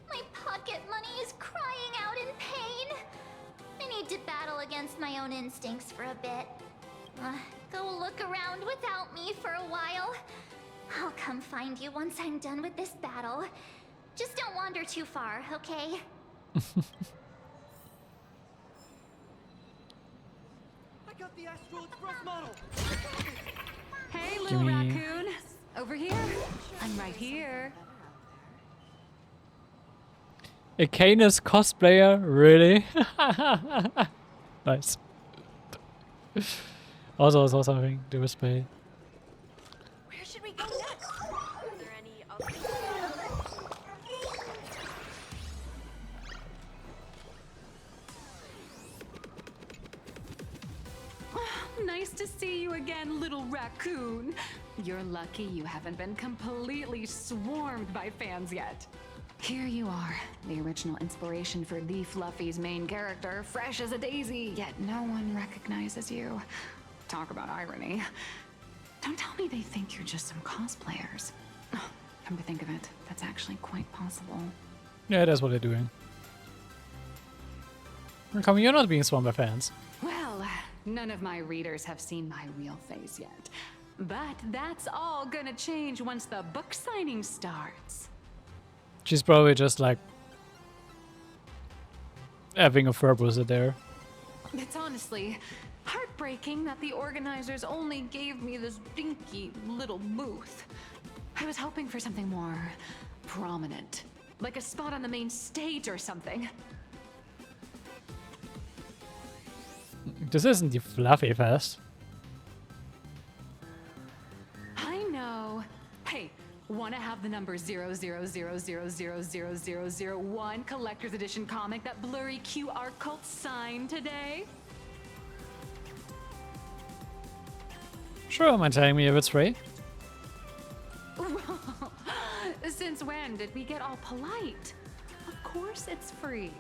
My pocket money is crying out in pain. I need to battle against my own instincts for a bit. Go look around without me for a while. I'll come find you once I'm done with this battle. Just don't wander too far, okay? I got the Astral Express model. Hey, little raccoon. Over here. I'm right here. A Canis cosplayer? Really? Nice. Also, I saw something to display. Where should we go next? Are there any other... Nice to see you again, little raccoon. You're lucky you haven't been completely swarmed by fans yet. Here you are, the original inspiration for the Fluffy's main character, fresh as a daisy, yet no one recognizes you. Talk about irony. Don't tell me they think you're just some cosplayers. Oh, come to think of it, that's actually quite possible. Yeah, that's what they're doing. Come on, you're not being swarmed by fans. Well, none of my readers have seen my real face yet. But that's all gonna change once the book signing starts. She's probably just like having a fur blizzard there. It's honestly heartbreaking that the organizers only gave me this dinky little booth. I was hoping for something more prominent, like a spot on the main stage or something. This isn't the Fluffy Fest. I know. Hey, wanna have the number 000000001 collector's edition comic that blurry QR cult signed today? Sure, mind telling me if it's free? Since when did we get all polite? Of course it's free.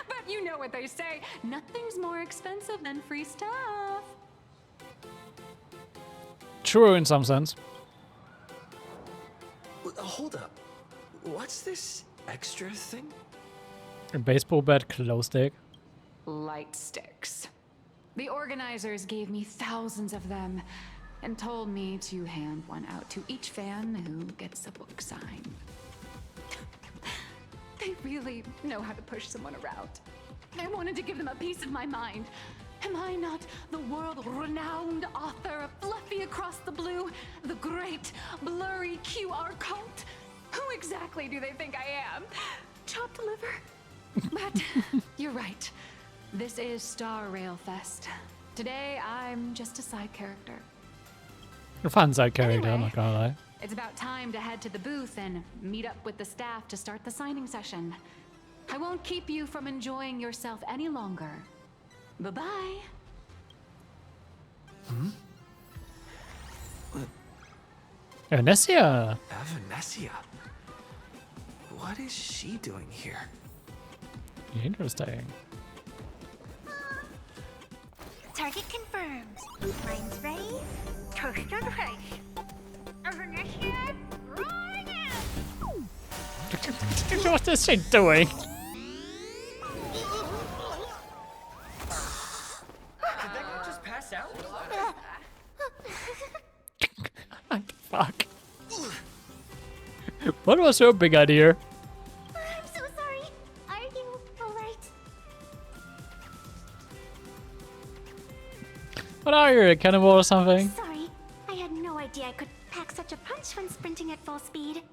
But you know what they say, nothing's more expensive than free stuff. True in some sense. Hold up. What's this extra thing? A baseball bat glow stick. Light sticks. The organizers gave me thousands of them and told me to hand one out to each fan who gets a book signed. They really know how to push someone around. I wanted to give them a piece of my mind. Am I not the world-renowned author of Fluffy Across the Blue, the great blurry QR cult? Who exactly do they think I am? Chopped liver? But you're right. This is Star Rail Fest. Today, I'm just a side character. A fun side character, Anyway, I'm not gonna lie. It's about time to head to the booth and meet up with the staff to start the signing session. I won't keep you from enjoying yourself any longer. Bye-bye. Venetia! Venetia? What is she doing here? Interesting. Target confirmed. Mine's ready. Toast on face. Venetia, rolling out. What is she doing? sound Fuck. What was your big idea? I'm so sorry. Are you alright? What are you, a cannibal or something? Sorry. I had no idea I could pack such a punch when sprinting at full speed.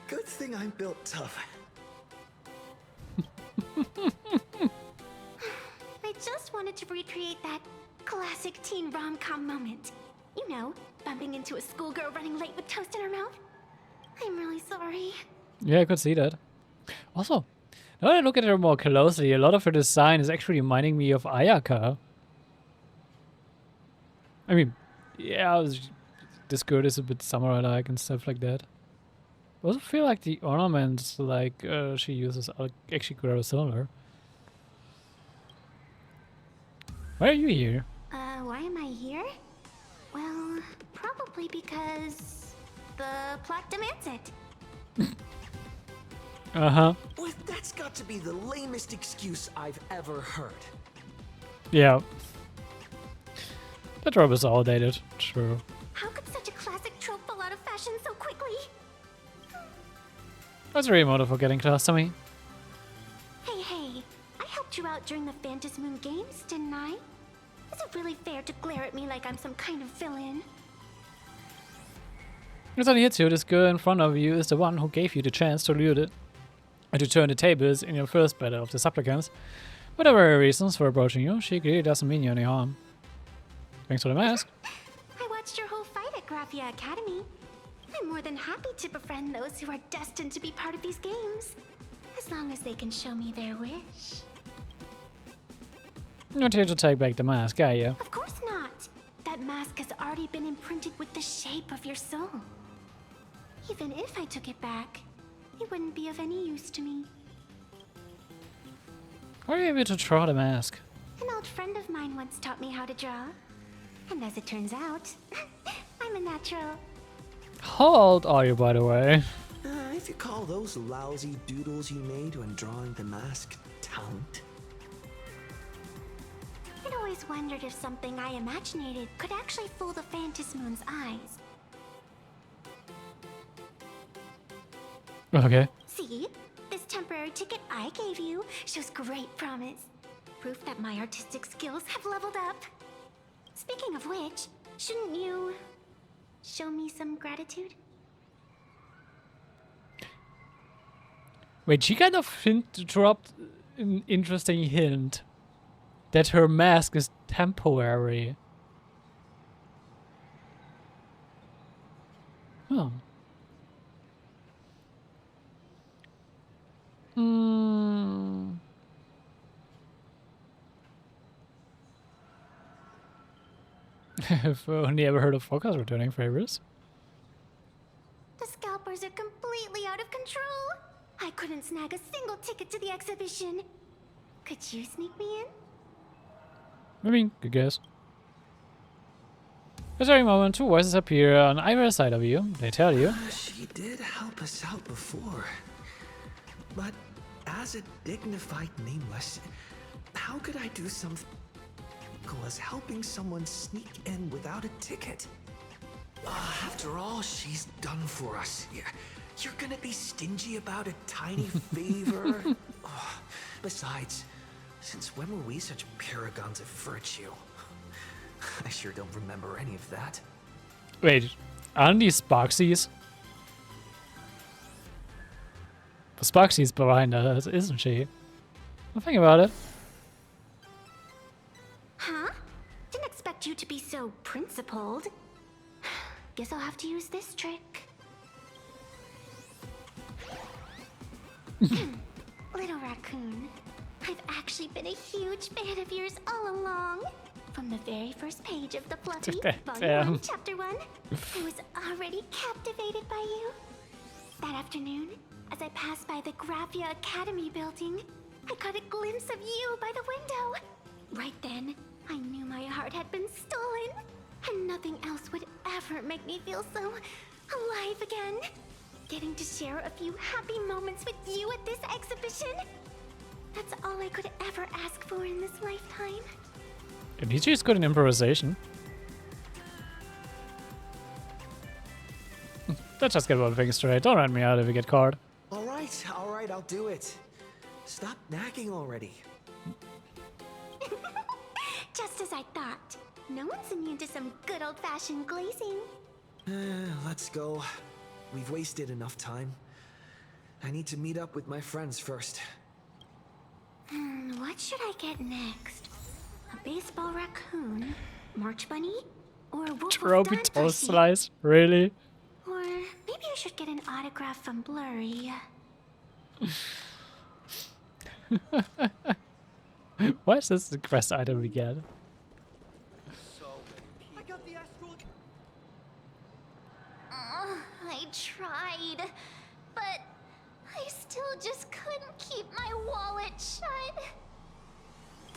Good thing I'm built tough. I just wanted to recreate that classic teen rom-com moment. You know, bumping into a schoolgirl running late with toast in her mouth. I'm really sorry. Yeah, I could see that. Also, now that I look at her more closely, a lot of her design is actually reminding me of Ayaka. I mean, yeah, this girl is a bit samurai-like and stuff like that. I also feel like the ornaments like she uses are actually very similar. Why are you here? Why am I here? Well, probably because the plot demands it. Uh-huh. Well, that's got to be the lamest excuse I've ever heard. Yeah. That trope is outdated, true. How could such a classic trope fall out of fashion so quickly? That's really motive for getting close to me. Hey, I helped you out during the Phantom Moon Games, didn't I? Is it really fair to glare at me like I'm some kind of villain? It's only hits you, this girl in front of you is the one who gave you the chance to loot it and to turn the tables in your first battle of the supplicants. Whatever her reasons for approaching you, she clearly doesn't mean you any harm. Thanks for the mask. I watched your whole fight at Graphia Academy. I'm more than happy to befriend those who are destined to be part of these games. As long as they can show me their wish. You're not here to take back the mask, are you? Of course not. That mask has already been imprinted with the shape of your soul. Even if I took it back, it wouldn't be of any use to me. How are you able to draw the mask? An old friend of mine once taught me how to draw. And as it turns out, I'm a natural. How old are you, by the way? If you call those lousy doodles you made when drawing the mask talent. I'd always wondered if something I imaginated could actually fool the Phantom Moon's eyes. Okay. See? This temporary ticket I gave you shows great promise. Proof that my artistic skills have leveled up. Speaking of which, shouldn't you show me some gratitude? Wait, she kind of dropped an interesting hint that her mask is temporary. Oh. I've only ever heard of Focus returning favors. The scalpers are completely out of control. I couldn't snag a single ticket to the exhibition. Could you sneak me in? I mean, good guess. At every moment, two voices appear on either side of you. They tell you. She did help us out before. But as a dignified nameless, how could I do something as helping someone sneak in without a ticket? After all she's done for us, you're gonna be stingy about a tiny favor? Besides, since when were we such paragons of virtue? I sure don't remember any of that. Wait, aren't these Sparksies? Sparksie's behind us, isn't she? Well, think about it. Huh? Didn't expect you to be so principled. Guess I'll have to use this trick. Little raccoon, I've actually been a huge fan of yours all along. From the very first page of the Fluffy, Volume 1, Chapter 1, I was already captivated by you. That afternoon, as I passed by the Graphia Academy building, I caught a glimpse of you by the window. Right then, I knew my heart had been stolen, and nothing else would ever make me feel so alive again. Getting to share a few happy moments with you at this exhibition, that's all I could ever ask for in this lifetime. Amici is good in improvisation. Let's just get one thing straight. Don't run me out if you get caught. All right, I'll do it. Stop nagging already. Just as I thought. No one's immune to some good old-fashioned glazing. Let's go. We've wasted enough time. I need to meet up with my friends first. What should I get next? A baseball raccoon? March bunny? Or wolf Trophy of toast slice? Really? Or maybe I should get an autograph from Blurry. Why is this the quest item we get? I tried, but I still just couldn't keep my wallet shut.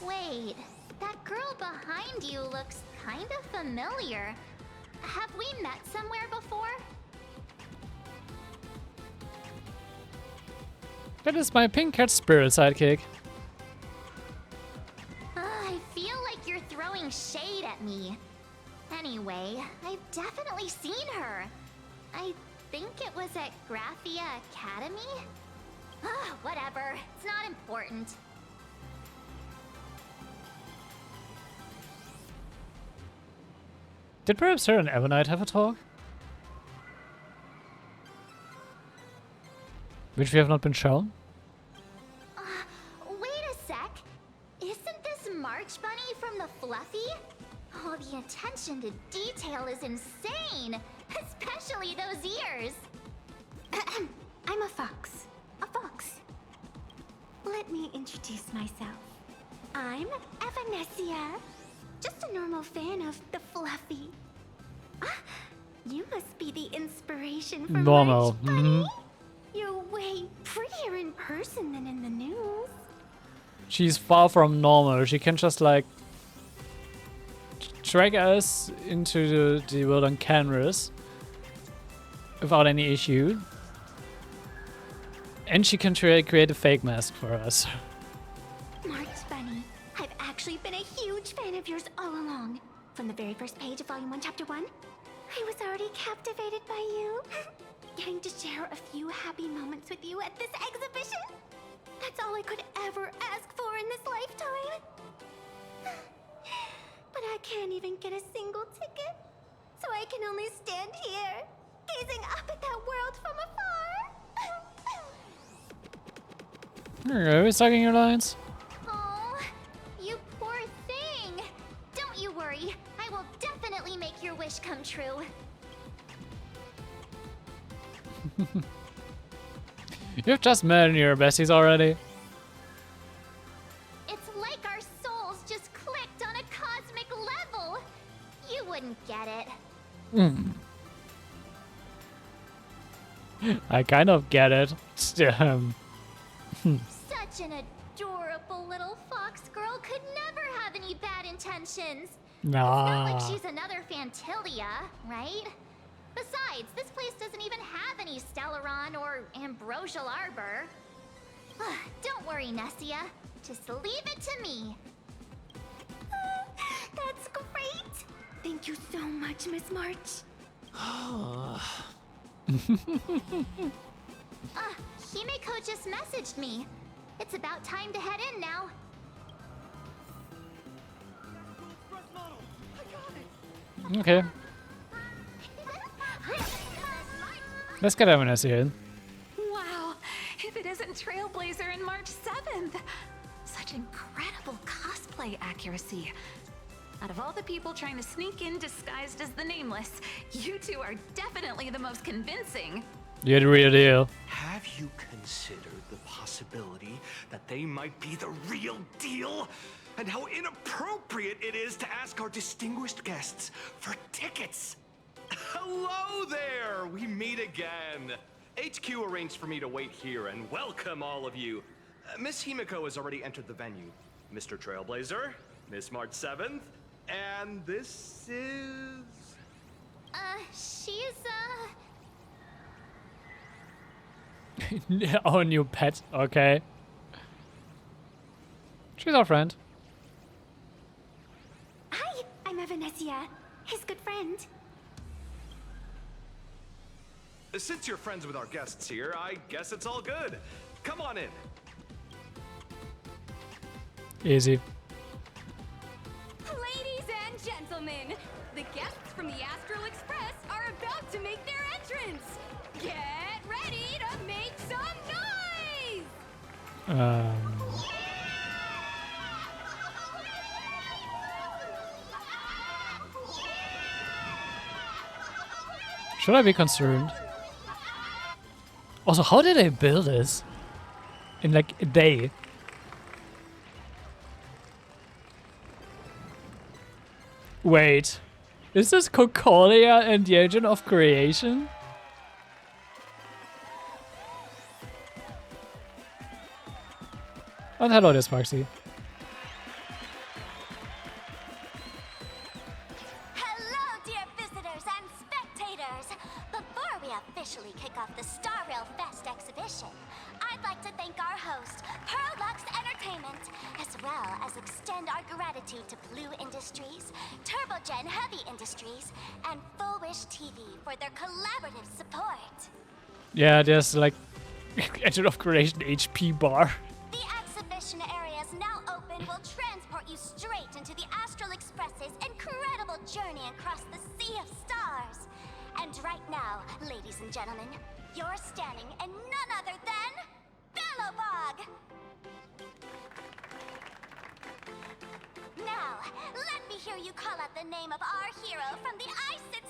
Wait, that girl behind you looks kind of familiar. Have we met somewhere before? That is my pink cat spirit sidekick. I feel like you're throwing shade at me. Anyway, I've definitely seen her. I think it was at Graphia Academy? Whatever, it's not important. Did perhaps her and Ebonite have a talk? Which we have not been shown? Wait a sec. Isn't this March Bunny from the Fluffy? Oh, the attention to detail is insane. Especially those ears. I'm a fox. A fox. Let me introduce myself. I'm Evanessia. Just a normal fan of the Fluffy. You must be the inspiration for Normal. March Bunny. You're way prettier in person than in the news. She's far from normal. She can just like drag us into the world on cameras without any issue. And she can create a fake mask for us. March Bunny, I've actually been a huge fan of yours all along. From the very first page of Volume 1, Chapter 1, I was already captivated by you. Getting to share a few happy moments with you at this exhibition, that's all I could ever ask for in this lifetime. But I can't even get a single ticket, so I can only stand here, gazing up at that world from afar. Are we sucking your lines? Oh, you poor thing. Don't you worry. I will definitely make your wish come true. You've just met your besties already. It's like our souls just clicked on a cosmic level. You wouldn't get it. I kind of get it. Such an adorable little fox girl could never have any bad intentions. Nah. It's not like she's another Fantilia, right? Besides, this place doesn't even have any Stellaron or Ambrosial Arbor. Don't worry, Nessia. Just leave it to me. That's great. Thank you so much, Miss March. Himeko just messaged me. It's about time to head in now. Okay. Let's get Evanessia in. Wow, if it isn't Trailblazer and March 7th. Such incredible cosplay accuracy. Out of all the people trying to sneak in disguised as the Nameless, you two are definitely the most convincing. You're the real deal. Have you considered the possibility that they might be the real deal? And how inappropriate it is to ask our distinguished guests for tickets? Hello there! We meet again. HQ arranged for me to wait here and welcome all of you. Miss Himeko has already entered the venue. Mr. Trailblazer, Miss March 7th, and this is... She's, Our new pet, okay. She's our friend. I'm Evanesia, his good friend. Since you're friends with our guests here, I guess it's all good. Come on in. Easy. Ladies and gentlemen, the guests from the Astral Express are about to make their entrance. Get ready to make some noise! Should I be concerned? Also, how did they build this? In like a day? Wait. Is this Cocolia and the Engine of Creation? And hello, this Foxy. Hello, dear visitors and spectators! Before we officially kick off the Star Rail Fest exhibition, I'd like to thank our host, Pearlux Entertainment, as well as extend our gratitude to Blue Industries, Turbogen Heavy Industries, and Full Wish TV for their collaborative support. Yeah, there's like Engine of Creation HP bar. The exhibition area is now open. Will transport you straight into the Astral Express's incredible journey across the Sea of Stars. And right now, ladies and gentlemen, you're standing in none other than Bellowbog! Now, let me hear you call out the name of our hero from the ice and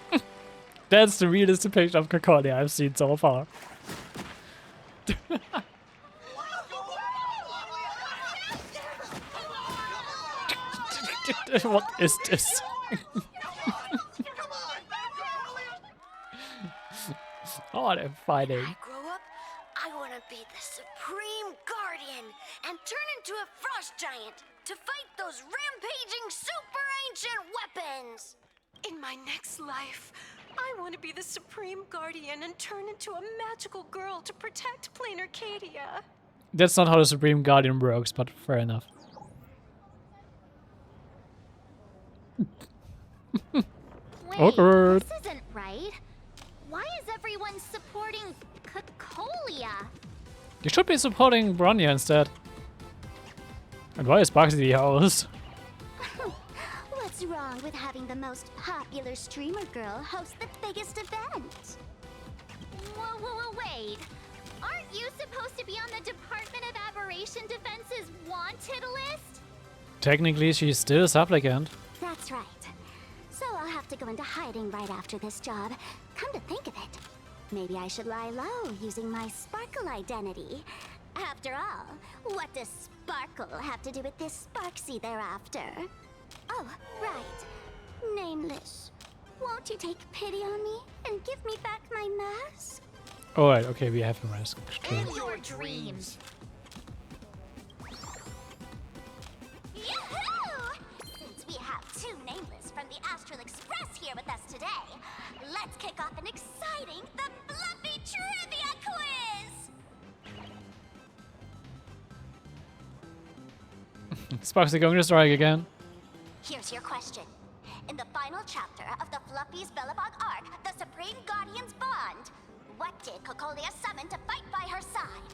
snow! That's the realest depiction of Cocolia I've seen so far. What is this? Oh, they're fighting. When I grow up, I want to be the Supreme Guardian and turn into a frost giant to fight those rampaging super ancient weapons. In my next life, I want to be the Supreme Guardian and turn into a magical girl to protect Plain Arcadia. That's not how the Supreme Guardian works, but fair enough. Wait, Awkward. this isn't right. Why is everyone supporting Cocolia? You should be supporting Bronya instead. And why is Bugsy the host? What's wrong with having the most popular streamer girl host the biggest event? Whoa, wait. Aren't you supposed to be on the Department of Aberration Defense's wanted list? Technically, she's still a supplicant. That's right. So I'll have to go into hiding right after this job. Come to think of it, maybe I should lie low using my Sparkle identity. After all, what does Sparkle have to do with this Sparksy thereafter? Oh, right. Nameless. Won't you take pity on me and give me back my mask? Alright, okay, we have a mask. True. In your dreams. Yoo-hoo! Since we have two Nameless from the Astral Express here with us today, let's kick off an exciting The Fluffy Trivia Quiz! Sparksy going to strike again. Here's your question. In the final chapter of the Fluffy's Bellabog arc, The Supreme Guardian's Bond, what did Cocolia summon to fight by her side?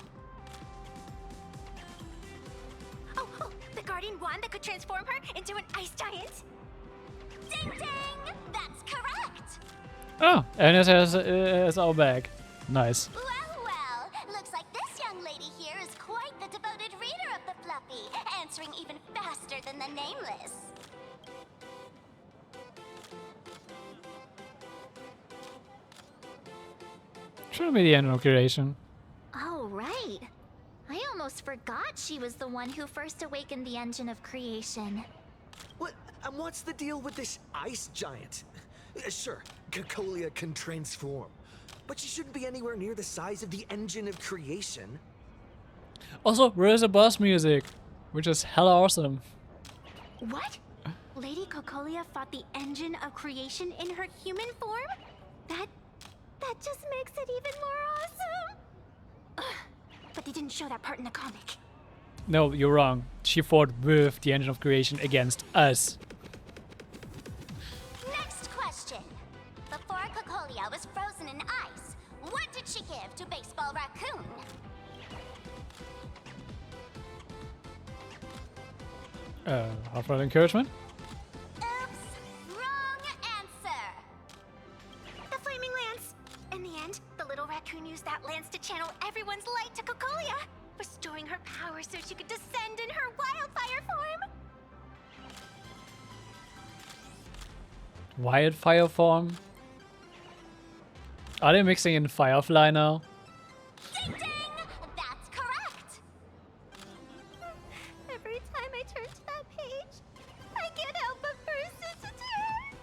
Oh, the Guardian wand that could transform her into an ice giant? Ding ding! That's correct! Oh, and it has our bag. Nice. Well, looks like this young lady here is quite the devoted reader of the Fluffy, answering even faster than the Nameless. Should be the end of creation. Oh, right. I almost forgot she was the one who first awakened the engine of creation. What? And what's the deal with this ice giant? Sure, Cocolia can transform, but she shouldn't be anywhere near the size of the engine of creation. Also, where's the boss music? Which is hella awesome. What? Lady Cocolia fought the engine of creation in her human form? That just makes it even more awesome! Ugh, but they didn't show that part in the comic. No, you're wrong. she fought with the engine of creation against us. Next question. Before Cocolia was frozen in ice, what did she give to Baseball Raccoon? Heartfelt encouragement? Oops, wrong answer. The Flaming Lance. In the end, the little raccoon used that lance to channel everyone's light to Cocolia, restoring her power so she could descend in her wildfire form. Wildfire form? Are they mixing in Firefly now? Ding ding! That's correct! Every time I turn to that page, I can't help but burst into tears.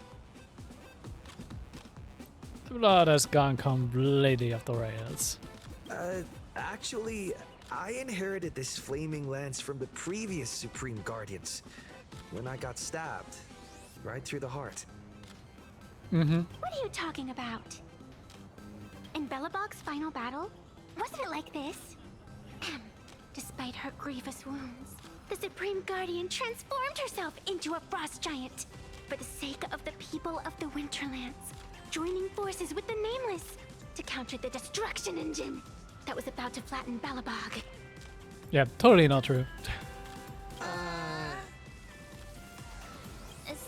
The plot has gone completely off the rails. Actually, I inherited this flaming lance from the previous Supreme Guardians when I got stabbed right through the heart. Mm-hmm. What are you talking about? In Belobog's final battle, wasn't it like this? Despite her grievous wounds, the Supreme Guardian transformed herself into a frost giant for the sake of the people of the Winterlands, joining forces with the Nameless to counter the destruction engine that was about to flatten Belobog. Yeah, totally not true.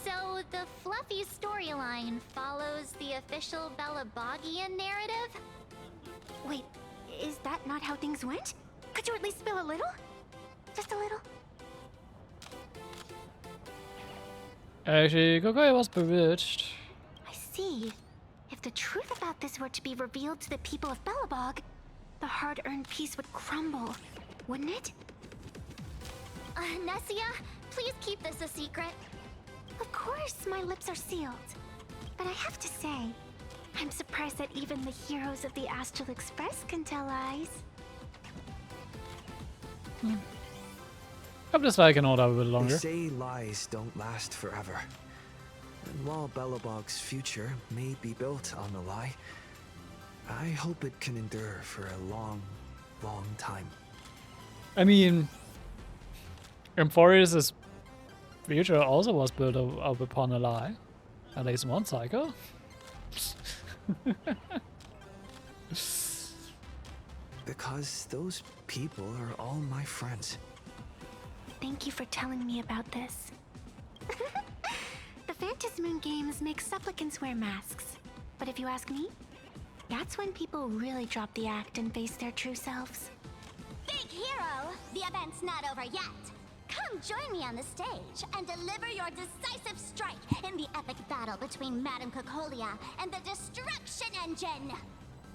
So the fluffy storyline follows the official Belabogian narrative? Wait, is that not how things went? Could you at least spill a little? Just a little? Actually, Kokoya was bewitched. I see. If the truth about this were to be revealed to the people of Belobog, the hard-earned peace would crumble, wouldn't it? Nessia, please keep this a secret. Of course, my lips are sealed. But I have to say, I'm surprised that even the heroes of the Astral Express can tell lies. I'm just liking all that a bit They longer. say lies don't last forever. And while Belobog's future may be built on a lie, I hope it can endure for a long, long time. I mean, Emphorius' future also was built up upon a lie. At least one cycle. Because those people are all my friends. Thank you for telling me about this. The Phantasmoon games make supplicants wear masks. But if you ask me, that's when people really drop the act and face their true selves. Big hero, the event's not over yet. Come join me on the stage and deliver your decisive strike in the epic battle between Madame Cocolia and the Destruction Engine.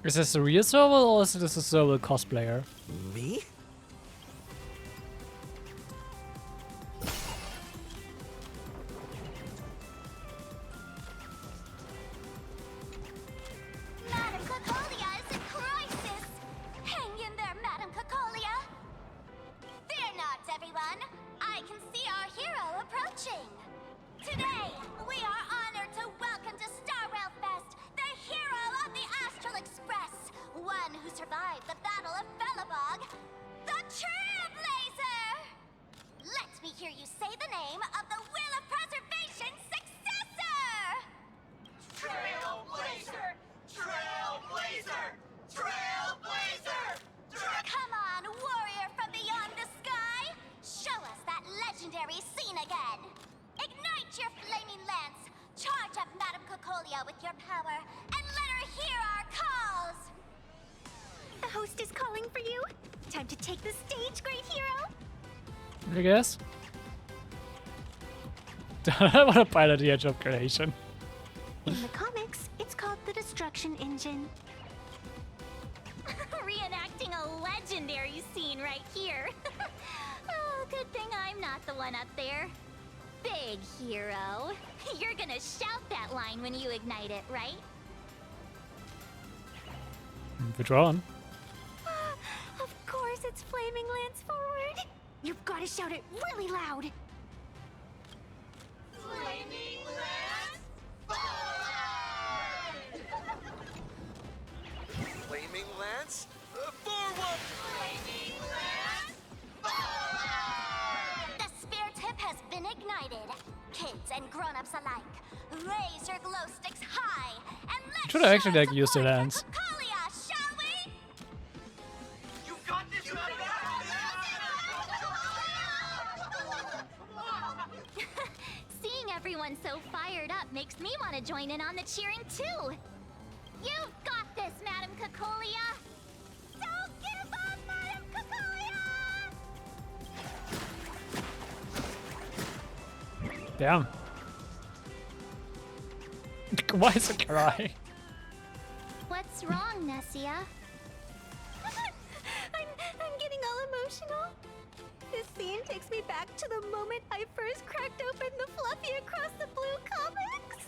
Is this a real Sobel or is this a Sobel cosplayer? Me? Madame Cocolia is in crisis. Hang in there, Madame Cocolia. Fear not, everyone. I can see our hero approaching. Today, we are honored to welcome to Star Rail Fest the hero of the Astral Express, one who survived the Battle of Belobog, the Trailblazer. Let me hear you say the name of the Will of Preservation's successor. Trailblazer! Trailblazer! Trailblazer! Come on, warrior from beyond the sky! Show us that legendary scene again! Ignite your flaming lance! Charge up Madame Cocolia with your power, and let her hear our calls! The host is calling for you. Time to take the stage, great hero. I guess. I want to pilot the edge of creation. In the comics, it's called the Destruction Engine. Reenacting a legendary scene right here. Oh, good thing I'm not the one up there. Big hero. You're gonna shout that line when you ignite it, right? Which one? Of course, it's Flaming Lance forward. You've got to shout it really loud. Flaming Lance Flaming Lance, forward! Flaming Lance forward! has been ignited. Kids and grown-ups alike, raise your glow sticks high and let's Should have actually like used the lens. Kalia, shall we? You got this, Seeing everyone so fired up makes me want to join in on the cheering too. You've got this, Madam Cacolia. Don't give up, Madam Cacolia! Damn. Why is it crying? What's wrong, Nessia? I'm getting all emotional. This scene takes me back to the moment I first cracked open the Fluffy Across the Blue comics.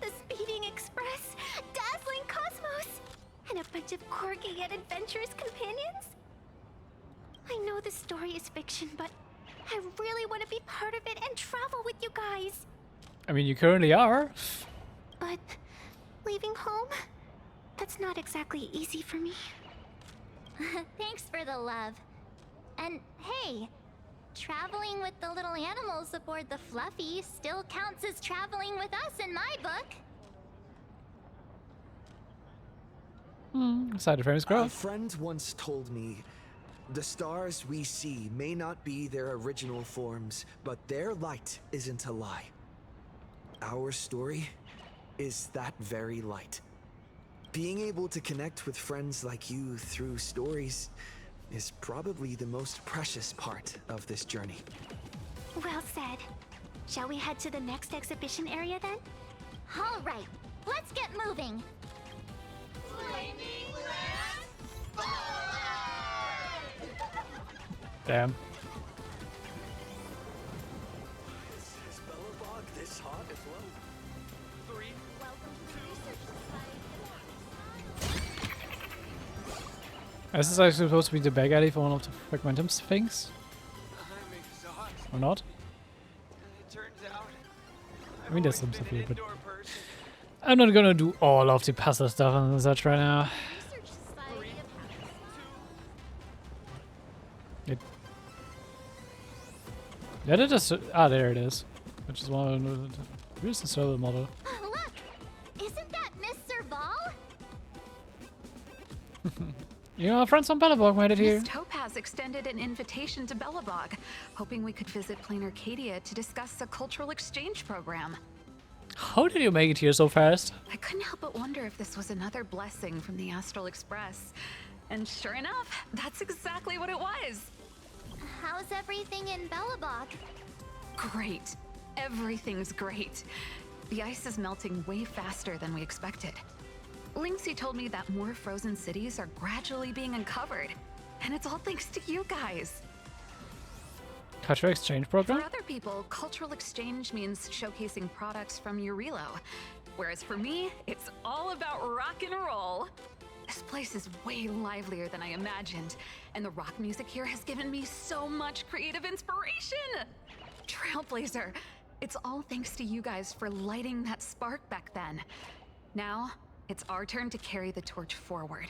The Speeding Express, Dazzling Cosmos, and a bunch of quirky yet adventurous companions. I know the story is fiction, but I really want to be part of it and travel with you guys. I mean, you currently are. But leaving home, that's not exactly easy for me. Thanks for the love. And hey, traveling with the little animals aboard the Fluffy still counts as traveling with us in my book. Side frames grow. A friend once told me, the stars we see may not be their original forms, but their light isn't a lie. Our story is that very light. Being able to connect with friends like you through stories is probably the most precious part of this journey. Well said. Shall we head to the next exhibition area then? All right, let's get moving. Flaming Land Damn. Is Belobog this hot as well? 3, Is this actually supposed to be the back alley for one of the Fragmentum things? I'm exhausted. Or not? It turns out I mean, there's some stuff here, but I'm not gonna do all of the puzzle stuff and such right now. Yeah, that is. Ah, there it is. I just want to. Where's the server model? Look, isn't that Miss Serval? You know, our friends from Belobog made it here. Miss Topaz extended an invitation to Belobog, hoping we could visit Plain Arcadia to discuss a cultural exchange program. How did you make it here so fast? I couldn't help but wonder if this was another blessing from the Astral Express. And sure enough, that's exactly what it was. How's everything in Belobog? Great. Everything's great. The ice is melting way faster than we expected. Lynxie told me that more frozen cities are gradually being uncovered. And it's all thanks to you guys. Cultural exchange program? For other people, cultural exchange means showcasing products from Urilo. Whereas for me, it's all about rock and roll. This place is way livelier than I imagined, and the rock music here has given me so much creative inspiration! Trailblazer, it's all thanks to you guys for lighting that spark back then. Now, it's our turn to carry the torch forward,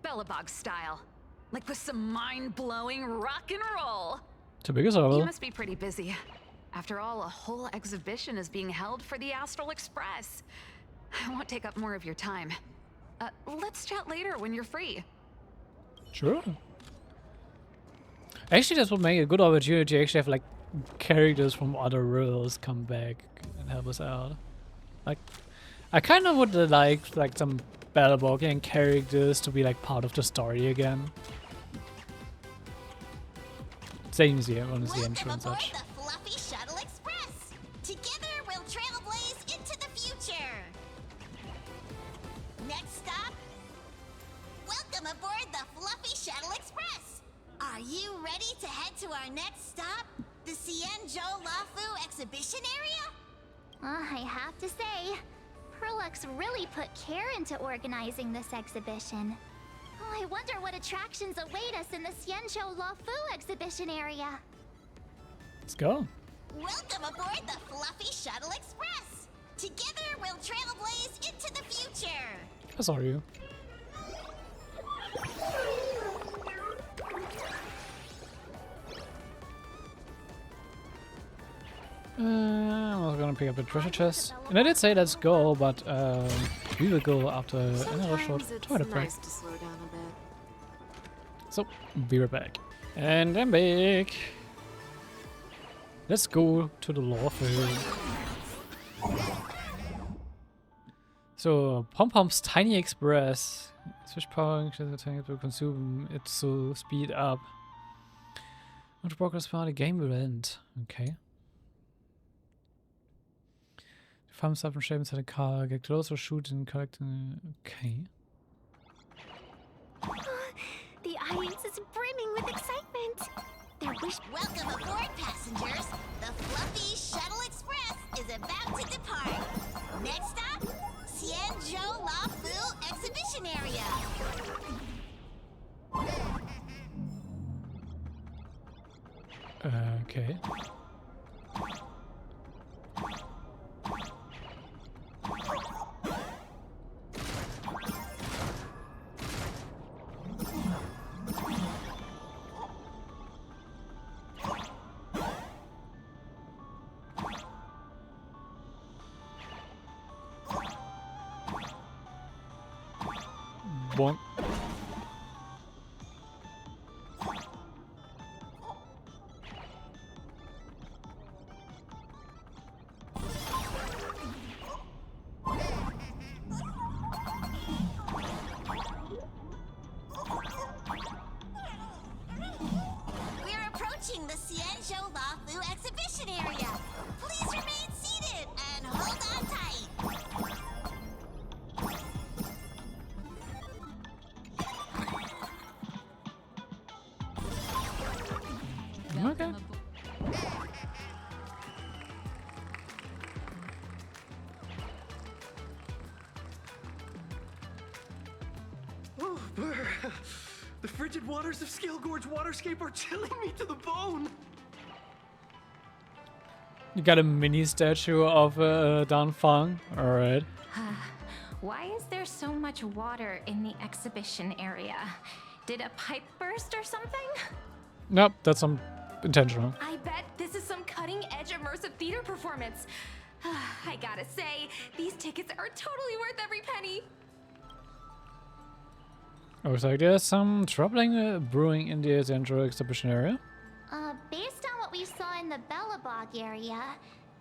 Belobog style. Like with some mind-blowing rock and roll! Too big as all. You must be pretty busy. After all, a whole exhibition is being held for the Astral Express. I won't take up more of your time. Let's chat later when you're free. Sure. Actually, this would make a good opportunity to actually have like characters from other worlds come back and help us out. Like, I kind of would like some Belobog characters to be like part of the story again. Same as the intro and such. The Fluffy Shuttle Express. Together we'll trailblaze into the future. Next stop. Welcome aboard the Fluffy Shuttle Express. Are you ready to head to our next stop? The Cienjo Lafu exhibition area? I have to say, Perlux really put care into organizing this exhibition. I wonder what attractions await us in the Cienjo Lafu exhibition area. Let's go. Welcome aboard the Fluffy Shuttle Express. Together we'll trailblaze into the future. How are you? I'm also gonna pick up the treasure chest. And I did say let's go, but we will go after another short toilet break. Nice to slow down a bit. So, be right back. And I'm back. Let's go to the law firm. So, Pom Pom's Tiny Express. Switch power to consume it to speed up. Not to progress far, the game will end. Okay. Farm stuff and shape inside a car. Get closer, shoot and collect. Okay. The audience is brimming with excitement. Welcome aboard, passengers. The Fluffy Shuttle Express is about to depart. Next stop, Xianzhou Lafu Exhibition Area. Okay. Bonk. We're approaching the Xianzhou Lafu Exhibition Area. Please remain seated and hold on tight. Okay. Oh, brr. The frigid waters of Scale Gorge Waterscape are chilling me to the bone. You got a mini statue of Dan Fang. Alright. Why is there so much water in the exhibition area? Did a pipe burst or something? Nope, that's intentional. I bet this is some cutting-edge immersive theater performance. I gotta say, these tickets are totally worth every penny. Looks like there's some troubling brewing in the Central Exhibition area. Based on what we saw in the Bellabog area,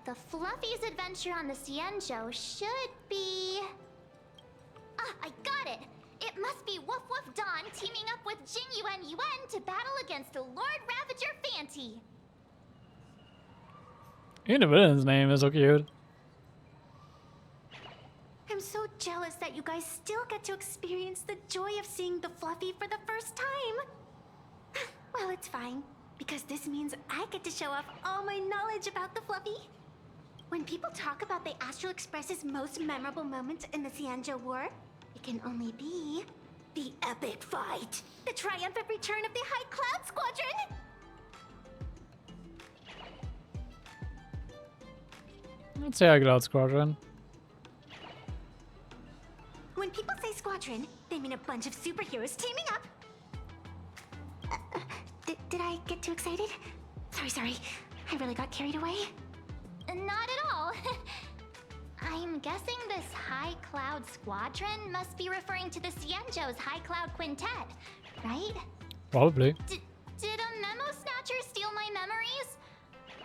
the Fluffy's adventure on the Xianzhou should be... Ah, I got it! It must be Woof Woof Dawn teaming up with Jing Yuan Yuan to battle against the Lord Ravager Fanti. And the villain's name is so cute. I'm so jealous that you guys still get to experience the joy of seeing the Fluffy for the first time. Well, it's fine, because this means I get to show off all my knowledge about the Fluffy. When people talk about the Astral Express's most memorable moments in the Xianzhou War, it can only be the epic fight, the triumphant return of the High Cloud Squadron. Let's say I Cloud Squadron. When people say squadron, they mean a bunch of superheroes teaming up. Did I get too excited? Sorry. I really got carried away. Not at all. I'm guessing this High Cloud Squadron must be referring to the Xianzhou's High Cloud Quintet, right? Probably. Did a memo snatcher steal my memories?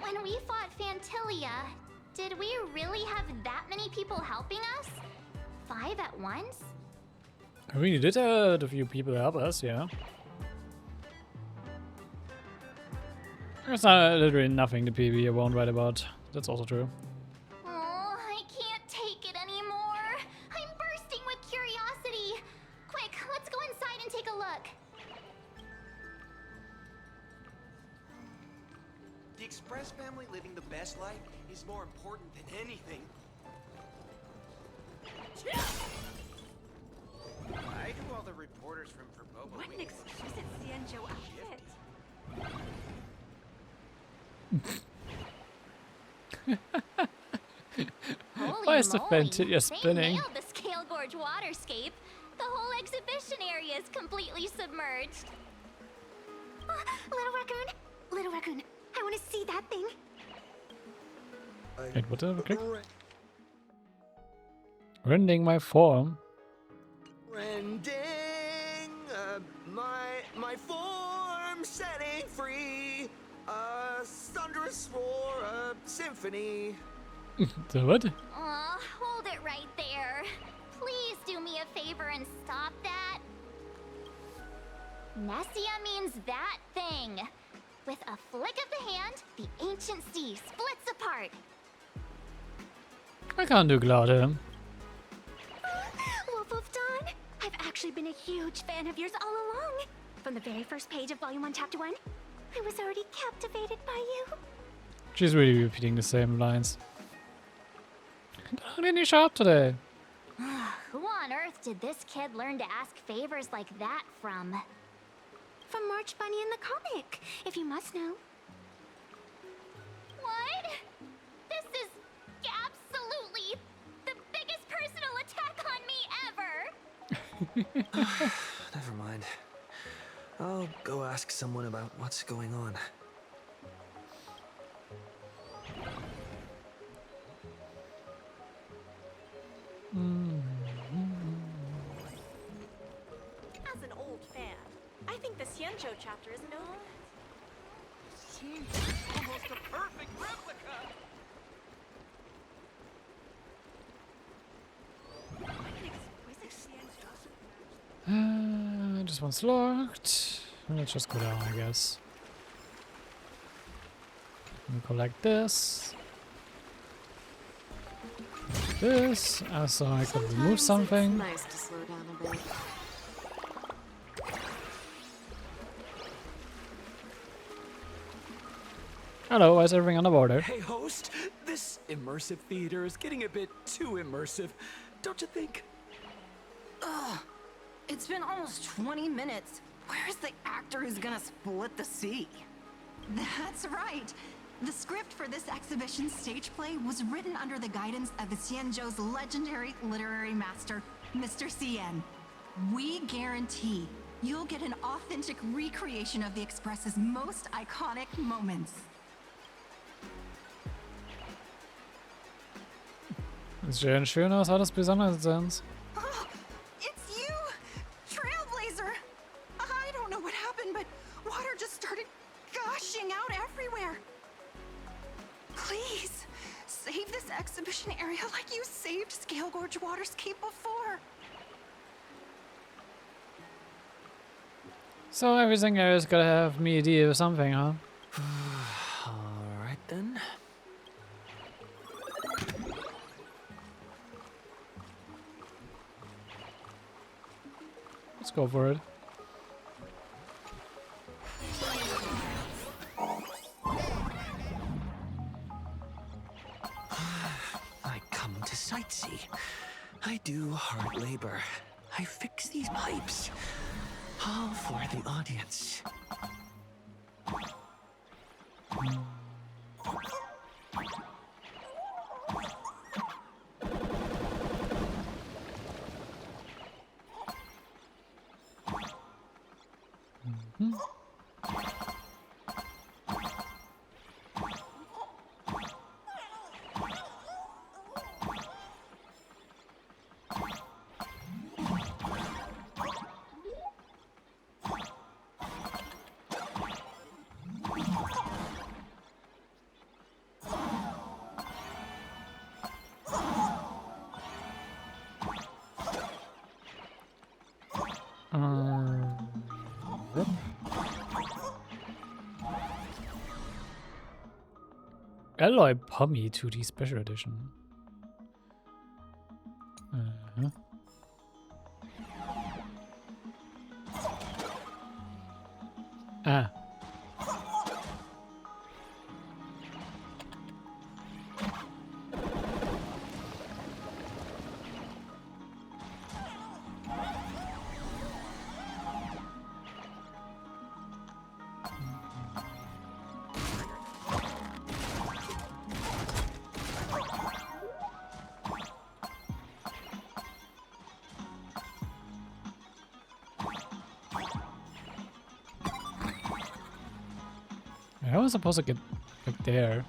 When we fought Fantilia, did we really have that many people helping us? 5 at once? I mean, you did have a few people help us, yeah. There's literally nothing the PB won't write about. That's also true. Oh, I can't take it anymore. I'm bursting with curiosity. Quick, let's go inside and take a look. The Express family living the best life is more important than anything. Why do all the reporters from Verboba... What an exquisite Xianzhou outfit. Why is the moly, Fantilia spinning? They nailed the Scale Gorge waterscape. The whole exhibition area is completely submerged. Little Raccoon, I want to see that thing. Wait, what did I click? Rending my form. Rending my form, setting free. A thunderous roar, a symphony. The what? Aw, hold it right there. Please do me a favor and stop that. Nessia means that thing. With a flick of the hand, the ancient sea splits apart. I can't do Glade. Wolf of Dawn, I've actually been a huge fan of yours all along. From the very first page of Volume 1, Chapter 1, I was already captivated by you. She's really repeating the same lines. Don't any shop today. Who on earth did this kid learn to ask favors like that from? From March Bunny in the comic, if you must know. What? This is absolutely the biggest personal attack on me ever! Never mind. I'll go ask someone about what's going on. As an old fan, I think the Xianzhou chapter is no. Almost a perfect replica! This one's locked. Let's just go down, I guess. And collect this. This, so I could remove something. Nice to slow down a bit. Hello, why is everything underwater? Hey, host, this immersive theater is getting a bit too immersive, don't you think? Ugh, it's been almost 20 minutes. Where's the actor who's gonna split the sea? That's right. The script for this exhibition stage play was written under the guidance of Xianzhou's legendary literary master, Mr. Cien. We guarantee you'll get an authentic recreation of the Express's most iconic moments. Es sieht schön aus, hat das besonders Sens. Oh, it's you! Trailblazer! I don't know what happened, but water just started gushing out everywhere. Please, save this exhibition area like you saved Scale Gorge Waterscape before. So everything here is gonna have me deal with something, huh? Alright then. Let's go for it. I come to sightsee. I do hard labor. I fix these pipes. All for the audience. Alloy Pommy 2D Special Edition. Ah. I was supposed to get back there.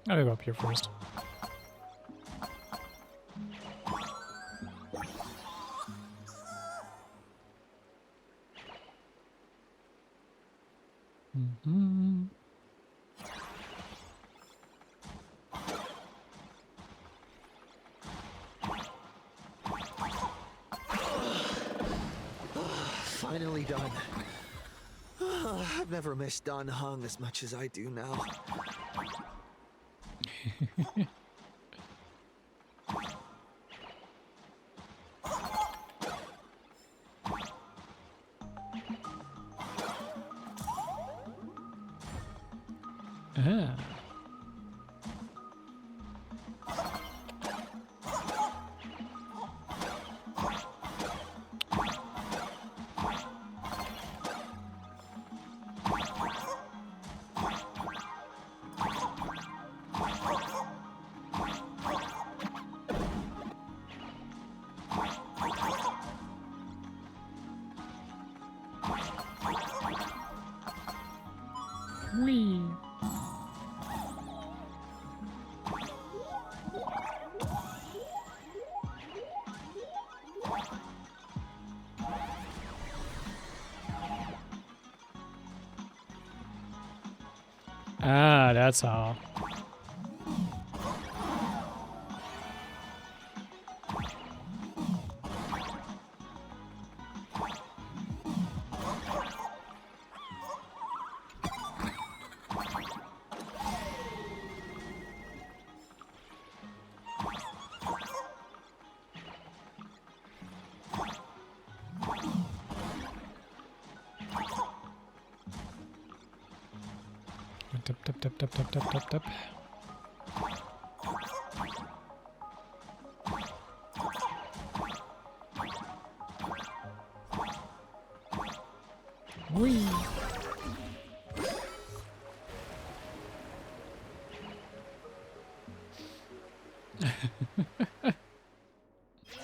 I'll go up here first. Finally done. I've never missed Dan Heng as much as I do now. Ah. Whee! Ah, that's how. Tap. Whee!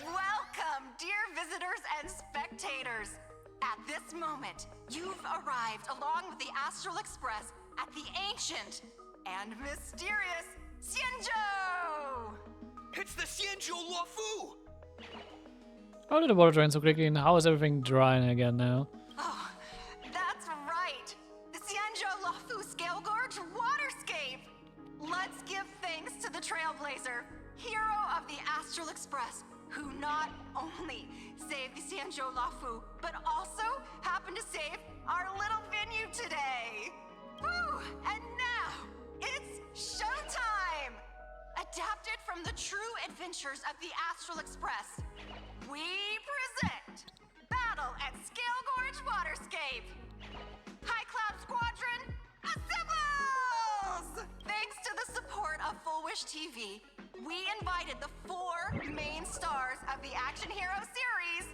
Welcome, dear visitors and spectators. At this moment, you've arrived along with the Astral Express at the ancient and mysterious Xianzhou! It's the Xianzhou Luofu! How did the water drain so quickly and how is everything drying again now? Oh, that's right! The Xianzhou Luofu Scale Gorge Waterscape! Let's give thanks to the Trailblazer, hero of the Astral Express, who not only saved the Xianzhou Luofu, but also happened to save our little venue today! Woo! And now, it's showtime! Adapted from the true adventures of the Astral Express, we present Battle at Scale Gorge Waterscape! High Cloud Squadron, assembles! Thanks to the support of Full Wish TV, we invited the 4 main stars of the Action Hero series,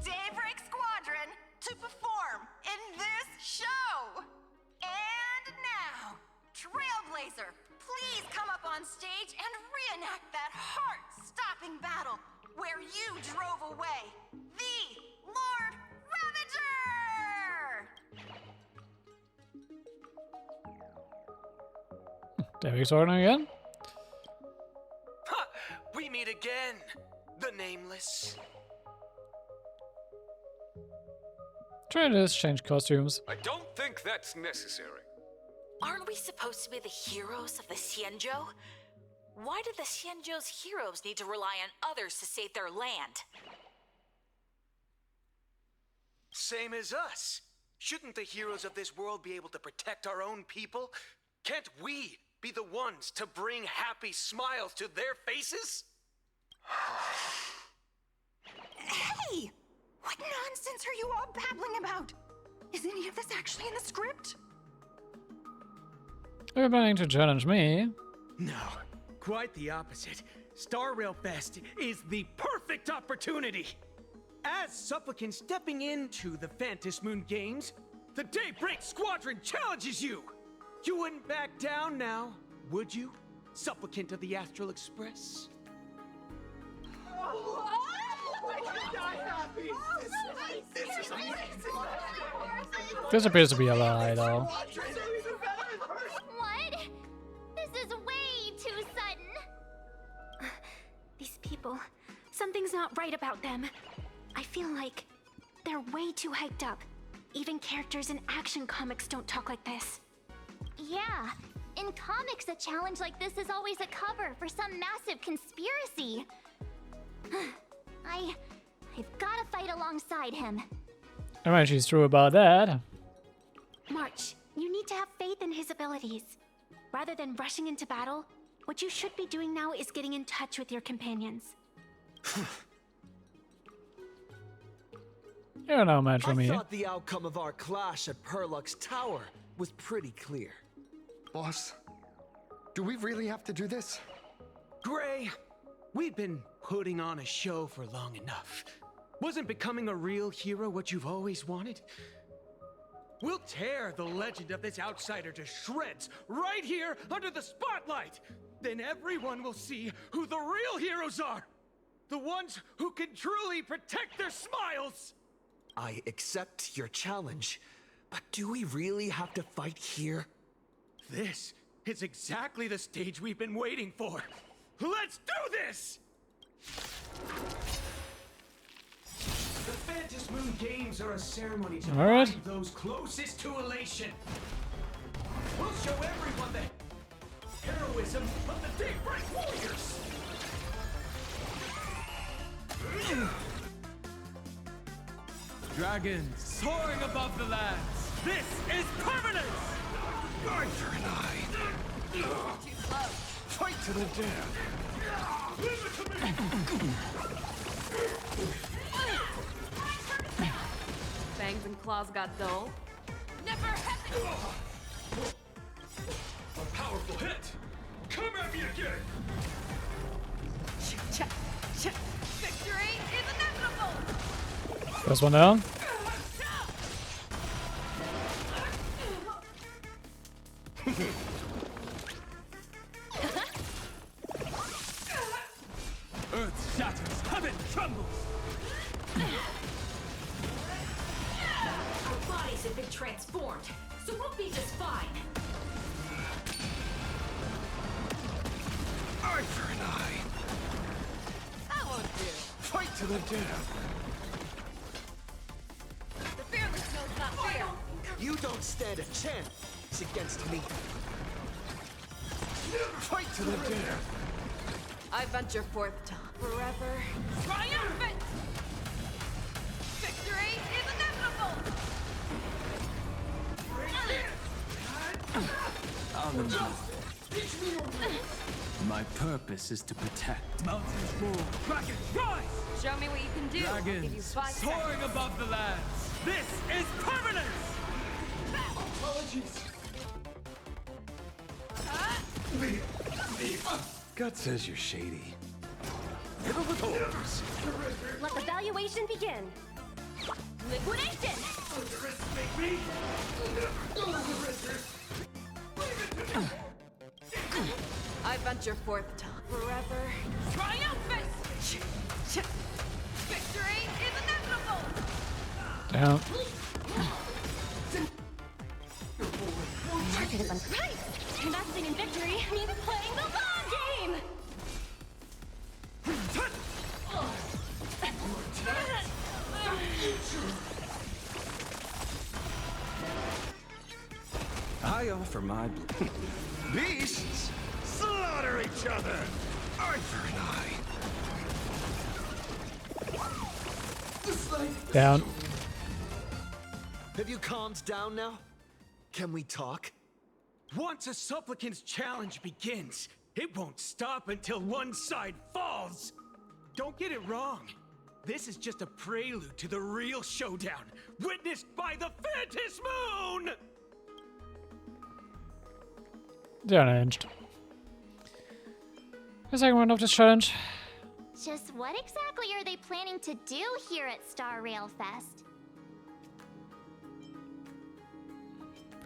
Daybreak Squadron, to perform in this show! And now, Trailblazer, please come up on stage and reenact that heart-stopping battle where you drove away the Lord Ravager! There we start again? Ha! We meet again, the Nameless. Traders change costumes. I don't think that's necessary. Aren't we supposed to be the heroes of the Xianzhou? Why do the Xianzhou's heroes need to rely on others to save their land? Same as us. Shouldn't the heroes of this world be able to protect our own people? Can't we be the ones to bring happy smiles to their faces? Hey! supplicants are you all babbling about? Is any of this actually in the script? You're planning to challenge me? No, quite the opposite. Star Rail Fest is the perfect opportunity. As supplicants stepping into the Phantom Moon Games, the Daybreak Squadron challenges you. You wouldn't back down now, would you, supplicant of the Astral Express? This appears to be a lie, though. What? This is way too sudden. These people, something's not right about them. I feel like they're way too hyped up. Even characters in action comics don't talk like this. Yeah, in comics, a challenge like this is always a cover for some massive conspiracy. I've gotta fight alongside him. Alright, she's true about that. March, you need to have faith in his abilities. Rather than rushing into battle, what you should be doing now is getting in touch with your companions. You're no match for me. I thought the outcome of our clash at Perlux Tower was pretty clear. Boss, do we really have to do this? Gray, we've been putting on a show for long enough. Wasn't becoming a real hero what you've always wanted? We'll tear the legend of this outsider to shreds right here under the spotlight. Then everyone will see who the real heroes are. The ones who can truly protect their smiles. I accept your challenge, but do we really have to fight here? This is exactly the stage we've been waiting for. Let's do this! The Phantom Moon Games are a ceremony to Alright. find those closest to elation. We'll show everyone the heroism of the Daybreak Warriors. Dragons soaring above the lands. This is permanence! Arthur and I. Fight to the death. Leave it to me! Fangs and claws got dull. Never happened! A powerful hit! Come at me again! Victory is inevitable! First one down. Earth shatters, heaven trembles! Our bodies have been transformed, so we'll be just fine. Arthur and I. That won't do. Fight to the death. The fearless knows not fear. You don't stand a chance against me. Fight to the death. I venture forth to forever. Triumphant! Victory is inevitable! My purpose is to protect. Mountains move, dragons rise! Show me what you can do. I'll give you Dragons 5 soaring seconds. above the lands. This is permanence! Apologies. Gut says you're shady. Let the valuation begin. Liquidation! I venture forth to forever. Triumphant! Victory is inevitable! Down. Target is right! Investing in victory means playing the long game! I offer my Beasts slaughter each other. Arthur and I. Down. Have you calmed down now? Can we talk? Once a supplicant's challenge begins, it won't stop until one side falls. Don't get it wrong. This is just a prelude to the real showdown, witnessed by the Phantom Moon! They arranged. The second round of this challenge. Just what exactly are they planning to do here at Star Rail Fest?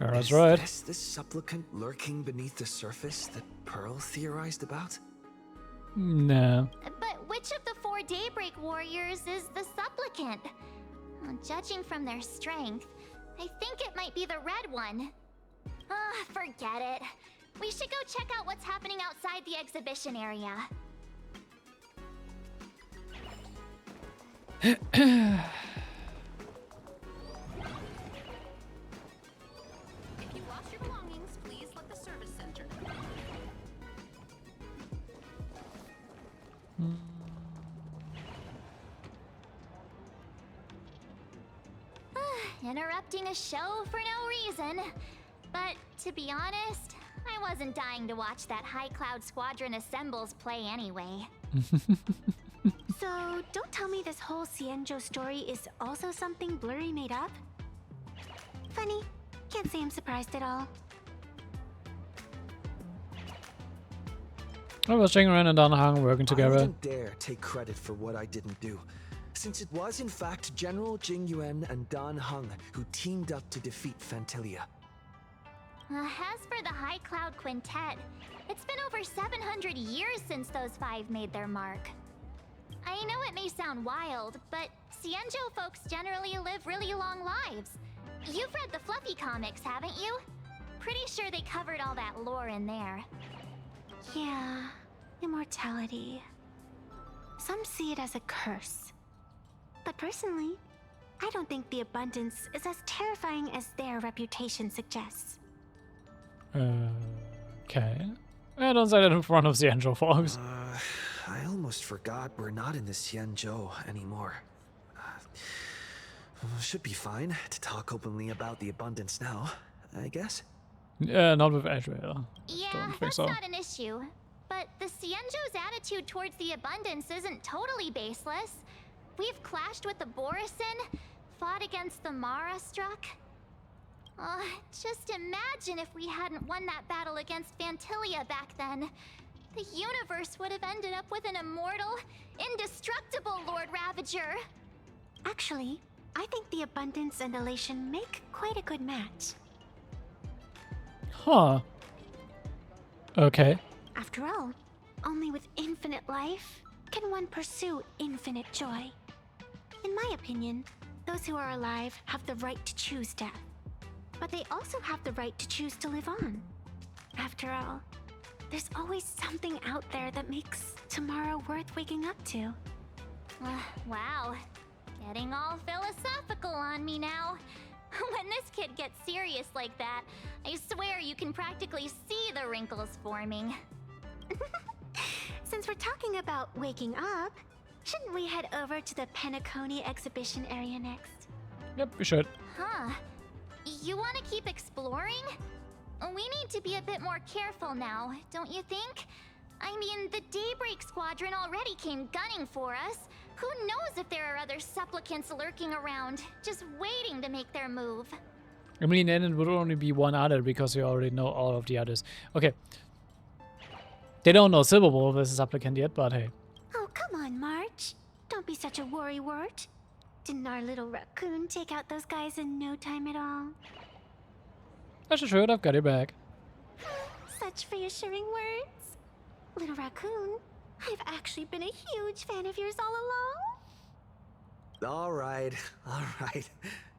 That's right. Is this supplicant lurking beneath the surface that Pearl theorized about? No. But which of the 4 Daybreak Warriors is the supplicant? Well, judging from their strength, I think it might be the red one. Forget it. We should go check out what's happening outside the exhibition area. If you've lost your belongings, please let the service center know. Interrupting a show for no reason. But to be honest, I wasn't dying to watch that High Cloud Squadron Assembles play anyway. So, don't tell me this whole Xianzhou story is also something Blurry made up? Funny. Can't say I'm surprised at all. I was Jingren and Dan Hang working I together. wouldn't dare take credit for what I didn't do, since it was in fact General Jing Yuan and Dan Heng who teamed up to defeat Fantilia. As for the High Cloud Quintet, it's been over 700 years since those 5 made their mark. I know it may sound wild, but Xianzhou folks generally live really long lives. You've read the Fluffy comics, haven't you? Pretty sure they covered all that lore in there. Yeah, immortality. Some see it as a curse. But personally, I don't think the abundance is as terrifying as their reputation suggests. Okay. Don't say that in front of the Angel folks. I almost forgot we're not in the Xianzhou anymore. Should be fine to talk openly about the abundance now, I guess. Yeah, not with Adriel. Yeah, Don't think that's so. not an issue. But the Xianzhou's attitude towards the abundance isn't totally baseless. We've clashed with the Borisin, fought against the Mara struck. Just imagine if we hadn't won that battle against Fantilia back then. The universe would have ended up with an immortal, indestructible Lord Ravager. Actually, I think the abundance and elation make quite a good match. Huh. Okay. After all, only with infinite life can one pursue infinite joy. In my opinion, those who are alive have the right to choose death. But they also have the right to choose to live on. After all, there's always something out there that makes tomorrow worth waking up to. Wow. Getting all philosophical on me now. When this kid gets serious like that, I swear you can practically see the wrinkles forming. Since we're talking about waking up, shouldn't we head over to the Penacony exhibition area next? Yep, we should. Huh. You want to keep exploring? We need to be a bit more careful now, don't you think? I mean, the Daybreak Squadron already came gunning for us. Who knows if there are other supplicants lurking around, just waiting to make their move. I mean, then it would only be one other because we already know all of the others. Okay. They don't know Silver Wolf is a supplicant yet, but hey. Oh, come on, March. Don't be such a worrywart. Didn't our little raccoon take out those guys in no time at all? That's true, I've got your back. Such reassuring words. Little raccoon, I've actually been a huge fan of yours all along. All right.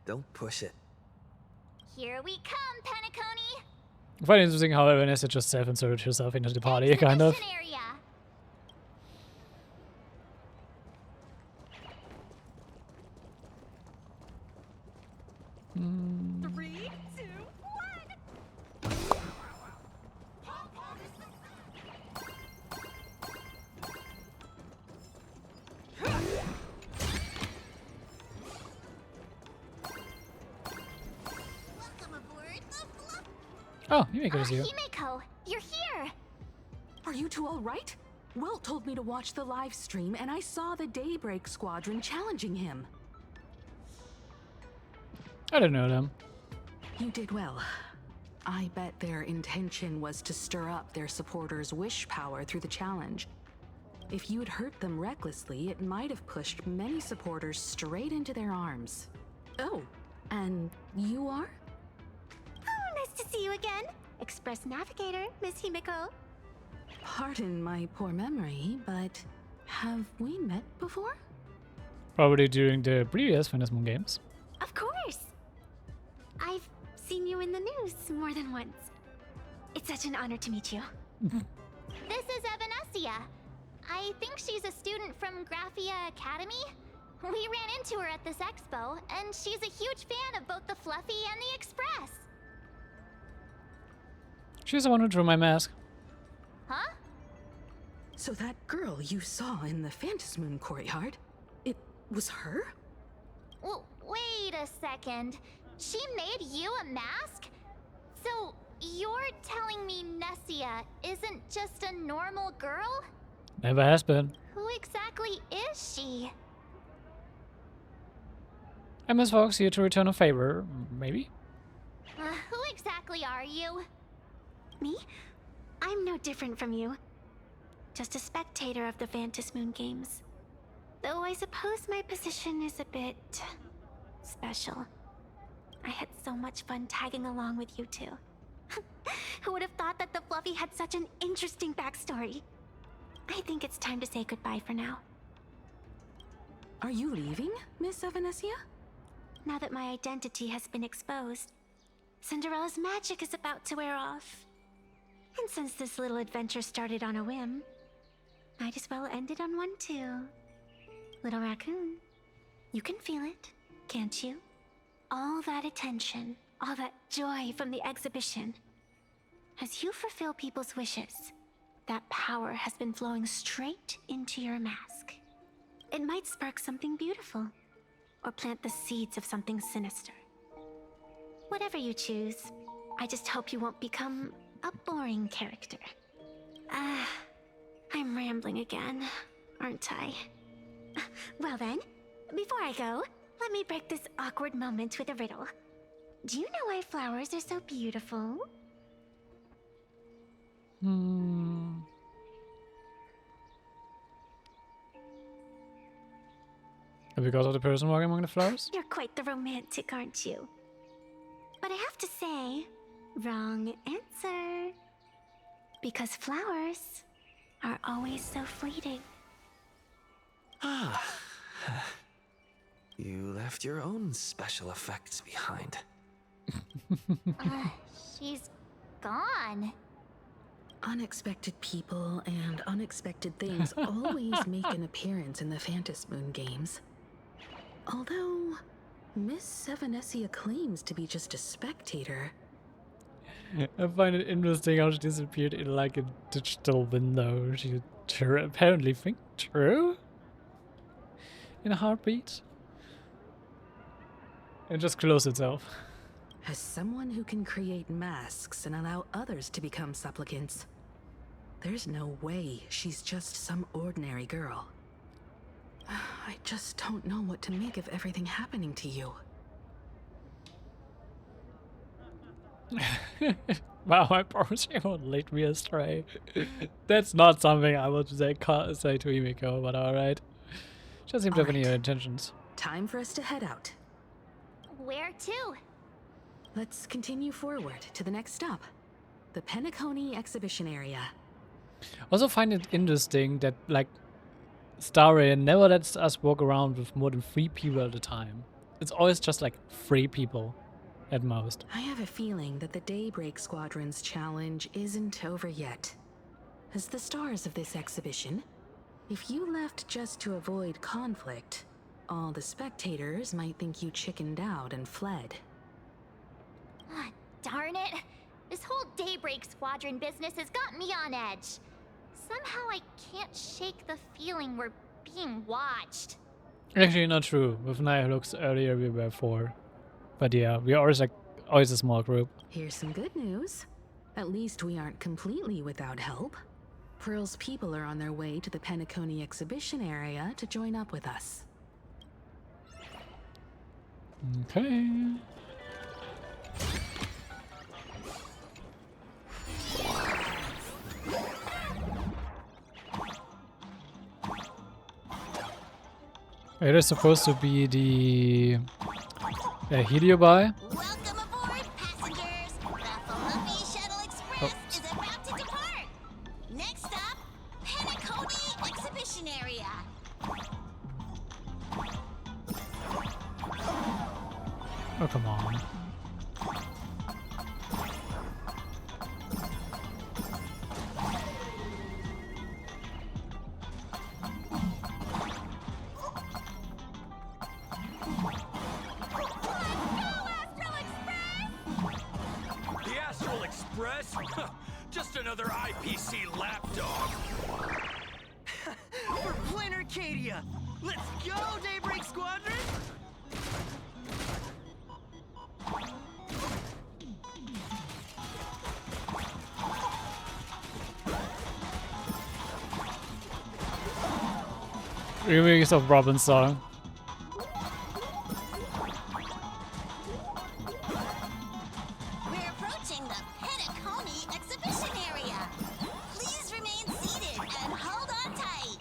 Don't push it. Here we come, Penacony. I find it interesting how Vanessa just self-inserted herself into the party, kind of. Area. Mm. 3, 2, 1. Oh, Himeko is here. Himeko, you're here. Are you two all right? Welt told me to watch the live stream, and I saw the Daybreak Squadron challenging him. I don't know them. You did well. I bet their intention was to stir up their supporters' wish power through the challenge. If you'd hurt them recklessly, it might have pushed many supporters straight into their arms. Oh, and you are? Oh, nice to see you again. Express Navigator, Miss Himiko. Pardon my poor memory, but have we met before? Probably during the previous Phantasm games. Of course. I've seen you in the news more than once. It's such an honor to meet you. This is Evanescia. I think she's a student from Graphia Academy. We ran into her at this expo, and she's a huge fan of both the Fluffy and the Express. She's the one who drew my mask. Huh? So that girl you saw in the Phantasmoon courtyard, it was her? Well, wait a second. She made you a mask? So you're telling me Nessia isn't just a normal girl? Never has been. Who exactly is she? And Miss Fox here to return a favor, maybe? Who exactly are you? Me? I'm no different from you. Just a spectator of the Phantasmoon games. Though I suppose my position is a bit special. I had so much fun tagging along with you two. Who would have thought that the Fluffy had such an interesting backstory? I think it's time to say goodbye for now. Are you leaving, Miss Evanescia? Now that my identity has been exposed, Cinderella's magic is about to wear off. And since this little adventure started on a whim, might as well end it on one too. Little raccoon, you can feel it, can't you? All that attention, all that joy from the exhibition. As you fulfill people's wishes, that power has been flowing straight into your mask. It might spark something beautiful, or plant the seeds of something sinister. Whatever you choose, I just hope you won't become a boring character. I'm rambling again, aren't I? Well then, before I go, let me break this awkward moment with a riddle. Do you know why flowers are so beautiful? Because of the person walking among the flowers? You're quite the romantic, aren't you? But I have to say, wrong answer. Because flowers are always so fleeting. Ah. You left your own special effects behind. She's gone. Unexpected people and unexpected things always make an appearance in the Phantasmoon games. Although, Miss Evanescia claims to be just a spectator. I find it interesting how she disappeared in like a digital window. She apparently think true? In a heartbeat? And just closed itself. As someone who can create masks and allow others to become supplicants, there's no way she's just some ordinary girl. I just don't know what to make of everything happening to you. Wow, my poor she won't lead me astray. That's not something I would say to Himiko, but alright. She doesn't seem to have any intentions. Time for us to head out. Where to? Let's continue forward to the next stop. The Penacony exhibition area. Also find it interesting that like Star Rail never lets us walk around with more than 3 people at a time. It's always just like 3 people at most. I have a feeling that the Daybreak Squadron's challenge isn't over yet. As the stars of this exhibition, if you left just to avoid conflict, all the spectators might think you chickened out and fled. Darn it! This whole Daybreak Squadron business has got me on edge. Somehow I can't shake the feeling we're being watched. Actually, not true. With Naya looks earlier we were 4. But yeah, we are always a small group. Here's some good news. At least we aren't completely without help. Pearl's people are on their way to the Penacony exhibition area to join up with us. Okay. It is supposed to be the Heliobi. Welcome aboard, passengers. The Fluffy Shuttle Express is about to depart. Next up, Penacony Exhibition Area. Oh, come on. The Astral Express? Just another IPC lapdog. We're playing Arcadia. Let's go, Daybreak Squadron! Remix of Robin's song. We're approaching the Penacony Exhibition Area. Please remain seated and hold on tight.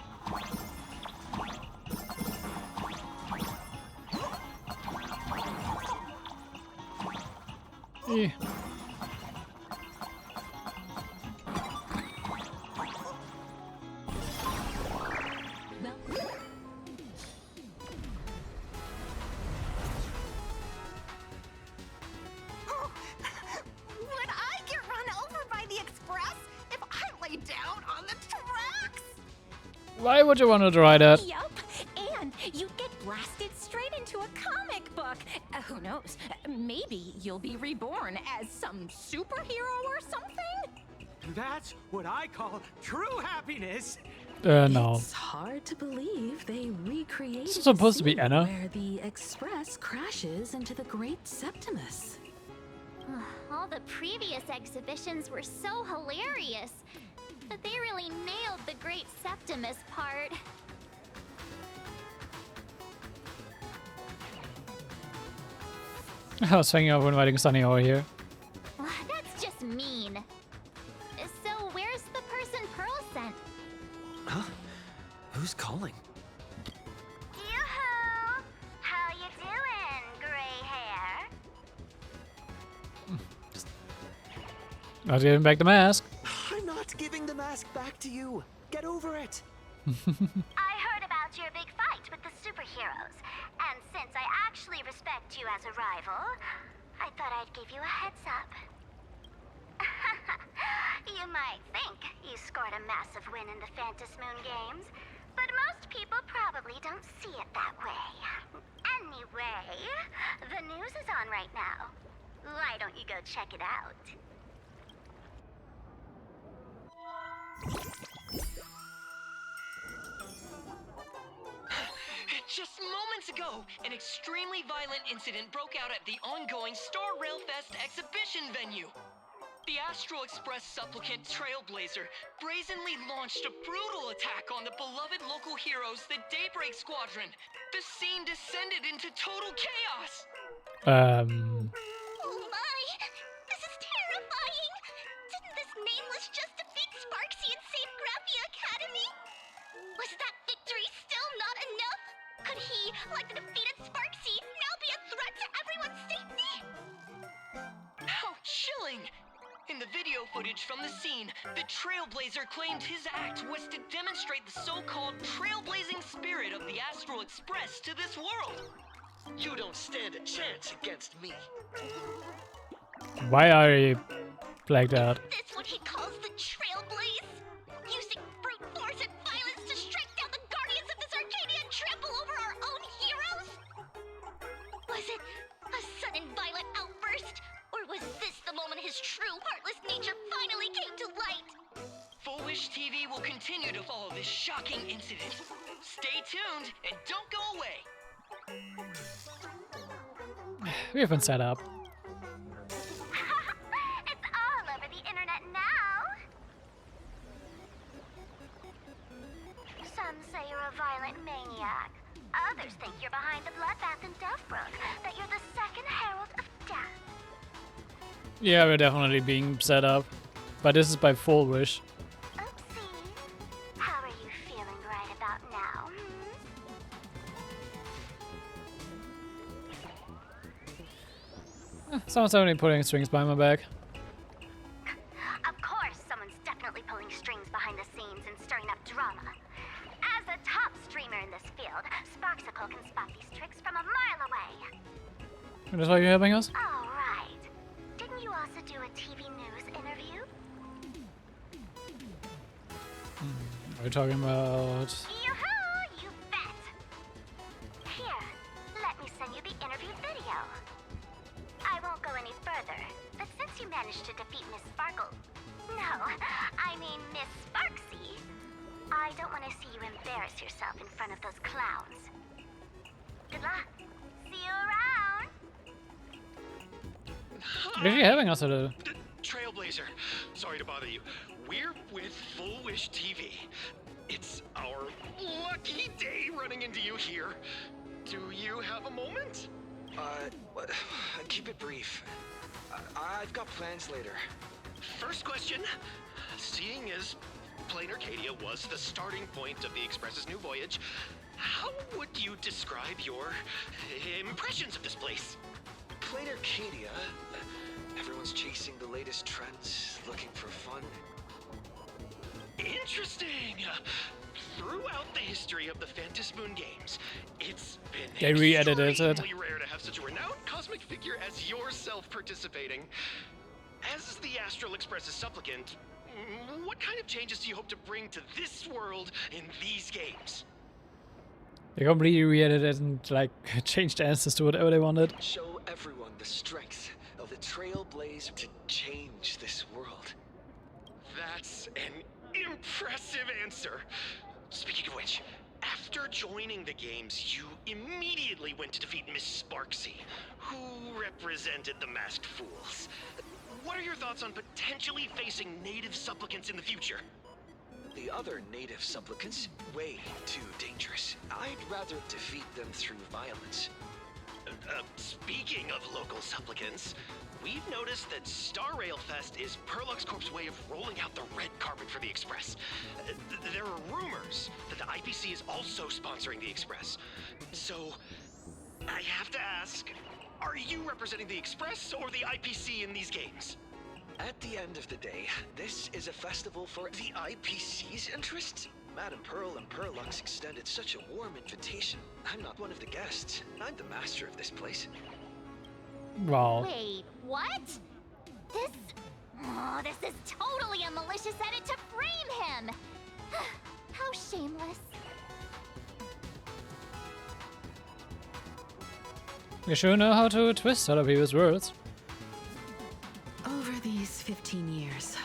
Eh. Would I get run over by the Express if I lay down on the tracks? Why would you want to try that? Yup, and you'd get blasted straight into a comic book. Who knows? Maybe you'll be reborn as some superhero or something? That's what I call true happiness. No. It's hard to believe they recreated It's supposed to be the Anna. scene where the Express crashes into the Great Septimus. All the previous exhibitions were so hilarious, but they really nailed the Great Septimus part. I was hanging out inviting Sunny over here. That's just mean. So where's the person Pearl sent? Huh? Who's calling? Yoo-hoo! How you doing, gray hair? Not giving back the mask. I'm not giving the mask back to you. Get over it. I heard about your big fight with the superheroes, and since I actually respect you as a rival, I thought I'd give you a heads up. You might think you scored a massive win in the Phantus Moon Games, but most people probably don't see it that way. Anyway, the news is on right now. Why don't you go check it out? Just moments ago, an extremely violent incident broke out at the ongoing Star Rail Fest exhibition venue. The Astral Express supplicant Trailblazer brazenly launched a brutal attack on the beloved local heroes, the Daybreak Squadron. The scene descended into total chaos. Oh my! This is terrifying! Didn't this nameless just defeat Sparksy and save Graphia Academy? Was that victory still not enough? Could he, like the defeated Sparksy, now be a threat to everyone's safety? How chilling! In the video footage from the scene, the Trailblazer claimed his act was to demonstrate the so-called trailblazing spirit of the Astral Express to this world. You don't stand a chance against me. Why are you blacked out? This what he calls the Trailblaze? Using brute force and violence to strike down the guardians of this Arcadia and trample over our own heroes? Was it a sudden violent outburst? Or was this the moment his true heartless nature finally came to light? Full Wish TV will continue to follow this shocking incident. Stay tuned and don't go away. We have been set up. It's all over the internet now. Others think you're behind the bloodbath in Delphbrook, that you're the second herald of death. Yeah, we're definitely being set up. But this is by full wish. Oopsie. How are you feeling right about now, Someone's only putting strings behind my back. Of course, someone's definitely pulling strings behind the scenes and stirring up drama. As a top streamer in this field, Sparksicle can spot these tricks from a mile away. That's why you're helping us? All right. Didn't you also do a TV news interview? Are you talking about... Yoo-hoo! You bet! Here, let me send you the interview video. I won't go any further, but since you managed to defeat Miss Sparkle... No, I mean Miss Sparksy. I don't want to see you embarrass yourself in front of those clowns. Good luck. See you around! Are you having us at a... Trailblazer, sorry to bother you. We're with Full Wish TV. It's our lucky day running into you here. Do you have a moment? Keep it brief. I've got plans later. First question. Seeing as Plain Arcadia was the starting point of the Express's new voyage, how would you describe your impressions of this place? Plain Arcadia? Everyone's chasing the latest trends, looking for fun. Interesting! Throughout the history of the Phantasmoon games, it's been They re-edited it. extremely rare to have such a renowned cosmic figure as yourself participating. As the Astral Express's supplicant, what kind of changes do you hope to bring to this world in these games? They completely re-edited it and like changed the answers to whatever they wanted. Show everyone the strength of the Trailblazer to change this world. That's an impressive answer. Speaking of which, after joining the games, you immediately went to defeat Miss Sparksy, who represented the Masked Fools. What are your thoughts on potentially facing native supplicants in the future? The other native supplicants, way too dangerous. I'd rather defeat them through violence. Speaking of local supplicants, we've noticed that Star Rail Fest is Perlux Corp's way of rolling out the red carpet for the Express. There are rumors that the IPC is also sponsoring the Express. So, I have to ask, are you representing the Express or the IPC in these games? At the end of the day, this is a festival for the IPC's interests. Madame Pearl and Perlux extended such a warm invitation. I'm not one of the guests. I'm the master of this place. Wow. Wait, what? This is totally a malicious edit to frame him! How shameless. You sure know how to twist other people's words. Over these 15 years,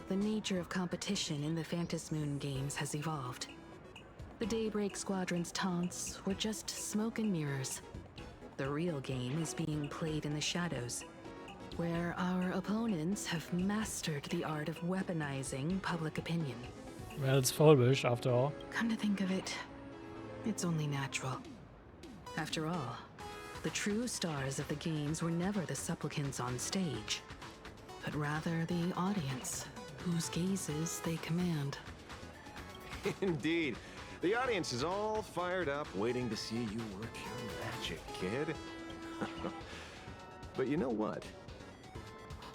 the nature of competition in the Phantasmoon games has evolved. The Daybreak Squadron's taunts were just smoke and mirrors. The real game is being played in the shadows, where our opponents have mastered the art of weaponizing public opinion. Well, it's Full Wish after all. Come to think of it, it's only natural. After all, the true stars of the games were never the supplicants on stage, but rather the audience, whose gazes they command. Indeed. The audience is all fired up, waiting to see you work your magic, kid. But you know what?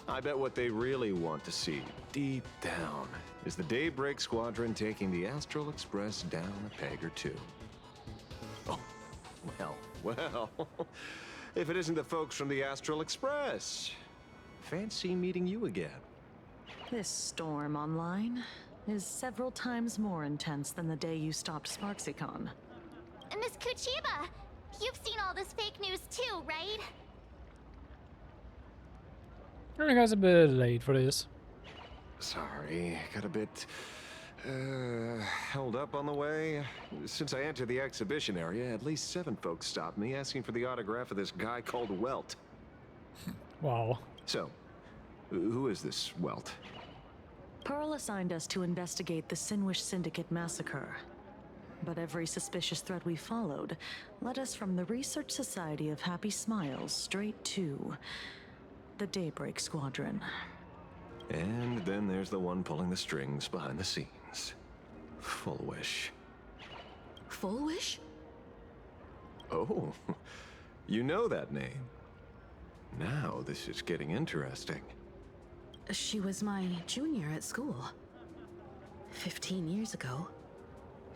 I bet what they really want to see, deep down, is the Daybreak Squadron taking the Astral Express down a peg or two. Oh, well, if it isn't the folks from the Astral Express. Fancy meeting you again. This storm online is several times more intense than the day you stopped SparksyCon. Miss Kuchiba, you've seen all this fake news too, right? I think I was a bit late for this. Sorry, got a bit held up on the way. Since I entered the exhibition area, at least 7 folks stopped me asking for the autograph of this guy called Welt. Wow. So, who is this Welt? Pearl assigned us to investigate the Sinwish Syndicate massacre. But every suspicious thread we followed led us from the Research Society of Happy Smiles straight to the Daybreak Squadron. And then there's the one pulling the strings behind the scenes. Full Wish. Full Wish? Oh, you know that name. Now this is getting interesting. She was my junior at school. 15 years ago.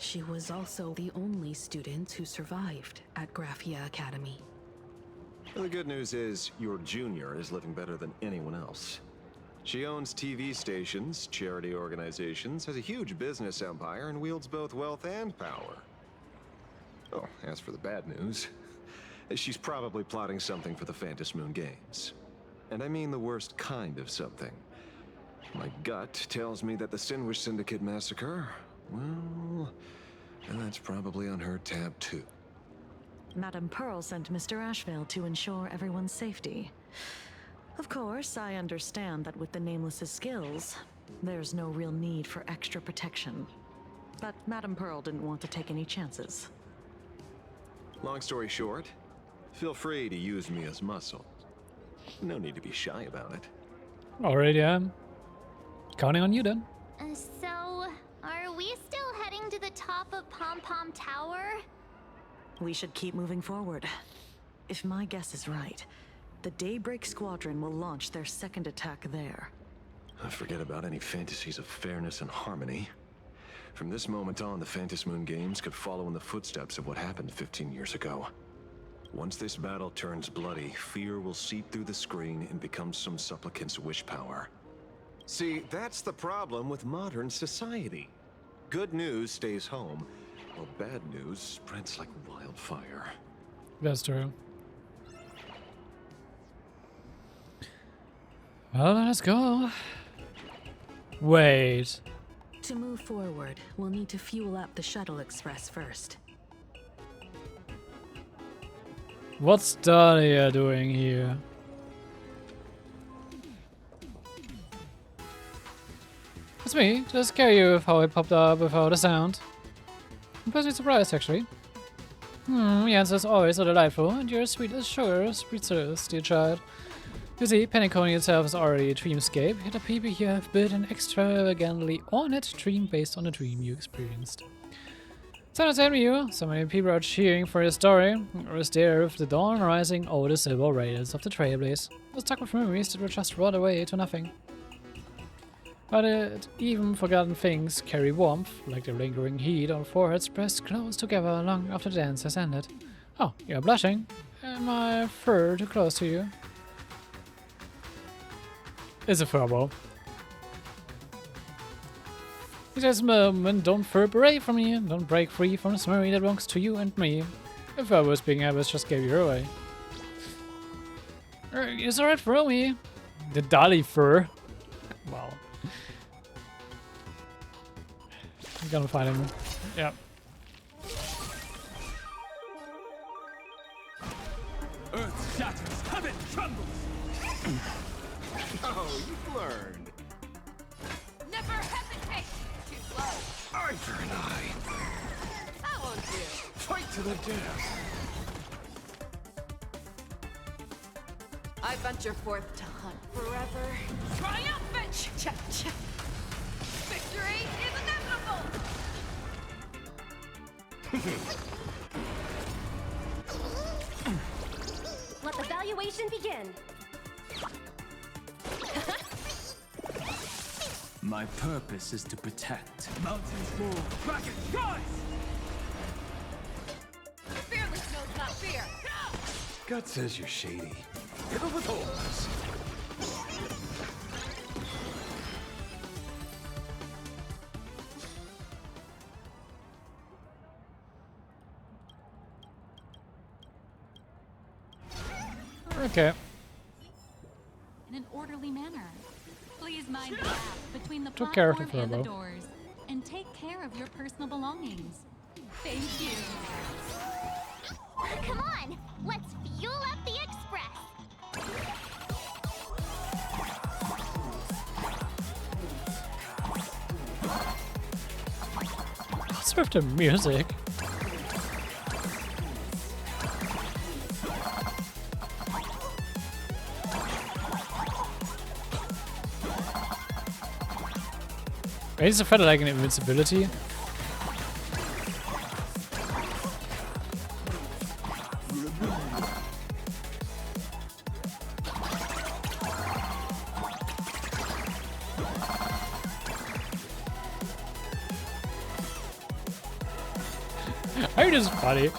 She was also the only student who survived at Graphia Academy. Well, the good news is your junior is living better than anyone else. She owns TV stations, charity organizations, has a huge business empire, and wields both wealth and power. Oh, as for the bad news, she's probably plotting something for the Phantom Moon Games. And I mean the worst kind of something. My gut tells me that the Sinwish Syndicate massacre, well, that's probably on her tab too. Madame Pearl sent Mr. Ashvale to ensure everyone's safety. Of course, I understand that with the Nameless's skills, there's no real need for extra protection. But Madame Pearl didn't want to take any chances. Long story short, feel free to use me as muscle. No need to be shy about it. Already am. Counting on you then. So, are we still heading to the top of Pom Pom Tower? We should keep moving forward. If my guess is right, the Daybreak Squadron will launch their second attack there. Forget about any fantasies of fairness and harmony. From this moment on, the Phantom Moon Games could follow in the footsteps of what happened 15 years ago. Once this battle turns bloody, fear will seep through the screen and become some supplicant's wish power. See, that's the problem with modern society. Good news stays home, while bad news spreads like wildfire. That's true. Well, let's go. Wait. To move forward, we'll need to fuel up the Shuttle Express first. What's Dahlia doing here? It's me, just scare you with how it popped up without a sound. I'm pleasantly surprised, actually. The answer is always so delightful, and you're as sweet as sugar, sweet sauce, dear child. You see, Pennyconing itself is already a dreamscape, yet the people here have built an extravagantly ornate dream based on a dream you experienced. So understand you, so many people are cheering for your story, or is there with the dawn rising over the silver rails of the Trailblaze, a stock of memories that were just rot away to nothing. But even forgotten things carry warmth, like the lingering heat on foreheads pressed close together long after the dance has ended. Oh, you're blushing. Am I fur too close to you? It's a furball. In this moment, don't furb away from me, don't break free from the memory that belongs to you and me. If I was being Abbas, just gave you away. It's alright for me. The Dolly fur. Wow. I'm gonna find him. Yep. Earth shatters, heaven trembles. Oh, you've learned. Never hesitate! Too slow. Eye for an eye. That won't do. Fight to the death. I venture forth to hunt forever. Triumphant! Cha-cha. Victory is inevitable! Let the valuation begin. My purpose is to protect. Mountains move, Kraken rise! Fearless knows not fear. Gut says you're shady. Hit her with holes. Okay. In an orderly manner. Please mind the gap between the Took platform care of and the Furbo. doors, and take care of your personal belongings. Thank you. Come on, let's fuel up the express. What's with the music? Is the feather like an invincibility? I just funny.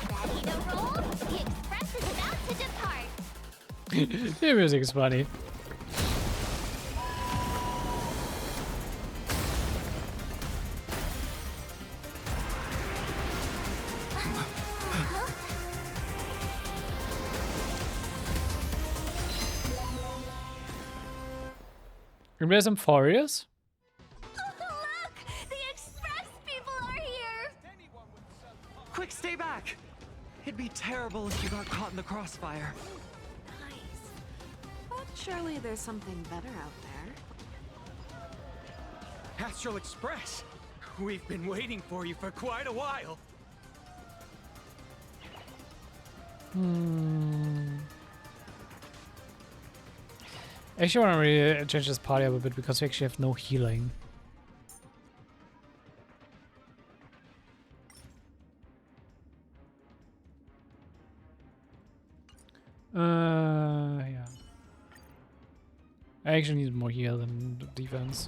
Ready to roll? The express is about to depart. The music is funny. Remember some Furious? Look! The express people are here! Quick, stay back! It'd be terrible if you got caught in the crossfire. Nice. But surely there's something better out there. Astral Express! We've been waiting for you for quite a while. Actually, I want to really change this party up a bit because we actually have no healing. Yeah. I actually need more heal than defense.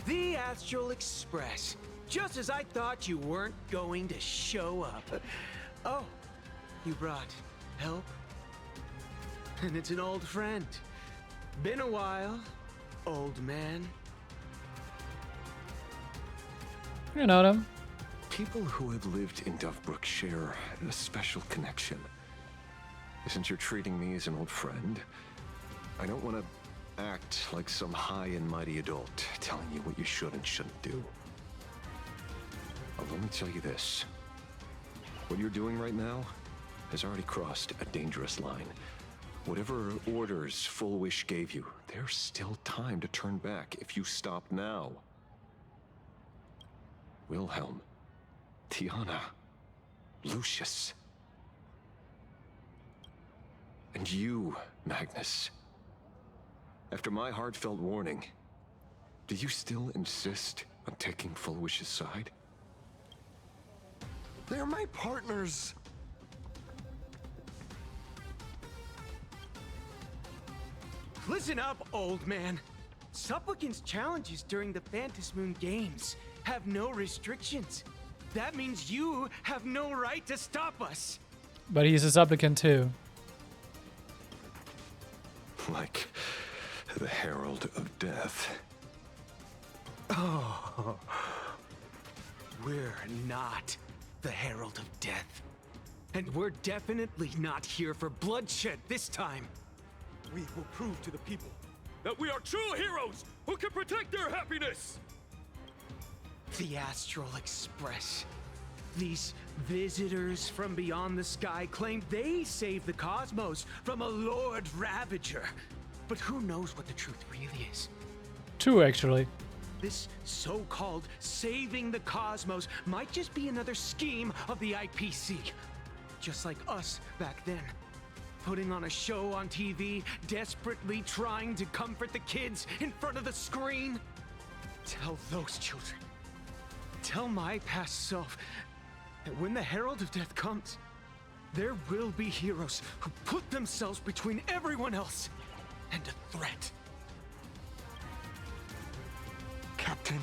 The Astral Express. Just as I thought you weren't going to show up. Oh, you brought help? And it's an old friend. Been a while, old man. You know them. People who have lived in Dovebrook share a special connection. Since you're treating me as an old friend, I don't want to act like some high and mighty adult telling you what you should and shouldn't do. Let me tell you this. What you're doing right now has already crossed a dangerous line. Whatever orders Full Wish gave you, there's still time to turn back if you stop now. Wilhelm, Tiana, Lucius, and you, Magnus. After my heartfelt warning, do you still insist on taking Full Wish's side? They're my partners. Listen up, old man. Supplicants' challenges during the Phantasmoon Games have no restrictions. That means you have no right to stop us. But he's a supplicant too. Like the Herald of Death. Oh, we're not the Herald of Death. And we're definitely not here for bloodshed this time. We will prove to the people that we are true heroes who can protect their happiness! The Astral Express. These visitors from beyond the sky claim they saved the cosmos from a Lord Ravager. But who knows what the truth really is? Two, actually. This so-called saving the cosmos might just be another scheme of the IPC. Just like us back then. Putting on a show on TV, desperately trying to comfort the kids in front of the screen. Tell those children. Tell my past self that when the Herald of Death comes, there will be heroes who put themselves between everyone else and a threat. Captain.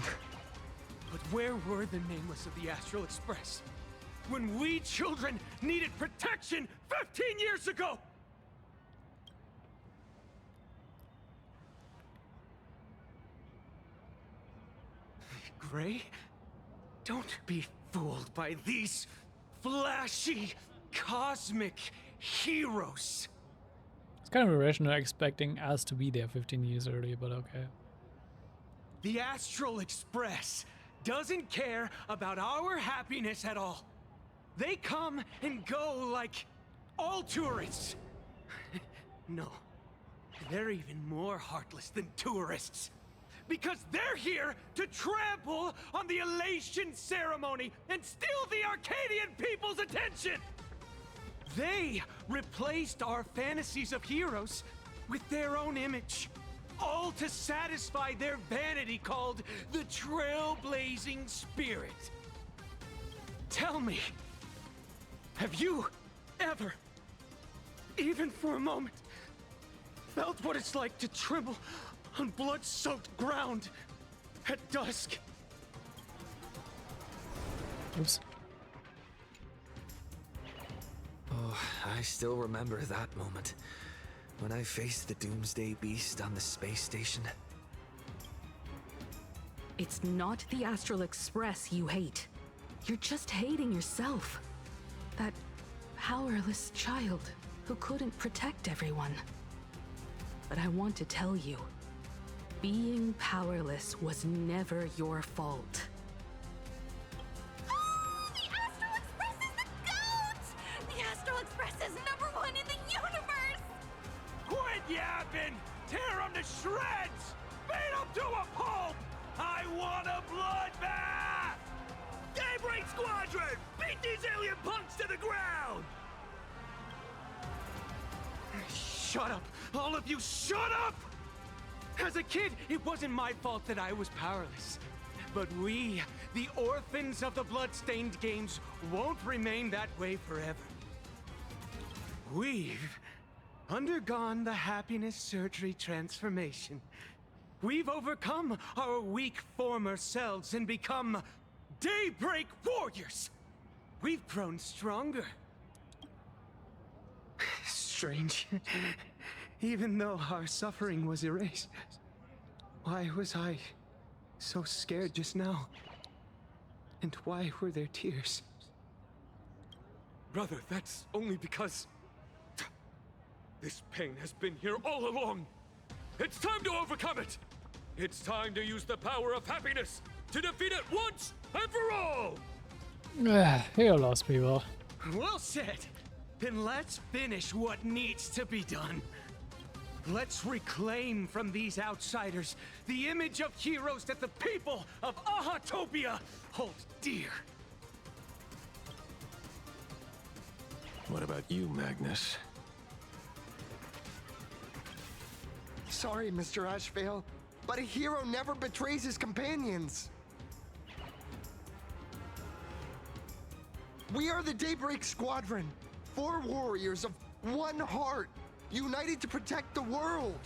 But where were the nameless of the Astral Express when we children needed protection 15 years ago? Gray. Don't be fooled by these flashy, cosmic heroes. It's kind of irrational expecting us to be there 15 years earlier, but okay. The Astral Express doesn't care about our happiness at all. They come and go like all tourists. No, they're even more heartless than tourists. Because they're here to trample on the elation ceremony and steal the Arcadian people's attention! They replaced our fantasies of heroes with their own image, all to satisfy their vanity called the trailblazing spirit. Tell me, have you ever, even for a moment, felt what it's like to tremble on blood-soaked ground at dusk? Oops. Oh, I still remember that moment when I faced the Doomsday Beast on the space station. It's not the Astral Express you hate. You're just hating yourself. That powerless child who couldn't protect everyone. But I want to tell you, being powerless was never your fault. The Astral Express is the GOAT! The Astral Express is #1 in the universe! Quit yapping! Tear them to shreds! Beat them to a pulp! I want a bloodbath! Daybreak Squadron! Beat these alien punks to the ground! Shut up! All of you, shut up! As a kid, it wasn't my fault that I was powerless. But we, the orphans of the Bloodstained Games, won't remain that way forever. We've undergone the happiness surgery transformation. We've overcome our weak former selves and become Daybreak Warriors. We've grown stronger. Strange. Even though our suffering was erased, why was I so scared just now? And why were there tears? Brother, that's only because this pain has been here all along. It's time to overcome it. It's time to use the power of happiness to defeat it once and for all. You're lost, people. Well said. Then let's finish what needs to be done. Let's reclaim from these outsiders the image of heroes that the people of Ahatopia hold dear. What about you, Magnus? Sorry, Mr. Ashvale, but a hero never betrays his companions. We are the Daybreak Squadron, 4 warriors of one heart, united to protect the world.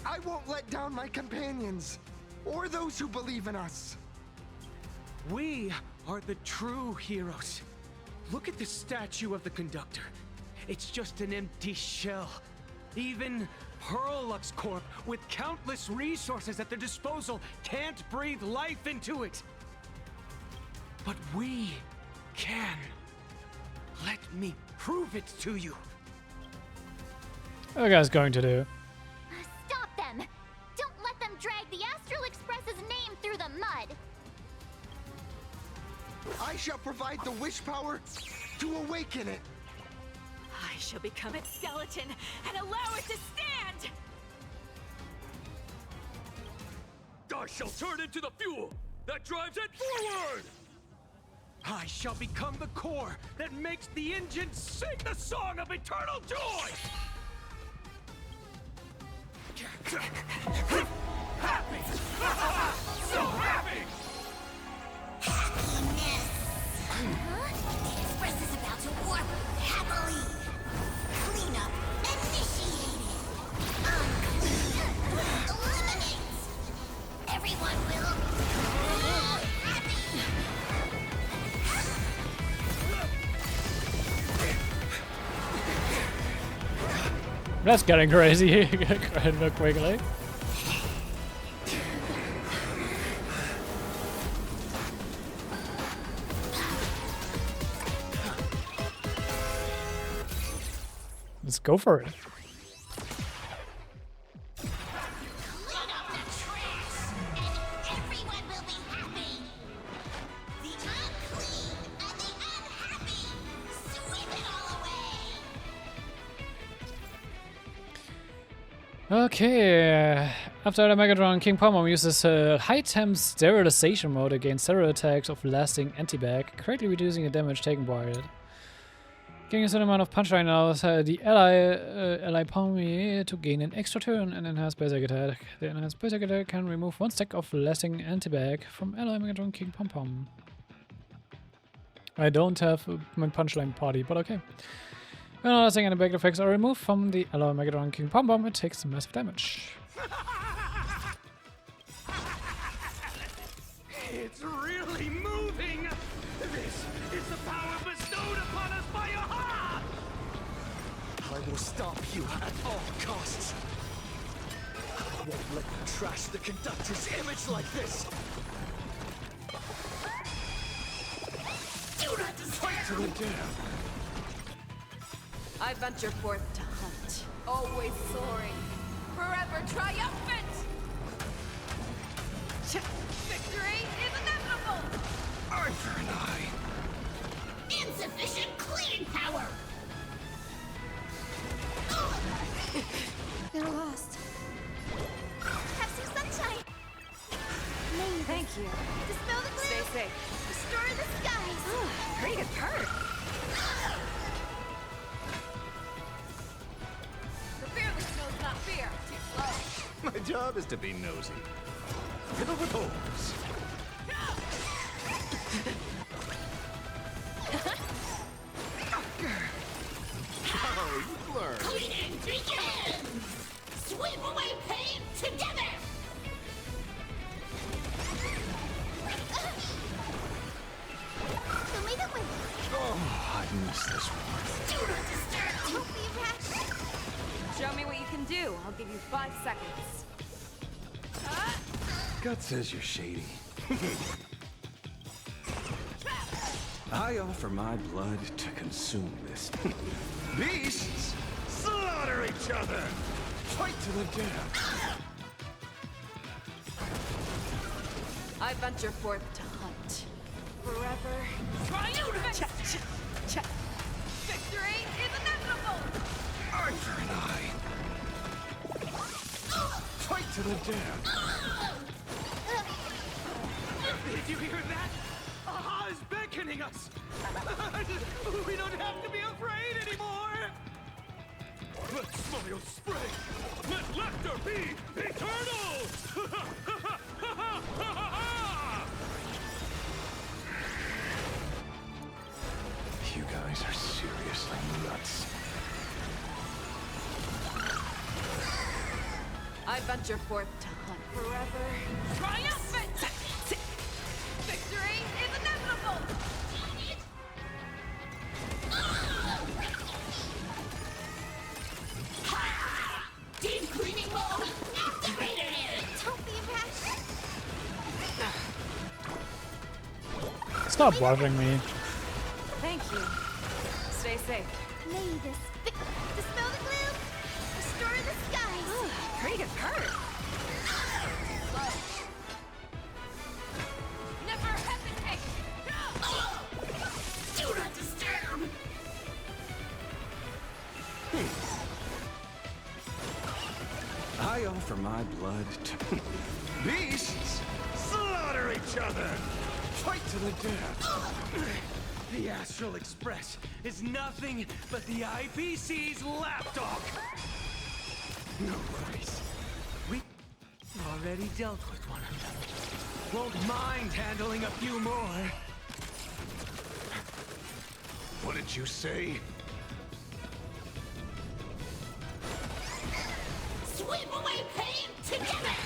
I won't let down my companions, or those who believe in us. We are the true heroes. Look at the statue of the conductor. It's just an empty shell. Even Perlux Corp, with countless resources at their disposal, can't breathe life into it. But we can. Let me prove it to you. What are you guys going to do? Stop them! Don't let them drag the Astral Express's name through the mud! I shall provide the wish power to awaken it. I shall become its skeleton and allow it to stand! I shall turn into the fuel that drives it forward! I shall become the core that makes the engine sing the song of eternal joy! Happy! So happy! Happiness! The Express is about to warp happily! Cleanup initiated! Eliminate! Everyone will be happy! That's getting crazy quite quickly. Let's go for it. Okay, after the Megatron, King Pomom uses high-temp sterilization mode against several attacks of lasting anti-bag, greatly reducing the damage taken by it. Gaining a certain amount of punchline allows the ally Pommy to gain an extra turn and enhance basic attack. The enhanced basic attack can remove one stack of lasting anti-bag from ally Megatron King Pom-Pom. I don't have my punchline party, but okay. When all lasting anti-bag effects are removed from the ally Megatron King Pom-Pom, it takes massive damage. It's really moving! This is the power bestowed upon us by Aha! I will stop you at all costs. I won't let you trash the conductor's image like this. Do not fight to the death! I venture forth to hunt, always soaring, forever triumphant! Victory is inevitable! Eye for an eye. Insufficient clean power! They're lost. Have some sunshine. Thank you. Dispel the gloom. Stay safe. Restore the skies. Pretty good perk. The fearless knows not fear. Too slow. My job is to be nosy. Fiddle with holes. Oh, you've learned. Cleaning begins! Sweep away pain together! Who made it win? Oh, I missed this one. Do not disturb! Don't be rash. Show me what you can do. I'll give you 5 seconds. Gut says you're shady. I offer my blood to consume this. Beasts, slaughter each other! Fight to the death! I venture forth to hunt, forever triumphant! Victory is inevitable! Eye for an eye! Fight to the death! Did you hear that? Aha is beckoning us! We don't have to be afraid anymore! Let smile spring! Let laughter be eternal! You guys are seriously nuts. I venture forth to hunt, forever triumphant! Victory is inevitable! Deep cleaning mode activated! Don't be rash. Stop watching me. Thank you. Stay safe. May this dispel the gloom. Restore the skies. Pretty good perk. Never hesitate! Do not disturb! I offer my blood to... Beasts, slaughter each other! Fight to the death! The Astral Express is nothing but the IPC's lapdog! No worries. We already dealt with one of them. Won't mind handling a few more. What did you say? Sweep away pain together!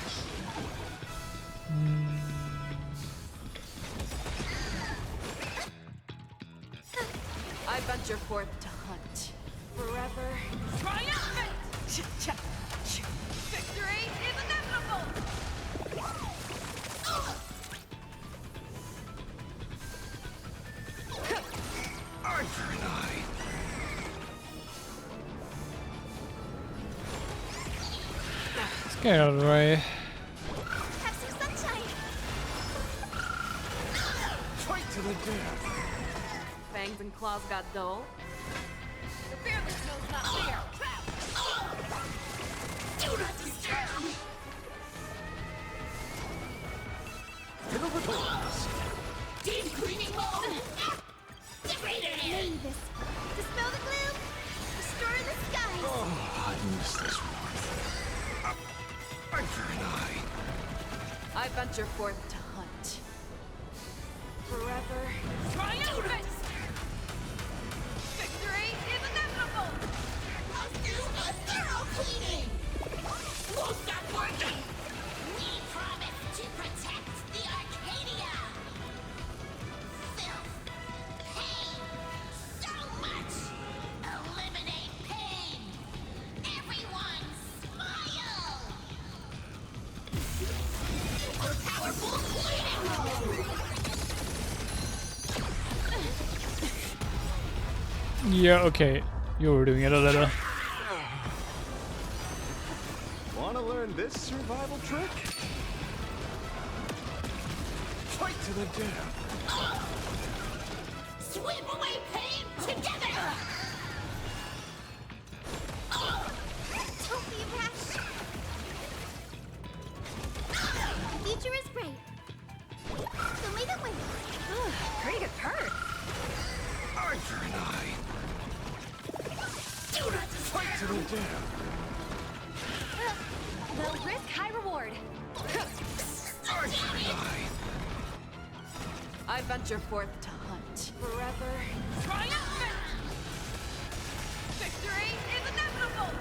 I venture forth to hunt, forever triumphant! Victory is inevitable! Eye for an eye. Get out of the way. Have some sunshine. Fight to the death. Fangs and claws got dull. The fearless knows not fear. Do not disturb! Fill the doors. Deep cleaning mode! Activated! Need this. Dispel the gloom. Restore the skies. Oh, I miss this warmth. Eye for an eye. I venture forth to hunt. Forever. Triumphant! Victory is inevitable! Let's do a thorough cleaning! Won't stop working! We promise to protect the Arcadia! Filth! Pain! So much! Eliminate pain! Everyone smile! Super powerful cleaning mode! Yeah, okay. You were doing it a little. Wanna learn this survival trick? Fight to the death. Sweep away pain together! Don't be rash. The future is bright. So may the win. Pretty good hurt. Eye for an eye. Do not Fight to the death. Low risk, high reward. Eye for an eye. I venture forth to hunt. Forever. Triumphant! Victory is inevitable!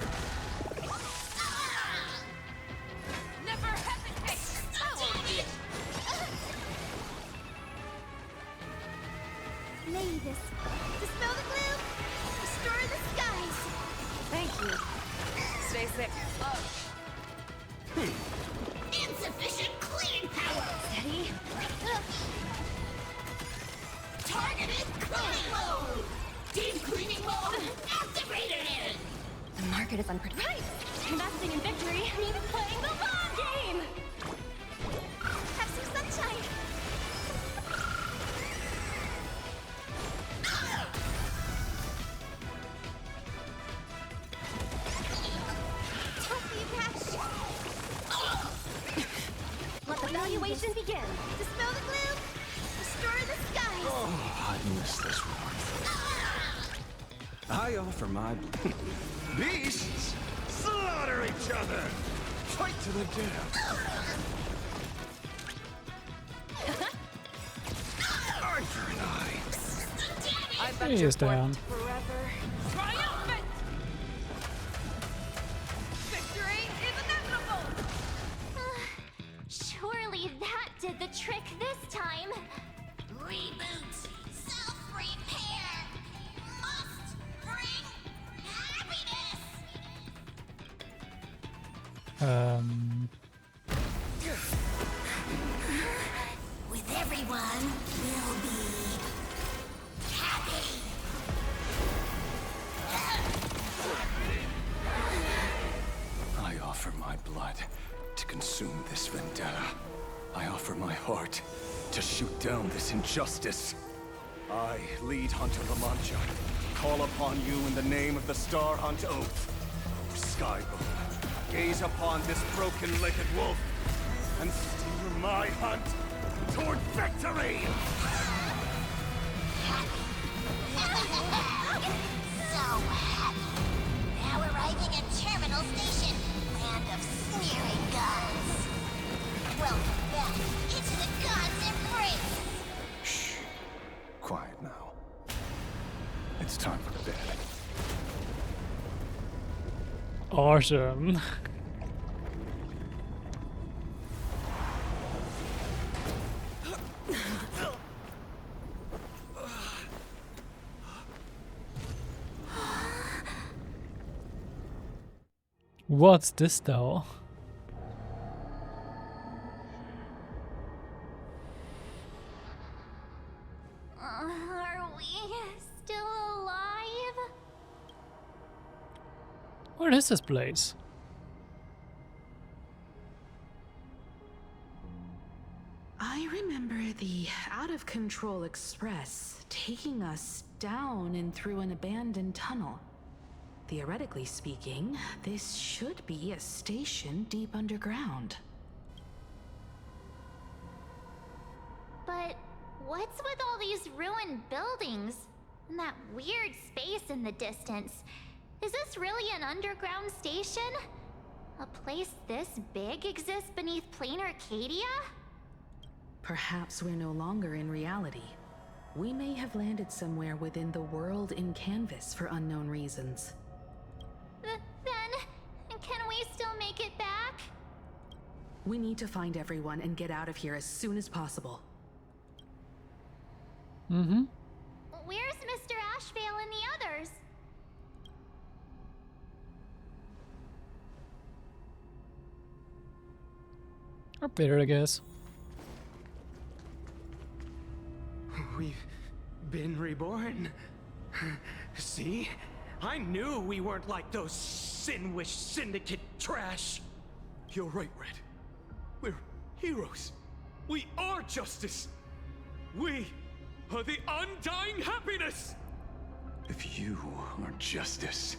Never hesitate! May this. Dispel the gloom. Restore the skies. Thank you. Stay sick. insufficient cleaning power! Steady. Targeted cleaning mode! Deep cleaning mode activated! The market is unpredictable. Right! Investing in victory means playing the long game! Have some sunshine! Don't be rash! Let the evaluation begin! Dispel the gloom! Restore the skies! Oh, I miss this warmth. I offer my Beasts slaughter each other. Fight to the death. eye for an eye. He is down. Forever. Triumphant! Victory is inevitable! Surely that did the trick this time. Reboot! Self-repair! Must bring happiness! With everyone, we'll be happy! I offer my blood to consume this vendetta. I offer my heart to shoot down this injustice. I, lead Hunter La Mancha, call upon you in the name of the Star Hunt Oath. O Skybone, gaze upon this broken-legged wolf and steer my hunt toward victory! So happy! Now arriving at Terminal Station, land of sneering gods. Welcome back into the gods' embrace! Shh. Quiet now. It's time for bed. Awesome. What's this though? Are we still alive? What is this place? Control Express, taking us down and through an abandoned tunnel. Theoretically speaking, this should be a station deep underground. But what's with all these ruined buildings? And that weird space in the distance? Is this really an underground station? A place this big exists beneath plain Arcadia? Perhaps we're no longer in reality. We may have landed somewhere within the world in canvas for unknown reasons. Then, can we still make it back? We need to find everyone and get out of here as soon as possible. Mm-hmm. Where's Mr. Ashvale and the others? Up there, I guess. We've been reborn. See? I knew we weren't like those Sinwish Syndicate trash. You're right, Red. We're heroes. We are justice. We are the undying happiness. If you are justice,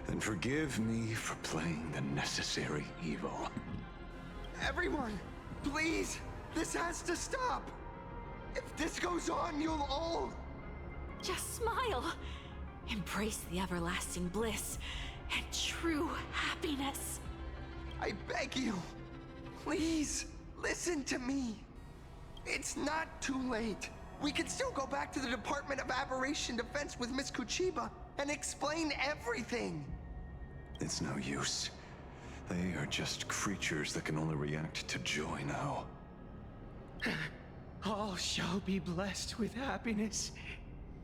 then forgive me for playing the necessary evil. Everyone, please, this has to stop. If this goes on, you'll all... Just smile. Embrace the everlasting bliss and true happiness. I beg you, please, listen to me. It's not too late. We can still go back to the Department of Aberration Defense with Miss Kuchiba and explain everything. It's no use. They are just creatures that can only react to joy now. All shall be blessed with happiness.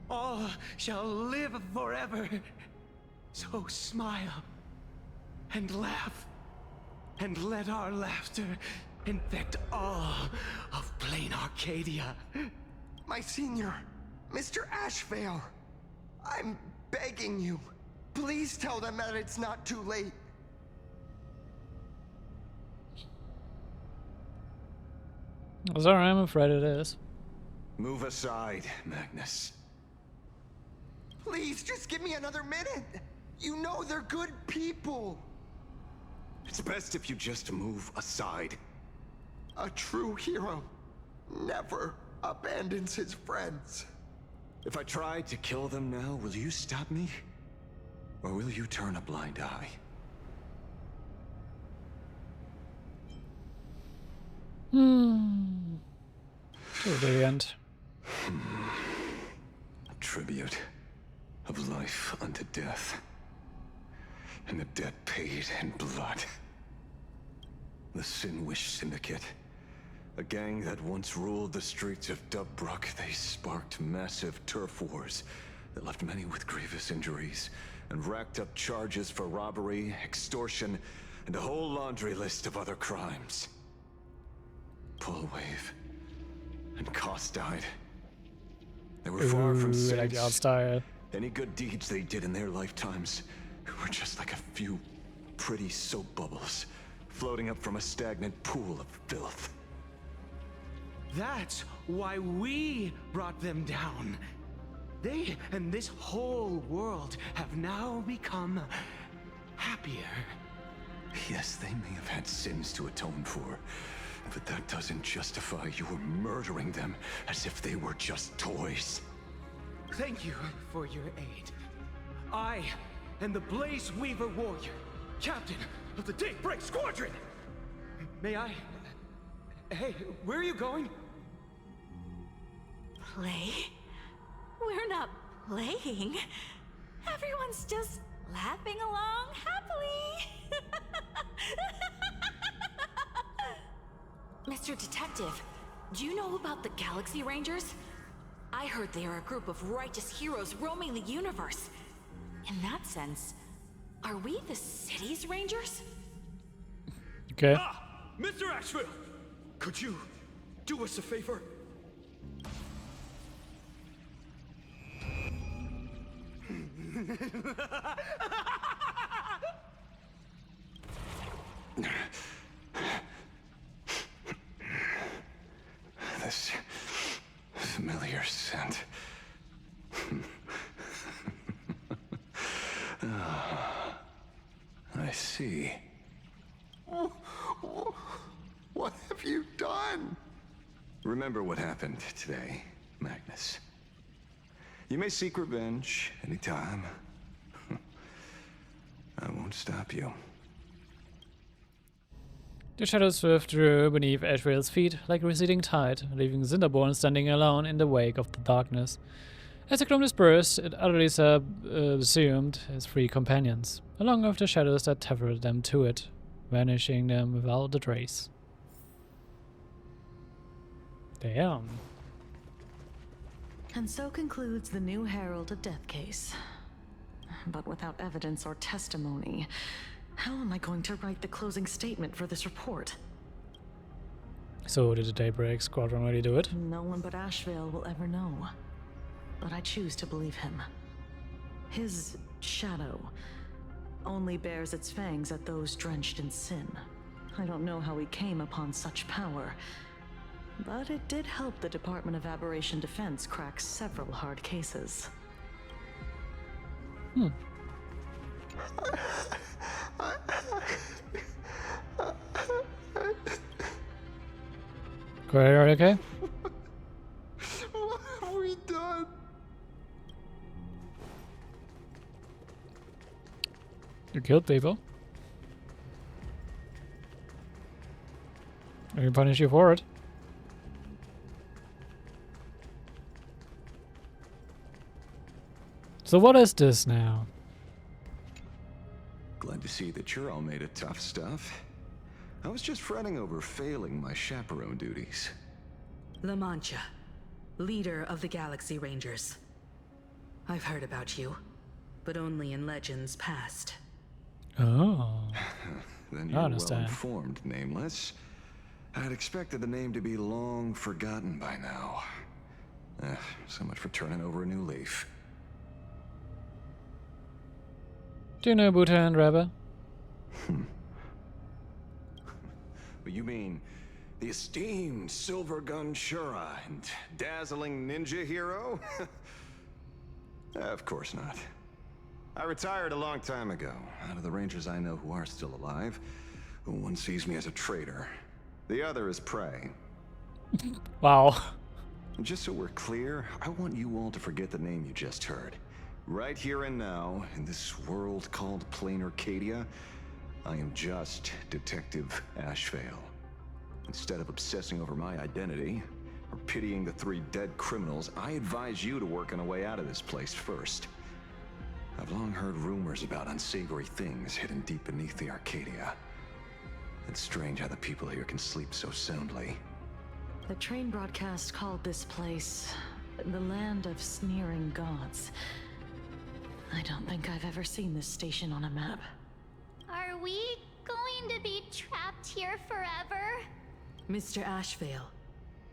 All shall live forever. So smile and laugh, and let our laughter infect all of plain Arcadia. My senior, Mr. Ashvale, I'm begging you, please tell them that it's not too late. Sorry, I'm afraid it is. Move aside, Magnus. Please, just give me another minute. You know they're good people. It's best if you just move aside. A true hero never abandons his friends. If I try to kill them now, will you stop me? Or will you turn a blind eye? To the end. A tribute of life unto death. And the debt paid in blood. The Sinwish Syndicate. A gang that once ruled the streets of Dubbrook. They sparked massive turf wars that left many with grievous injuries and racked up charges for robbery, extortion, and a whole laundry list of other crimes. Pullwave and Koss died. They were far from saints. Any good deeds they did in their lifetimes were just like a few pretty soap bubbles floating up from a stagnant pool of filth. That's why we brought them down. They and this whole world have now become happier. Yes, they may have had sins to atone for, but that doesn't justify your murdering them as if they were just toys. Thank you for your aid. I am the Blaze Weaver Warrior, captain of the Daybreak Squadron. May I... Hey, where are you going? Play? We're not playing. Everyone's just laughing along happily. Mr. Detective, do you know about the Galaxy Rangers? I heard they are a group of righteous heroes roaming the universe. In that sense, are we the city's rangers? Okay. Ah! Mr. Ashvale! Could you do us a favor? 100%. I see. What have you done? Remember what happened today, Magnus. You may seek revenge anytime. I won't stop you. The shadows withdrew beneath Ashrail's feet like a receding tide, leaving Cinderborn standing alone in the wake of the darkness. As the gloom dispersed, it utterly subsumed his three companions, along with the shadows that tethered them to it, vanishing them without a trace. Damn. And so concludes the new Herald of Death case. But without evidence or testimony, how am I going to write the closing statement for this report? So did the Daybreak Squadron really do it? No one but Ashvale will ever know. But I choose to believe him. His shadow only bears its fangs at those drenched in sin. I don't know how he came upon such power, but it did help the Department of Aberration Defense crack several hard cases. Greg, are you okay? What have we done? You killed people. I can punish you for it. So what is this now? Glad to see that you're all made of tough stuff. I was just fretting over failing my chaperone duties. La Mancha, leader of the Galaxy Rangers. I've heard about you, but only in legends past. Oh. Then you're well informed, Nameless. I'd expected the name to be long forgotten by now. So much for turning over a new leaf. Do you know Buta and Reba? You mean the esteemed Silver Gun Shura and dazzling ninja hero? Of course not. I retired a long time ago. Out of the Rangers I know who are still alive, one sees me as a traitor. The other is prey. Wow. And just so we're clear, I want you all to forget the name you just heard. Right here and now, in this world called Plain Arcadia, I am just Detective Ashvale. Instead of obsessing over my identity, or pitying the 3 dead criminals, I advise you to work on a way out of this place first. I've long heard rumors about unsavory things hidden deep beneath the Arcadia. It's strange how the people here can sleep so soundly. The train broadcast called this place the Land of Sneering Gods. I don't think I've ever seen this station on a map. Are we going to be trapped here forever? Mr. Ashvale,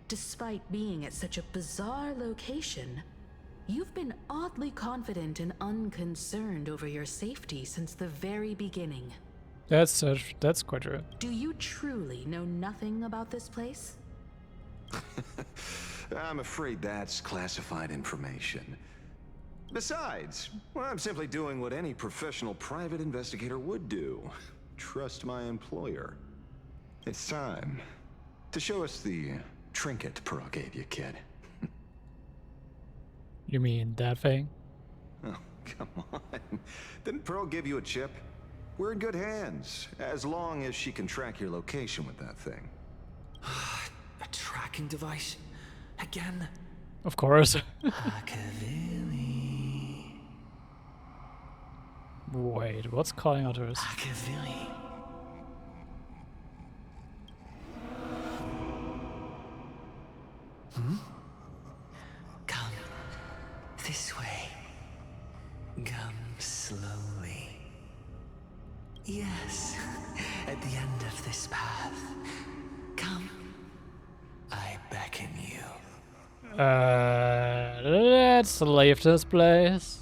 despite being at such a bizarre location, you've been oddly confident and unconcerned over your safety since the very beginning. That's quite true. Do you truly know nothing about this place? I'm afraid that's classified information. Besides, well, I'm simply doing what any professional private investigator would do. Trust my employer. It's time to show us the trinket Pearl gave you, kid. You mean that thing? Oh, come on. Didn't Pearl give you a chip? We're in good hands, as long as she can track your location with that thing. A tracking device? Again? Of course. Wait, what's calling out to us? Come this way. Come slowly. Yes, at the end of this path. Come. I beckon you. Let's leave this place.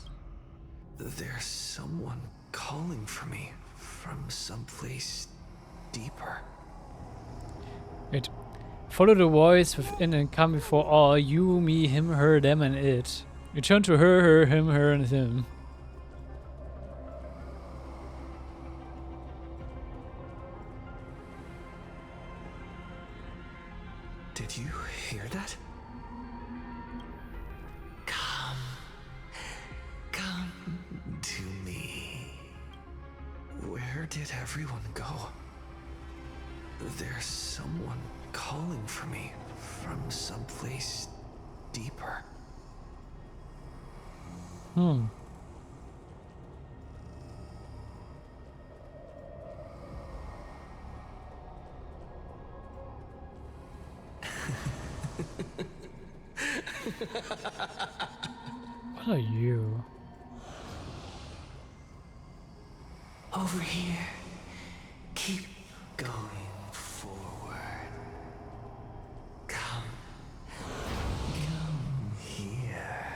There's someone calling for me from someplace deeper. Wait, Follow the voice within and come before all. You, me, him, her, them, and it. You turn to her, him, her, and him. Did you hear that? Come to me. Where did everyone go? There's someone calling for me from someplace deeper. What are you? Over here. Keep going forward. Come here.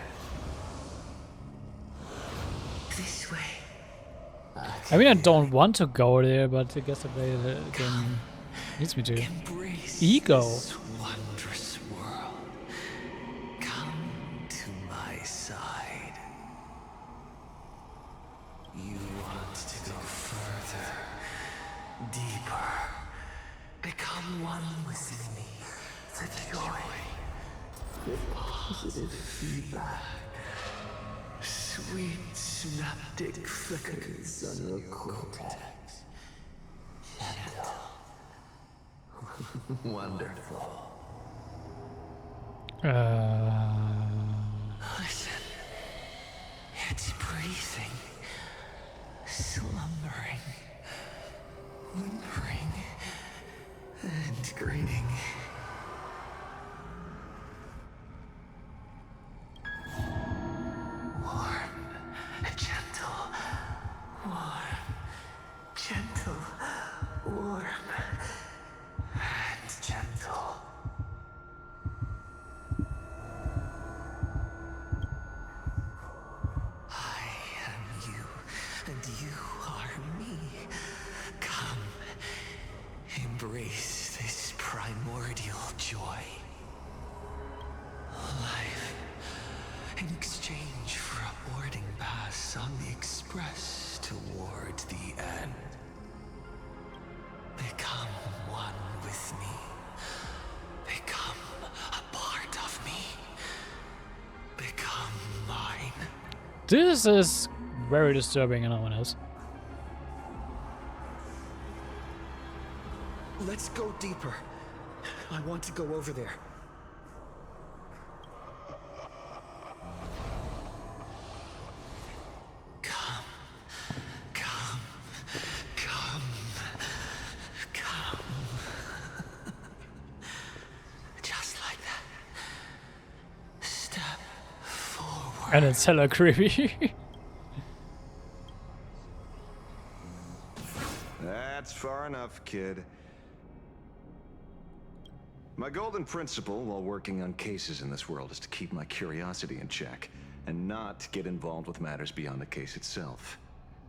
This way. I mean, I don't want to go there, but I guess the game needs me to. Embrace Ego. this wondrous world. Come to my side. You want to go further, deeper. Become one with me. The joy, the positive feedback, sweet synaptic flickers on your cortex. Gentle. Wonderful. Listen. It's breathing. Slumbering. Whimpering. And grinning. Warm. Gentle. Warm. Gentle. Warm. And gentle. I am you, and you are me. Come, embrace this primordial joy. Life, in exchange for a boarding pass on the express toward the end. Become one with me. Become a part of me. Become mine. This is very disturbing, and no one else. Let's go deeper. I want to go over there. Come. Just like that. Step forward. And it's hella creepy. That's far enough, kid. My golden principle while working on cases in this world is to keep my curiosity in check and not get involved with matters beyond the case itself,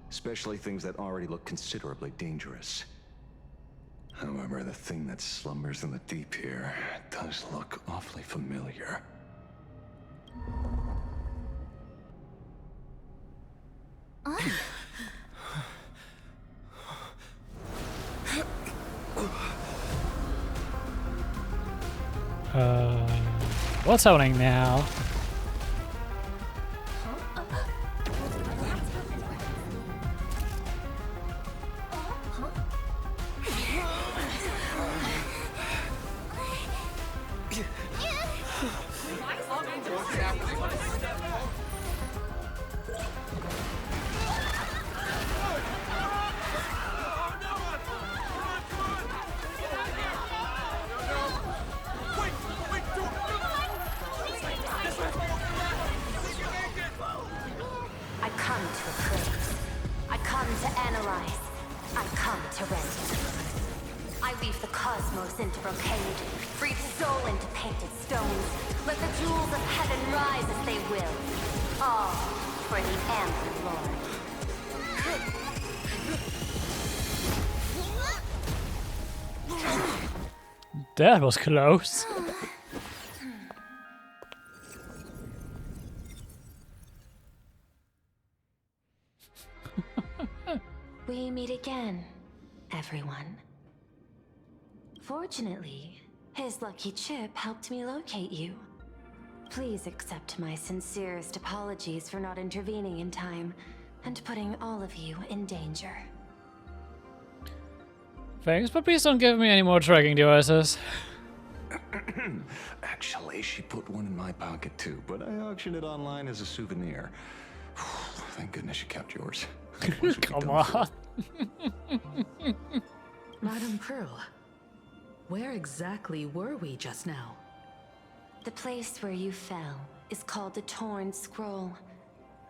especially things that already look considerably dangerous. However, the thing that slumbers in the deep here does look awfully familiar. What's happening now? I come to appraise. I come to analyze. I come to render. I weave the cosmos into brocade, breathe soul into painted stones. Let the jewels of heaven rise as they will. All for the Amber Lord. That was close. We meet again, everyone. Fortunately, his lucky chip helped me locate you. Please accept my sincerest apologies for not intervening in time and putting all of you in danger. Thanks, but please don't give me any more tracking devices. Actually, she put one in my pocket too, but I auctioned it online as a souvenir. Thank goodness you kept yours. Come on. Madame Pearl, where exactly were we just now? The place where you fell is called the Torn Scroll.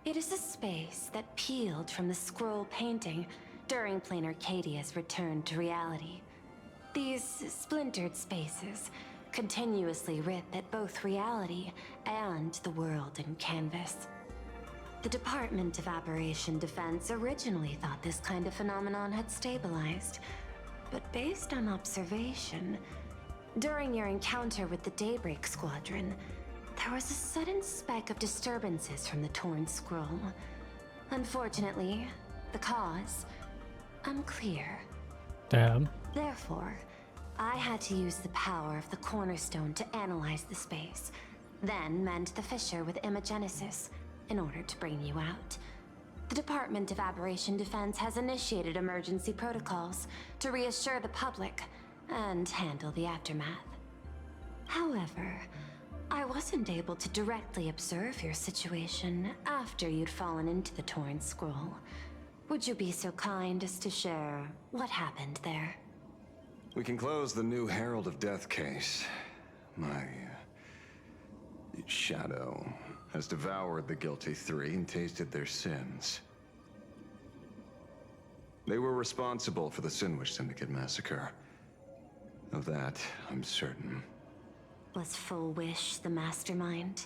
It is a space that peeled from the scroll painting during Plain Arcadia's return to reality. These splintered spaces continuously rip at both reality and the world in canvas. The Department of Aberration Defense originally thought this kind of phenomenon had stabilized, but based on observation, during your encounter with the Daybreak Squadron, there was a sudden spike of disturbances from the Torn Scroll. Unfortunately, the cause, unclear. Damn. Therefore, I had to use the power of the Cornerstone to analyze the space, then mend the fissure with Imagenesis in order to bring you out. The Department of Aberration Defense has initiated emergency protocols to reassure the public and handle the aftermath. However, I wasn't able to directly observe your situation after you'd fallen into the Torn Scroll. Would you be so kind as to share what happened there? We can close the new Herald of Death case. My shadow has devoured the guilty three and tasted their sins. They were responsible for the Sinwish Syndicate massacre. Of that, I'm certain. Was Full Wish the mastermind?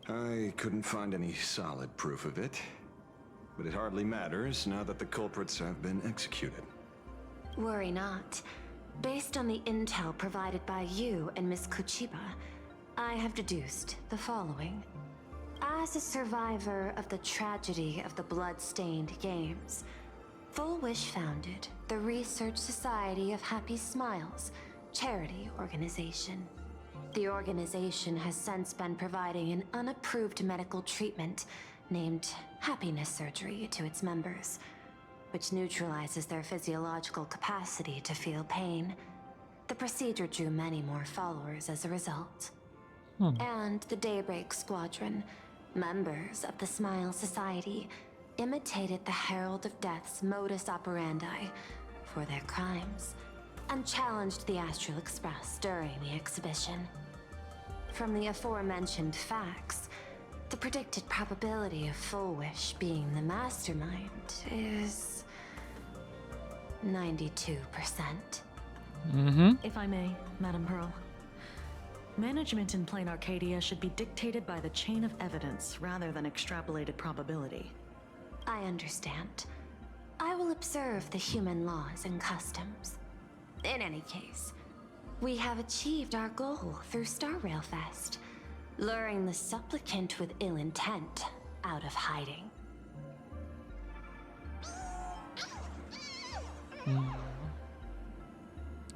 I couldn't find any solid proof of it, but it hardly matters now that the culprits have been executed. Worry not. Based on the intel provided by you and Miss Kuchiba, I have deduced the following. As a survivor of the tragedy of the Blood-Stained Games, Full Wish founded the Research Society of Happy Smiles, charity organization. The organization has since been providing an unapproved medical treatment named happiness surgery to its members, which neutralizes their physiological capacity to feel pain. The procedure drew many more followers as a result. And the Daybreak Squadron, members of the Smile Society, imitated the Herald of Death's modus operandi for their crimes, and challenged the Astral Express during the exhibition. From the aforementioned facts, the predicted probability of Full Wish being the mastermind is 92%. If I may, Madame Pearl. Management in Plain Arcadia should be dictated by the chain of evidence rather than extrapolated probability. I understand. I will observe the human laws and customs. In any case, we have achieved our goal through Star Rail Fest, luring the supplicant with ill intent out of hiding.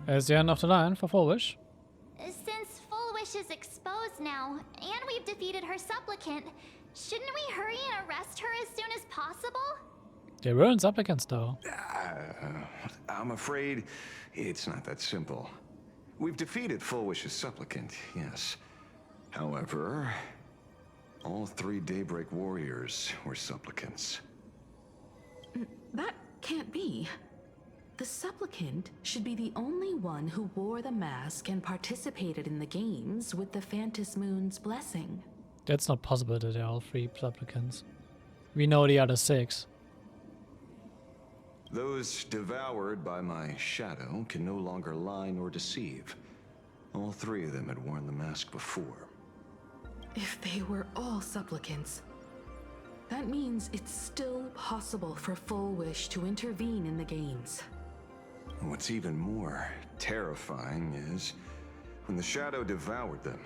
As the end of the line for Full Wish. Since Full Wish is exposed now, and we've defeated her supplicant, shouldn't we hurry and arrest her as soon as possible? They weren't supplicants though. I'm afraid it's not that simple. We've defeated Full Wish's supplicant, yes. However, all three Daybreak warriors were supplicants. That can't be. The supplicant should be the only one who wore the mask and participated in the games with the Phantus Moon's blessing. That's not possible that they're all three supplicants. We know the other 6. Those devoured by my shadow can no longer lie nor deceive. All three of them had worn the mask before. If they were all supplicants, that means it's still possible for Full Wish to intervene in the games. What's even more terrifying is When the shadow devoured them,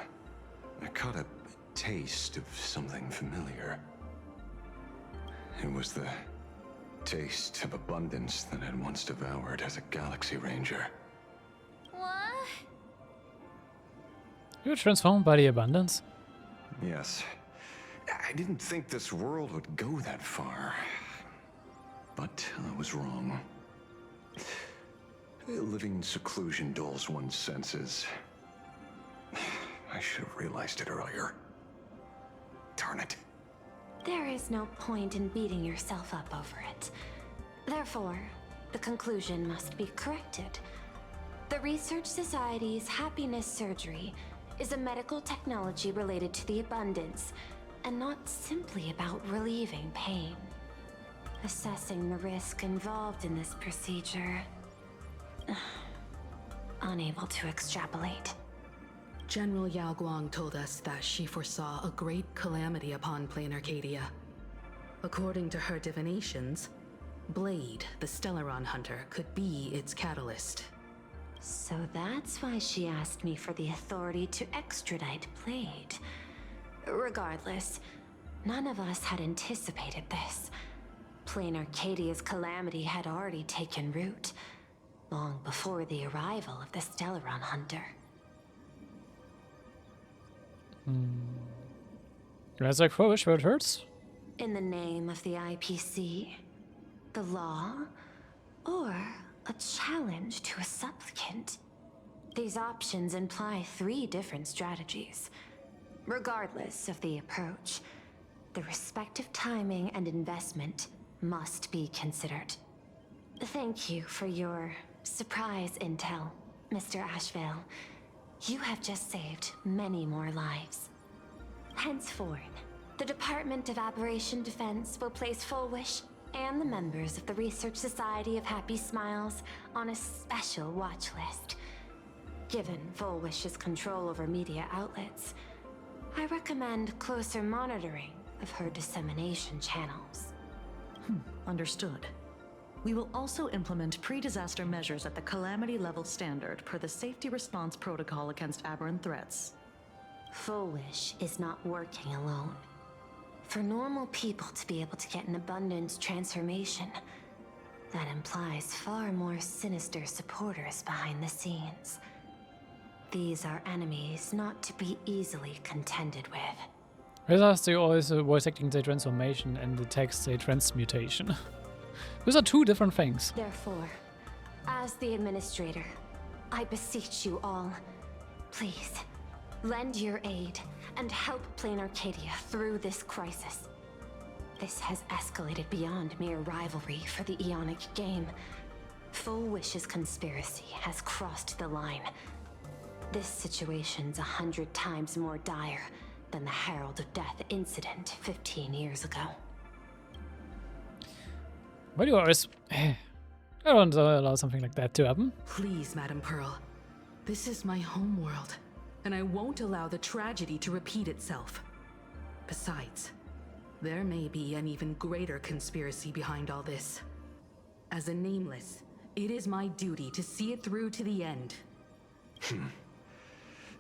I caught a taste of something familiar. It was the taste of abundance that I'd once devoured as a Galaxy Ranger. What? You were transformed by the abundance? Yes. I didn't think this world would go that far. But I was wrong. Living in seclusion dulls one's senses. I should have realized it earlier. Darn it. There is no point in beating yourself up over it. Therefore, the conclusion must be corrected. The Research Society's happiness surgery is a medical technology related to the abundance, and not simply about relieving pain. Assessing the risk involved in this procedure... unable to extrapolate. General Yao Guang told us that she foresaw a great calamity upon Plain Arcadia. According to her divinations, Blade, the Stellaron hunter, could be its catalyst. So that's why she asked me for the authority to extradite Blade. Regardless, none of us had anticipated this. Plain Arcadia's calamity had already taken root, long before the arrival of the Stellaron hunter. As I wish where it hurts. In the name of the IPC, the law, or a challenge to a supplicant. These options imply 3 different strategies. Regardless of the approach, the respective timing and investment must be considered. Thank you for your surprise intel, Mr. Ashvale. You have just saved many more lives. Henceforth, the Department of Aberration Defense will place Fullwish and the members of the Research Society of Happy Smiles on a special watch list. Given Fullwish's control over media outlets, I recommend closer monitoring of her dissemination channels. Understood. We will also implement pre-disaster measures at the calamity level standard per the safety response protocol against aberrant threats. Fullwish is not working alone. For normal people to be able to get an abundance transformation, that implies far more sinister supporters behind the scenes. These are enemies not to be easily contended with. This has to always voice acting the transformation and the text the transmutation. Those are 2 different things. Therefore, as the administrator, I beseech you all, please, lend your aid and help Plain Arcadia through this crisis. This has escalated beyond mere rivalry for the Eonic game. Fullwish's conspiracy has crossed the line. This situation's 100 times more dire than the Herald of Death incident 15 years ago. Why do you always... I don't allow something like that to happen. Please, Madam Pearl. This is my homeworld, and I won't allow the tragedy to repeat itself. Besides, there may be an even greater conspiracy behind all this. As a Nameless, it is my duty to see it through to the end.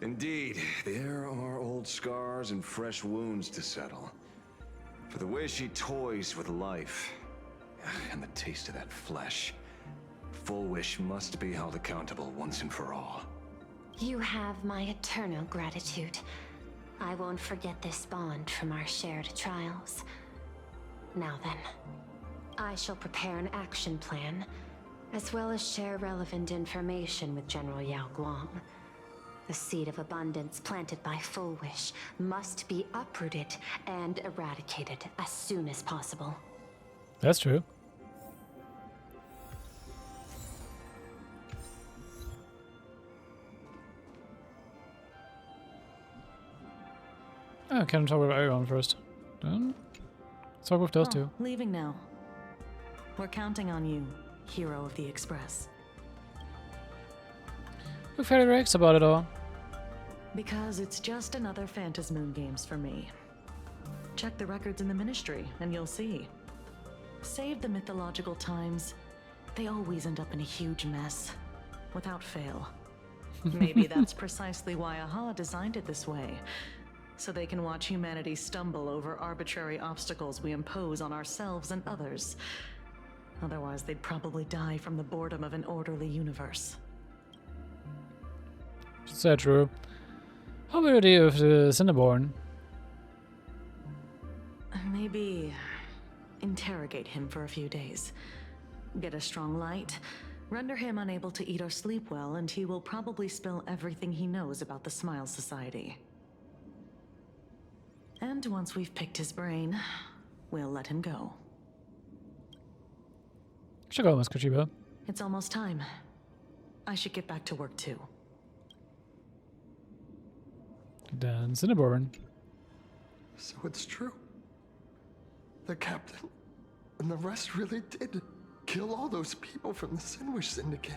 Indeed, there are old scars and fresh wounds to settle. For the way she toys with life, and the taste of that flesh, Fullwish must be held accountable once and for all. You have my eternal gratitude. I won't forget this bond from our shared trials. Now then, I shall prepare an action plan, as well as share relevant information with General Yao Guang. The seed of abundance planted by Fullwish must be uprooted and eradicated as soon as possible. That's true. I can talk with everyone first. Then talk with those 2. Leaving now. We're counting on you, hero of the Express. Look fairly relaxed about it all. Because it's just another Phantasmoon games for me. Check the records in the Ministry, and you'll see. Save the mythological times, they always end up in a huge mess. Without fail. Maybe that's precisely why AHA designed it this way. So they can watch humanity stumble over arbitrary obstacles we impose on ourselves and others. Otherwise, they'd probably die from the boredom of an orderly universe. So true. How will you deal with the Cinnaborn? Maybe interrogate him for a few days. Get a strong light, render him unable to eat or sleep well, and he will probably spill everything he knows about the Smile Society. And once we've picked his brain, we'll let him go. Chegamos, Kochiba. It's almost time. I should get back to work too. Then Cinnaborn. So it's true. The captain and the rest really did kill all those people from the Sinwish Syndicate.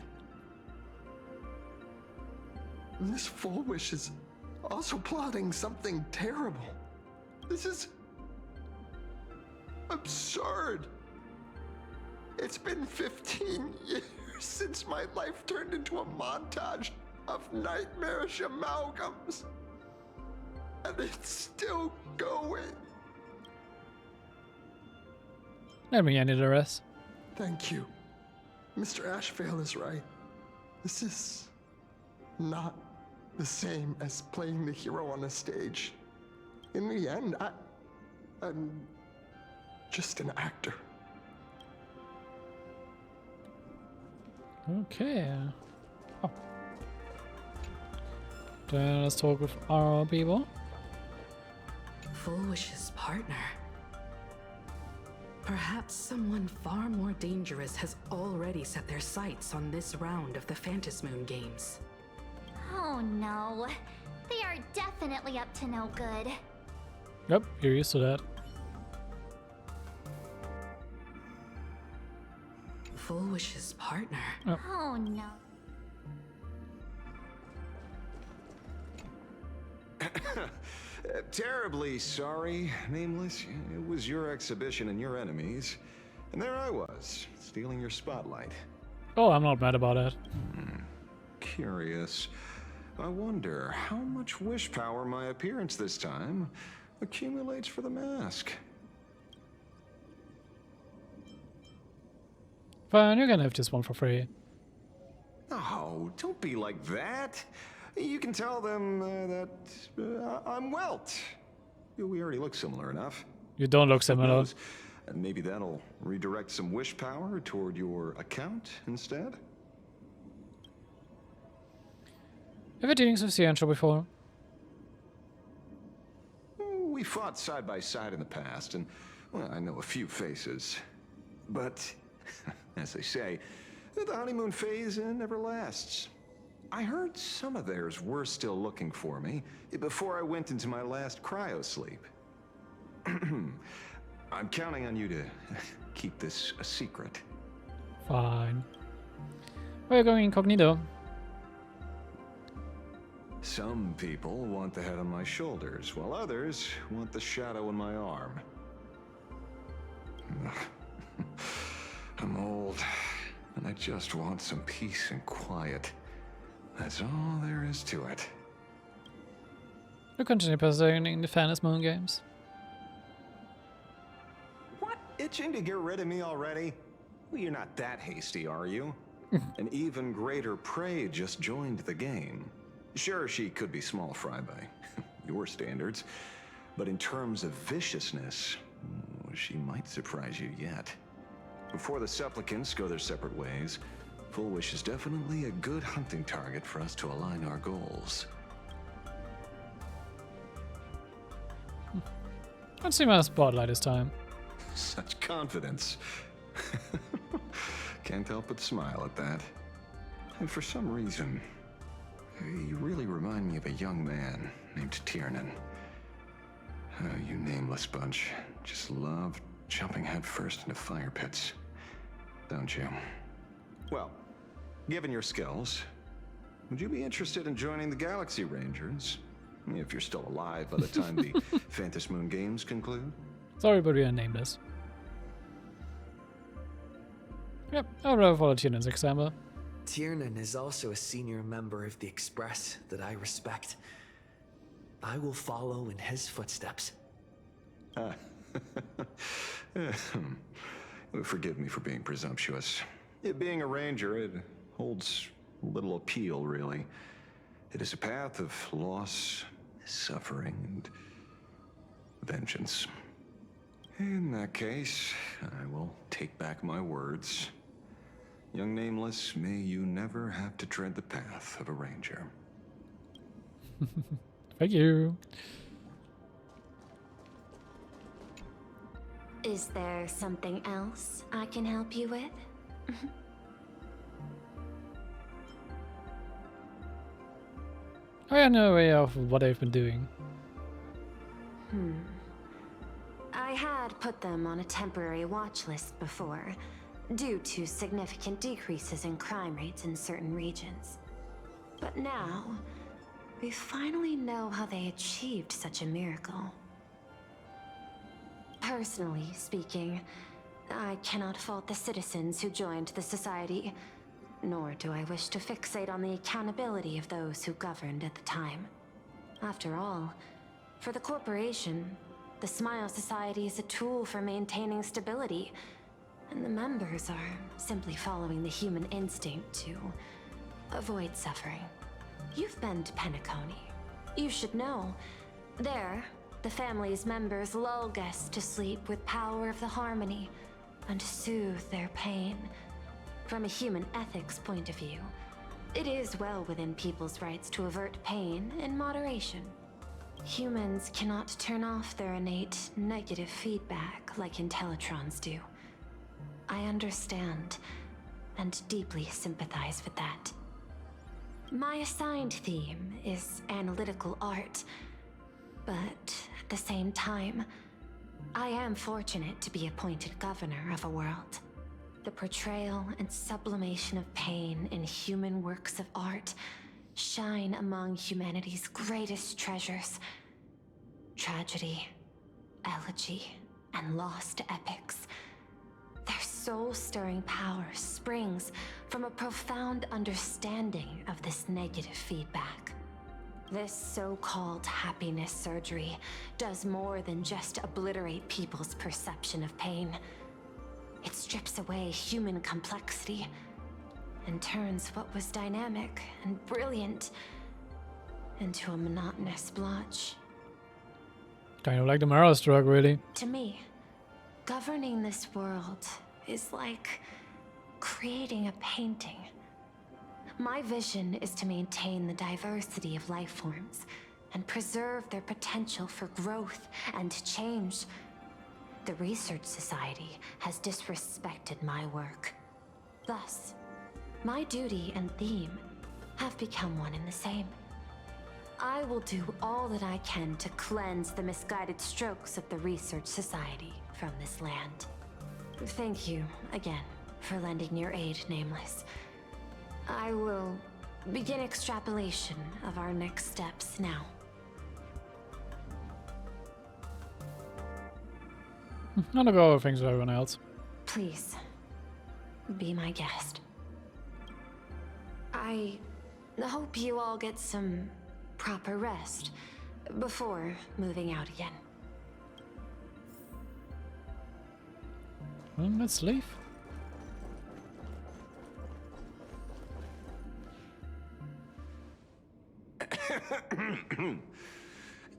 And this Full Wish is also plotting something terrible. This is absurd. It's been 15 years since my life turned into a montage of nightmarish amalgams. And it's still going. Let me end the rest. Thank you. Mr. Ashvale is right. This is not the same as playing the hero on a stage. In the end, I'm just an actor. Okay. Oh. Then let's talk with our people. Full Wish's partner. Perhaps someone far more dangerous has already set their sights on this round of the Phantasmoon Games. Oh no. They are definitely up to no good. Yep, you're used to that. Full Wish's partner. Oh no. Terribly sorry, Nameless. It was your exhibition and your enemies. And there I was, stealing your spotlight. Oh, I'm not mad about it. Curious. I wonder how much wish power my appearance this time accumulates for the mask. Fine, you're gonna have this one for free. Oh, don't be like that. You can tell them that I'm Welt. We already look similar enough. You don't look similar. And maybe that'll redirect some wish power toward your account instead. Have you dealings with Ciancho before? We fought side by side in the past, and well, I know a few faces. But, as they say, the honeymoon phase never lasts. I heard some of theirs were still looking for me before I went into my last cryosleep. I'm counting on you to keep this a secret. Fine. We're going incognito. Some people want the head on my shoulders, while others want the shadow in my arm. I'm old, and I just want some peace and quiet. That's all there is to it. We'll continue presenting the Phantasmoon Games. What? Itching to get rid of me already? Well, you're not that hasty, are you? An even greater prey just joined the game. Sure, she could be small fry by your standards, but in terms of viciousness, she might surprise you yet. Before the supplicants go their separate ways, Full Wish is definitely a good hunting target for us to align our goals. Let's see my spotlight this time. Such confidence. Can't help but smile at that. And for some reason, you really remind me of a young man named Tiernan. You nameless bunch just love jumping headfirst into fire pits, don't you? Well, given your skills, would you be interested in joining the Galaxy Rangers? If you're still alive by the time the Phantasmoon Games conclude? Sorry, but we are nameless. Yep, I'll rather follow Tiernan's example. Tiernan is also a senior member of the Express that I respect. I will follow in his footsteps. Forgive me for being presumptuous. Being a ranger, it holds little appeal, really. It is a path of loss, suffering, and vengeance. In that case, I will take back my words. Young Nameless, may you never have to tread the path of a ranger. Thank you. Is there something else I can help you with? I have no idea of what they've been doing. I had put them on a temporary watch list before, due to significant decreases in crime rates in certain regions. But now, we finally know how they achieved such a miracle. Personally speaking, I cannot fault the citizens who joined the society, nor do I wish to fixate on the accountability of those who governed at the time. After all, for the corporation, the Smile Society is a tool for maintaining stability, and the members are simply following the human instinct to avoid suffering. You've been to Penacony. You should know. There, the family's members lull guests to sleep with power of the harmony and soothe their pain. From a human ethics point of view, it is well within people's rights to avert pain in moderation. Humans cannot turn off their innate negative feedback like Intellitrons do. I understand and deeply sympathize with that. My assigned theme is analytical art, but at the same time, I am fortunate to be appointed governor of a world. The portrayal and sublimation of pain in human works of art shine among humanity's greatest treasures. Tragedy, elegy, and lost epics. Their soul-stirring power springs from a profound understanding of this negative feedback. This so-called happiness surgery does more than just obliterate people's perception of pain. It strips away human complexity and turns what was dynamic and brilliant into a monotonous blotch. Kind of like the Mara drug, really. To me, governing this world is like creating a painting. My vision is to maintain the diversity of life forms and preserve their potential for growth and change. The Research Society has disrespected my work. Thus, my duty and theme have become one and the same. I will do all that I can to cleanse the misguided strokes of the Research Society from this land. Thank you again for lending your aid, Nameless. I will begin extrapolation of our next steps now. I'll go over things with everyone else. Please, be my guest. I hope you all get some proper rest before moving out again. Well, let's leave.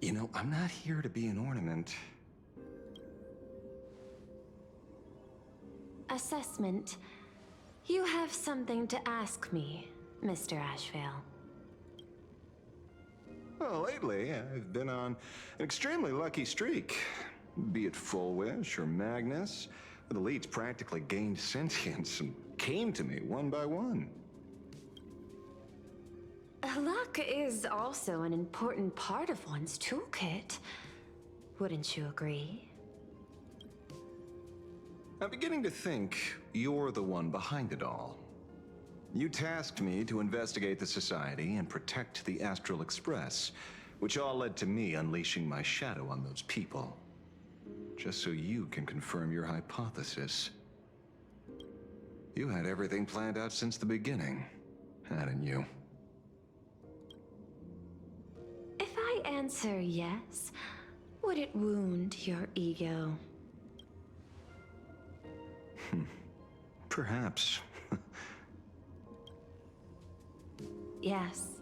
You know, I'm not here to be an ornament. Assessment. You have something to ask me, Mr. Ashvale. Well, lately, I've been on an extremely lucky streak. Be it Full Wish or Magnus, the leads practically gained sentience and came to me one by one. Luck is also an important part of one's toolkit. Wouldn't you agree? I'm beginning to think you're the one behind it all. You tasked me to investigate the Society and protect the Astral Express, which all led to me unleashing my shadow on those people. Just so you can confirm your hypothesis. You had everything planned out since the beginning, hadn't you? If I answer yes, would it wound your ego? Perhaps. Yes.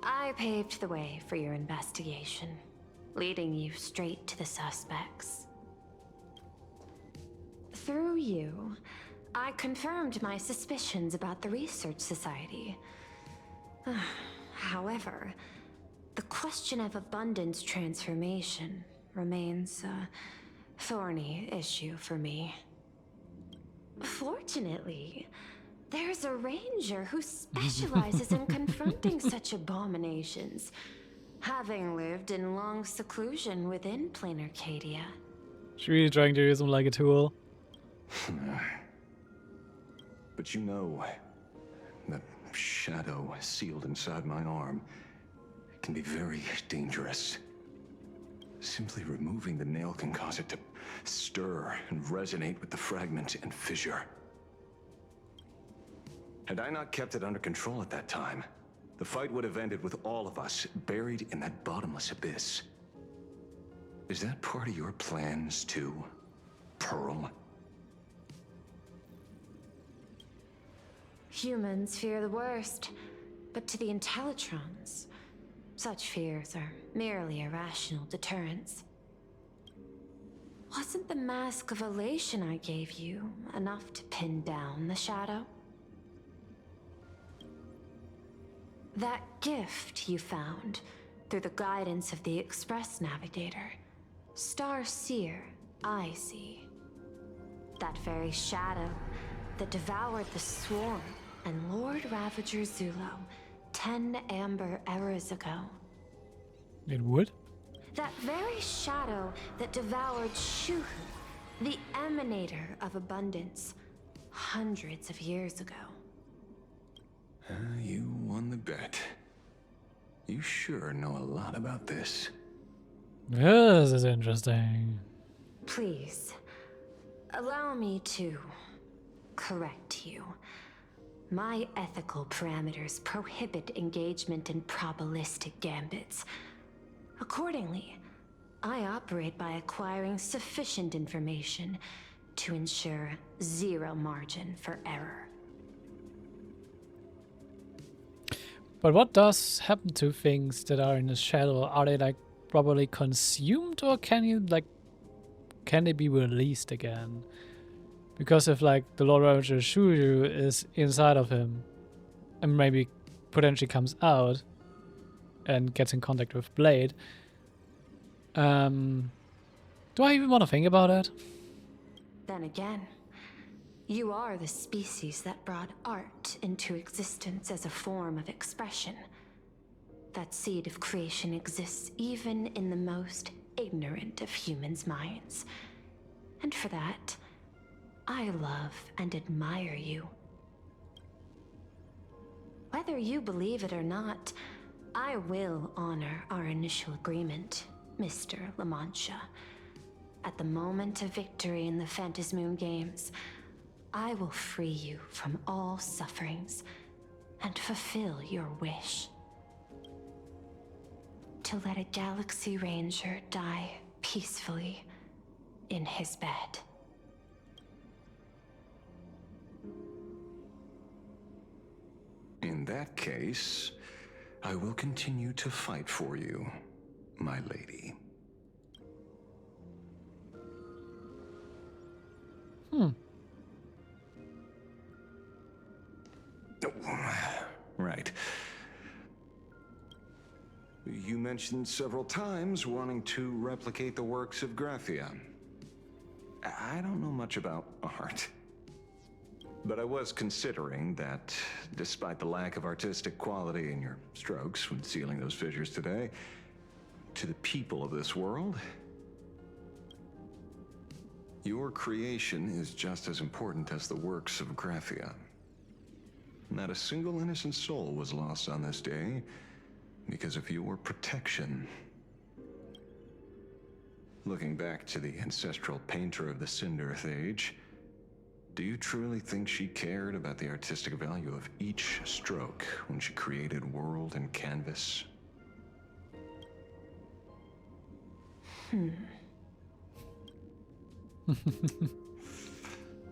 I paved the way for your investigation, leading you straight to the suspects. Through you, I confirmed my suspicions about the Research Society. However, the question of abundance transformation remains a thorny issue for me. Fortunately, there's a ranger who specializes in confronting such abominations, having lived in long seclusion within plain Arcadia. She's really trying to use him like a tool. But you know, the shadow sealed inside my arm can be very dangerous. Simply removing the nail can cause it to stir and resonate with the fragment and fissure. Had I not kept it under control at that time, the fight would have ended with all of us buried in that bottomless abyss. Is that part of your plans too, Pearl? Humans fear the worst, but to the Intellitrons, such fears are merely irrational deterrents. Wasn't the mask of elation I gave you enough to pin down the shadow? That gift you found through the guidance of the Express Navigator, Star Seer, I see. That very shadow that devoured the Swarm and Lord Ravager Zulo 10 amber eras ago. It would? That very shadow that devoured Shuhu, the emanator of abundance, hundreds of years ago. You won the bet. You sure know a lot about this. This is interesting. Please, allow me to correct you. My ethical parameters prohibit engagement in probabilistic gambits. Accordingly, I operate by acquiring sufficient information to ensure zero margin for error. But what does happen to things that are in the shadow? Are they like properly consumed, or can they be released again? Because if like the Lord Ravager Shuju is inside of him and maybe potentially comes out and gets in contact with Blade, do I even want to think about it? Then again, you are the species that brought art into existence as a form of expression. That seed of creation exists even in the most ignorant of humans' minds. And for that, I love and admire you. Whether you believe it or not, I will honor our initial agreement, Mr. La Mancha. At the moment of victory in the Phantasmoon Games, I will free you from all sufferings and fulfill your wish. To let a Galaxy Ranger die peacefully in his bed. In that case, I will continue to fight for you, my lady. Right. You mentioned several times wanting to replicate the works of Graphia. I don't know much about art, but I was considering that despite the lack of artistic quality in your strokes when sealing those fissures today, to the people of this world, your creation is just as important as the works of Graphia. Not a single innocent soul was lost on this day because of your protection. Looking back to the ancestral painter of the Cinderth Age, Do you truly think she cared about the artistic value of each stroke when she created world and canvas?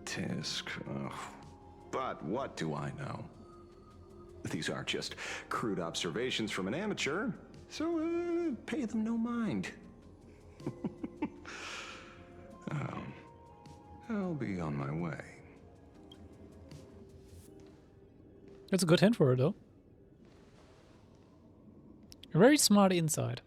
Tisk. Ugh. But what do I know? These are just crude observations from an amateur, so pay them no mind. I'll be on my way. That's a good hint for her, though. A very smart inside.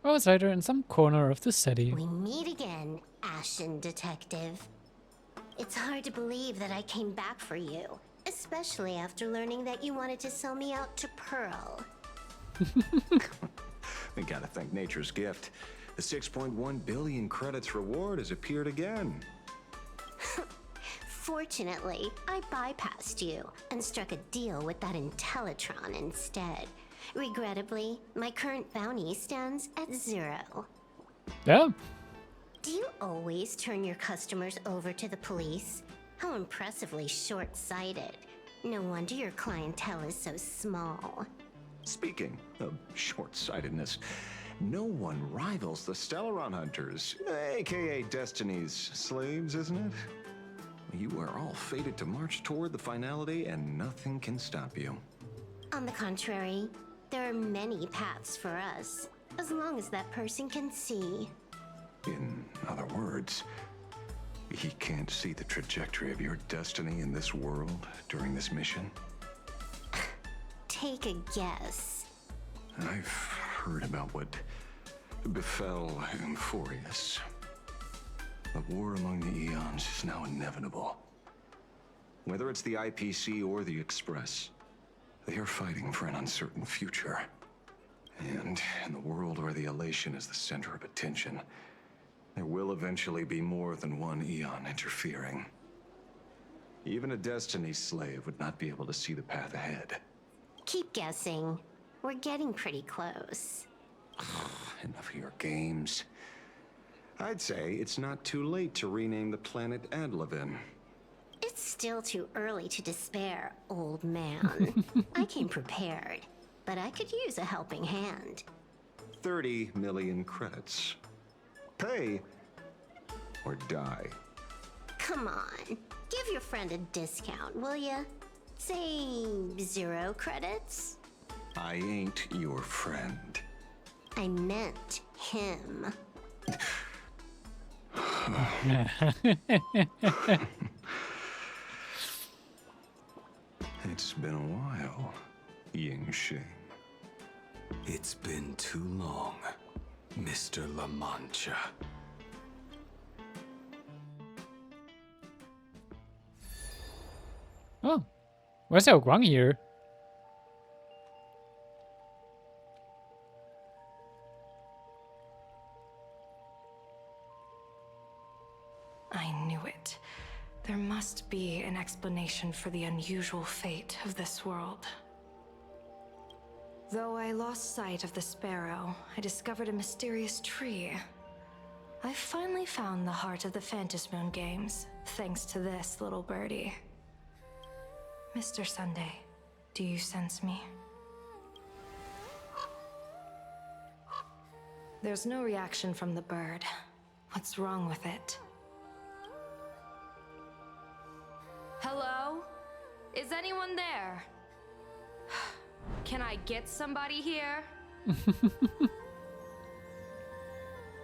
Outsider in some corner of the city. We meet again, Ashen Detective. It's hard to believe that I came back for you, especially after learning that you wanted to sell me out to Pearl. We gotta thank nature's gift. The 6.1 billion credits reward has appeared again. Fortunately, I bypassed you and struck a deal with that Intellitron instead. Regrettably, my current bounty stands at 0. Yeah. Do you always turn your customers over to the police? How impressively short-sighted. No wonder your clientele is so small. Speaking of short-sightedness, no one rivals the Stellaron Hunters, aka Destiny's slaves, isn't it? You are all fated to march toward the finality, and nothing can stop you. On the contrary, there are many paths for us, as long as that person can see. In other words, he can't see the trajectory of your destiny in this world during this mission? Take a guess. I've heard about what befell Euphorius. The war among the eons is now inevitable. Whether it's the IPC or the Express, they are fighting for an uncertain future. And in the world where the elation is the center of attention, there will eventually be more than one eon interfering. Even a Destiny slave would not be able to see the path ahead. Keep guessing. We're getting pretty close. Enough of your games. I'd say it's not too late to rename the planet Adlevin. It's still too early to despair, old man. I came prepared, but I could use a helping hand. 30 million credits. Pay or die. Come on, give your friend a discount, will ya? Say 0 credits? I ain't your friend. I meant him. It's been a while, Yingxing. It's been too long, Mr. La Mancha. Oh, where's Xiao Guang here? I knew it. There must be an explanation for the unusual fate of this world. Though I lost sight of the sparrow, I discovered a mysterious tree. I finally found the heart of the Phantasmoon games, thanks to this little birdie. Mr. Sunday, do you sense me? There's no reaction from the bird. What's wrong with it? Hello? Is anyone there? Can I get somebody here?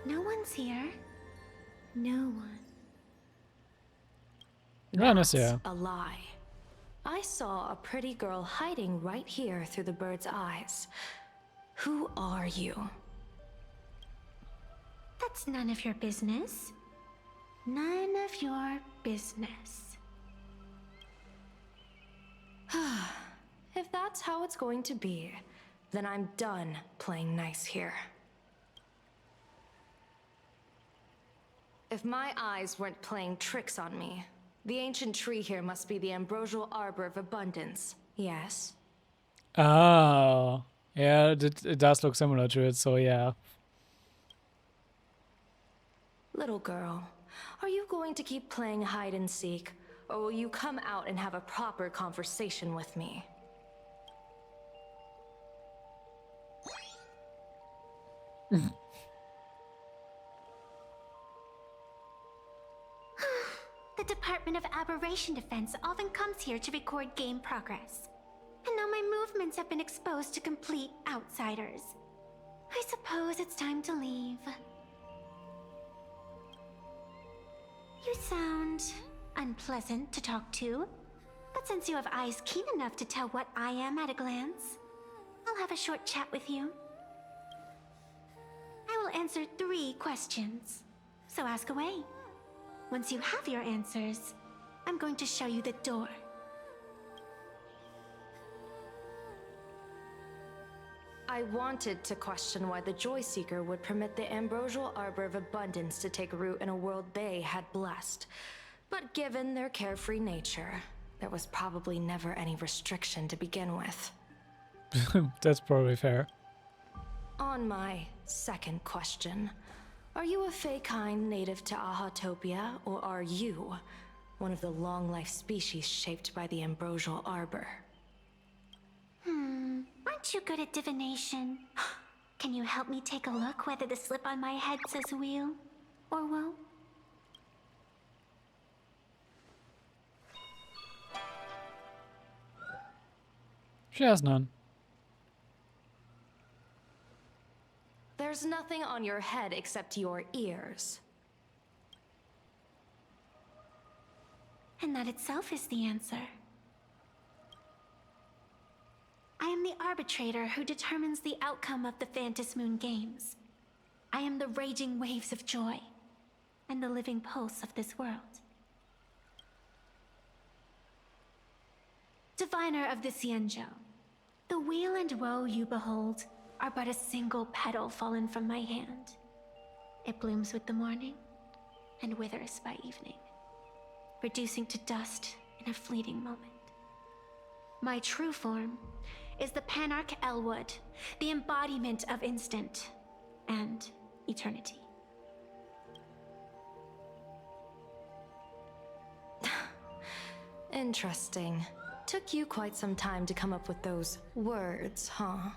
No one's here. No one. That's a lie. I saw a pretty girl hiding right here through the bird's eyes. Who are you? That's none of your business. None of your business. If that's how it's going to be, then I'm done playing nice here. If my eyes weren't playing tricks on me, the ancient tree here must be the ambrosial arbor of abundance, yes? Oh, yeah, it does look similar to it, so yeah. Little girl, are you going to keep playing hide and seek, or will you come out and have a proper conversation with me? The Department of Aberration Defense often comes here to record game progress. And now my movements have been exposed to complete outsiders. I suppose it's time to leave. You sound unpleasant to talk to, but since you have eyes keen enough to tell what I am at a glance, I'll have a short chat with you. I will answer 3 questions, so ask away. Once you have your answers, I'm going to show you the door. I wanted to question why the Joy Seeker would permit the ambrosial arbor of abundance to take root in a world they had blessed. But given their carefree nature, there was probably never any restriction to begin with. That's probably fair. On my second question, are you a Fey-kind native to Ahatopia, or are you one of the long-life species shaped by the ambrosial arbor? Aren't you good at divination? Can you help me take a look whether the slip on my head says wheel or woe? She has none. There's nothing on your head except your ears. And that itself is the answer. I am the arbitrator who determines the outcome of the Phantas Moon Games. I am the raging waves of joy, and the living pulse of this world. Diviner of the Xianzhou, the weal and woe you behold are but a single petal fallen from my hand. It blooms with the morning, and withers by evening, reducing to dust in a fleeting moment. My true form is the Panarch Elwood, the embodiment of instant and eternity. Interesting. Took you quite some time to come up with those words, huh?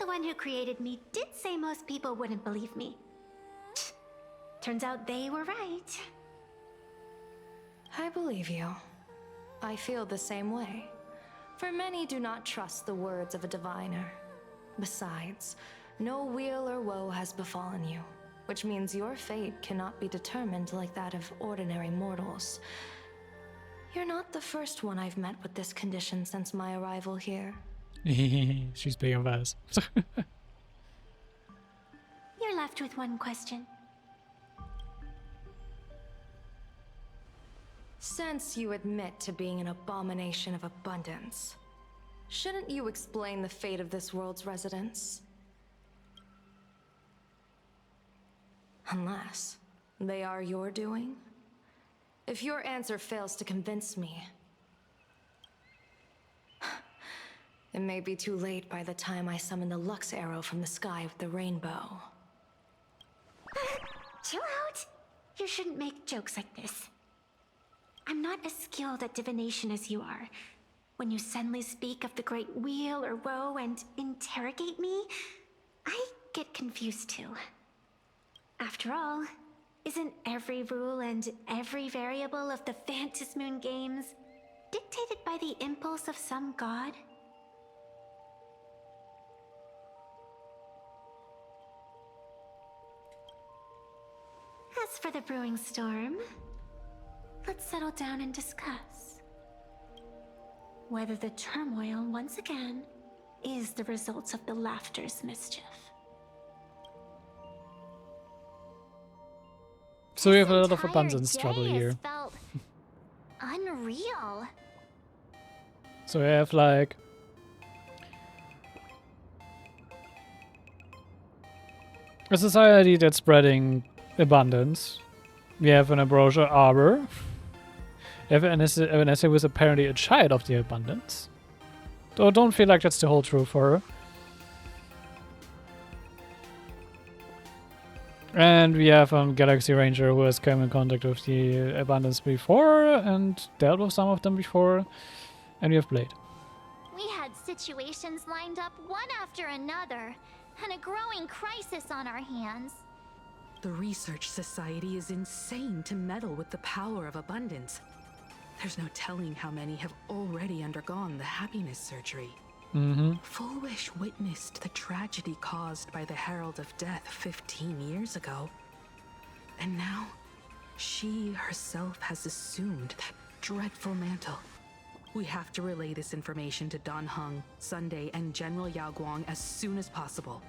The one who created me did say most people wouldn't believe me. Turns out they were right. I believe you. I feel the same way. For many do not trust the words of a diviner. Besides, no weal or woe has befallen you, which means your fate cannot be determined like that of ordinary mortals. You're not the first one I've met with this condition since my arrival here. She's being fast. You're left with one question. Since you admit to being an abomination of abundance, shouldn't you explain the fate of this world's residents? Unless they are your doing? If your answer fails to convince me, it may be too late by the time I summon the Lux Arrow from the sky with the rainbow. Chill out! You shouldn't make jokes like this. I'm not as skilled at divination as you are. When you suddenly speak of the great wheel or woe and interrogate me, I get confused too. After all, isn't every rule and every variable of the Phantas Moon Games dictated by the impulse of some god? As for the brewing storm, let's settle down and discuss whether the turmoil once again is the result of the laughter's mischief. So we have a lot of abundance trouble here. Felt unreal. So we have like a society that's spreading abundance. We have an ambrosial arbor. We have Vanessa who is apparently a child of the abundance. Though I don't feel like that's the whole truth for her. And we have a Galaxy Ranger who has come in contact with the Abundance before and dealt with some of them before. And we have Blade. We had situations lined up one after another, and a growing crisis on our hands. The Research Society is insane to meddle with the power of abundance. There's no telling how many have already undergone the happiness surgery. Full Wish witnessed the tragedy caused by the Herald of Death 15 years ago. And now, she herself has assumed that dreadful mantle. We have to relay this information to Dan Heng, Sunday, and General Yao Guang as soon as possible.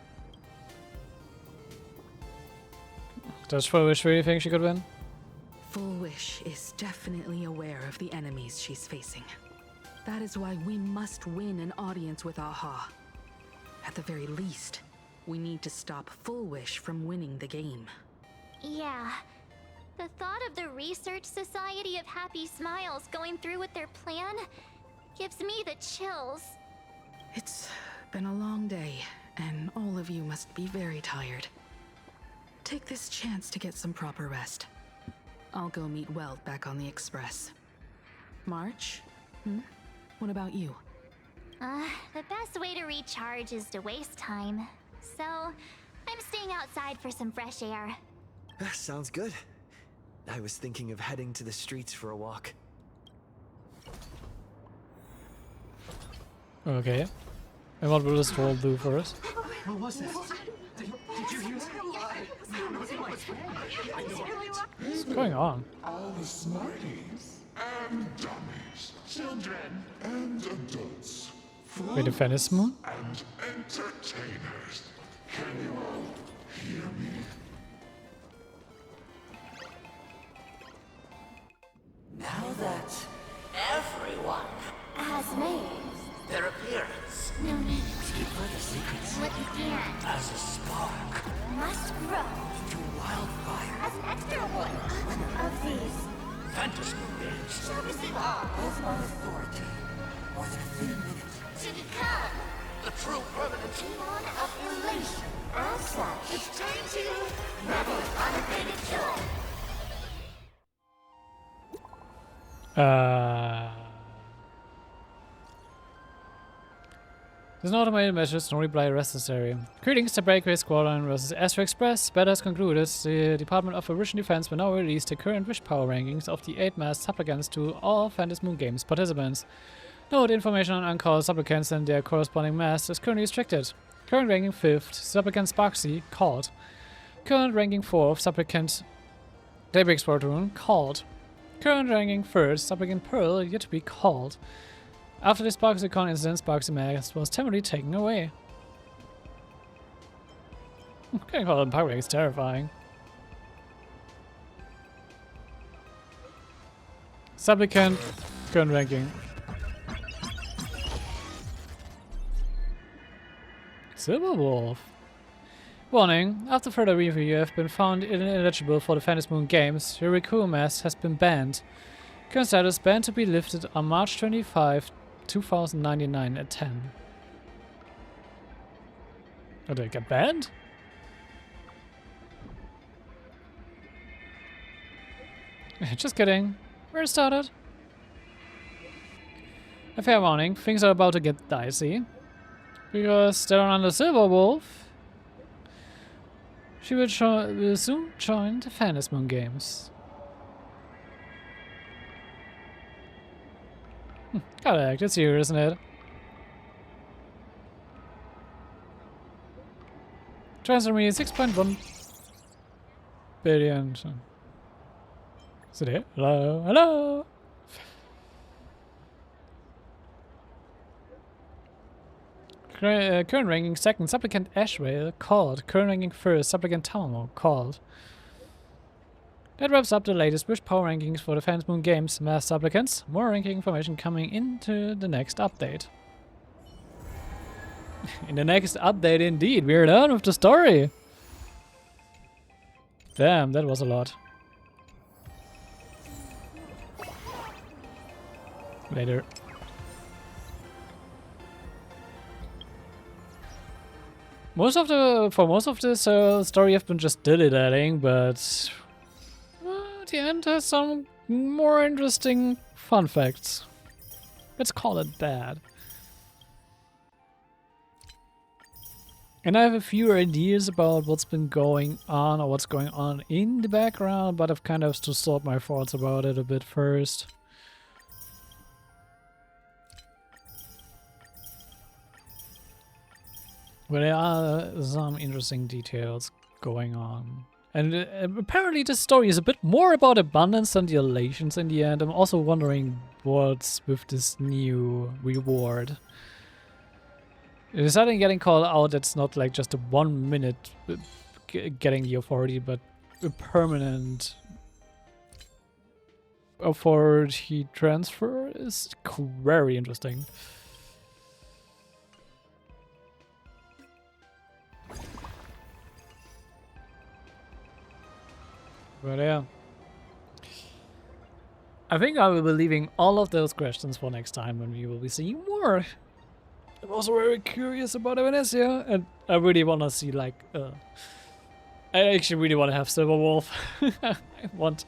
Does Full Wish really think she could win? Full Wish is definitely aware of the enemies she's facing. That is why we must win an audience with Aha. At the very least, we need to stop Full Wish from winning the game. Yeah. The thought of the Research Society of Happy Smiles going through with their plan gives me the chills. It's been a long day, and all of you must be very tired. Take this chance to get some proper rest. I'll go meet Weld back on the Express. March? What about you? The best way to recharge is to waste time. So, I'm staying outside for some fresh air. Sounds good. I was thinking of heading to the streets for a walk. Okay. And what will this troll do for us? What was that? Did you hear that? What's going on? All the smarties and dummies, children and adults, Wait, the Venice Moon? and entertainers. Can you all hear me? Now that everyone has made their appearance, no need to keep further secrets what you can as a spark must grow into wildfire. as an extra one of these Fantasy games shall receive all my authority. More than 3 minutes to become the true permanent demon of elation. As such, it's time to revel in unabated joy. There's no automated measures, no reply necessary. Greetings, the Breakaway Squadron versus Astro Express. Beta has concluded the Department of Original Defense will now release the current wish power rankings of the 8 masked supplicants to all Phantasy Moon Games participants. Note, information on uncalled supplicants and their corresponding masks is currently restricted. Current ranking 5th, supplicant Sparksy, called. Current ranking 4th, supplicant Daybreak Squadron, called. Current ranking 3rd, supplicant Pearl, yet to be called. After the SparksyCon incident, Sparksy mask was temporarily taken away. Getting called in public is terrifying. Supplicant, current ranking. Silver Wolf. Warning, after further review you have been found ineligible for the Phantasy Moon Games. Your Riku mask has been banned. Current status banned to be lifted on March 25, 2099 at 10. Oh, did it get banned? Just kidding. We're started. A fair warning, things are about to get dicey. Because they're on the Silver Wolf. She will soon join the Phantasy Moon Games. Gotta act, it's here, isn't it? Transfer me 6.1 billion. Is it here? Hello? Hello? Current ranking 2nd, supplicant Ashrail, called. Current ranking 1st, supplicant Tamamo, called. That wraps up the latest wish power rankings for the Phantasy Moon Games mass supplicants. More ranking information coming into the next update. In the next update, indeed, we're done with the story. Damn, that was a lot. Later. most of this story I've been just dilly-dallying, but the end has some more interesting fun facts. Let's call it that. And I have a few ideas about what's been going on or what's going on in the background, but I've kind of to sort my thoughts about it a bit first. But there are some interesting details going on. And apparently this story is a bit more about abundance than the elations in the end. I'm also wondering what's with this new reward. If it's suddenly getting called out, it's not like just a 1 minute getting the authority, but a permanent authority transfer is very interesting. But yeah. I think I will be leaving all of those questions for next time when we will be seeing more. I'm also very curious about Venecia, and I really want to see like I actually really want to have Silver Wolf. I want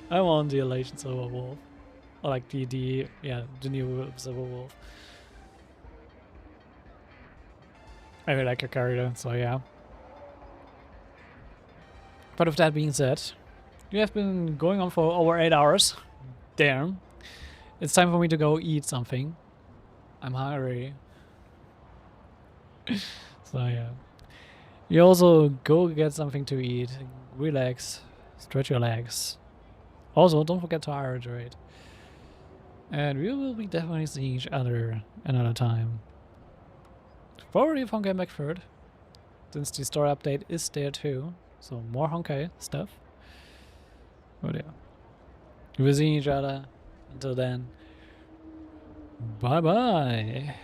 the Elation Silver Wolf, or like the new Silver Wolf. I really like her character, so yeah. But with that being said, we have been going on for over 8 hours. Damn, it's time for me to go eat something. I'm hungry. So yeah, you also go get something to eat, relax, stretch your legs. Also, don't forget to hydrate. And we will be definitely seeing each other another time. Probably from Honkai back third, since the story update is there too. So more Honkai stuff. But yeah, we'll see each other. Until then, bye bye.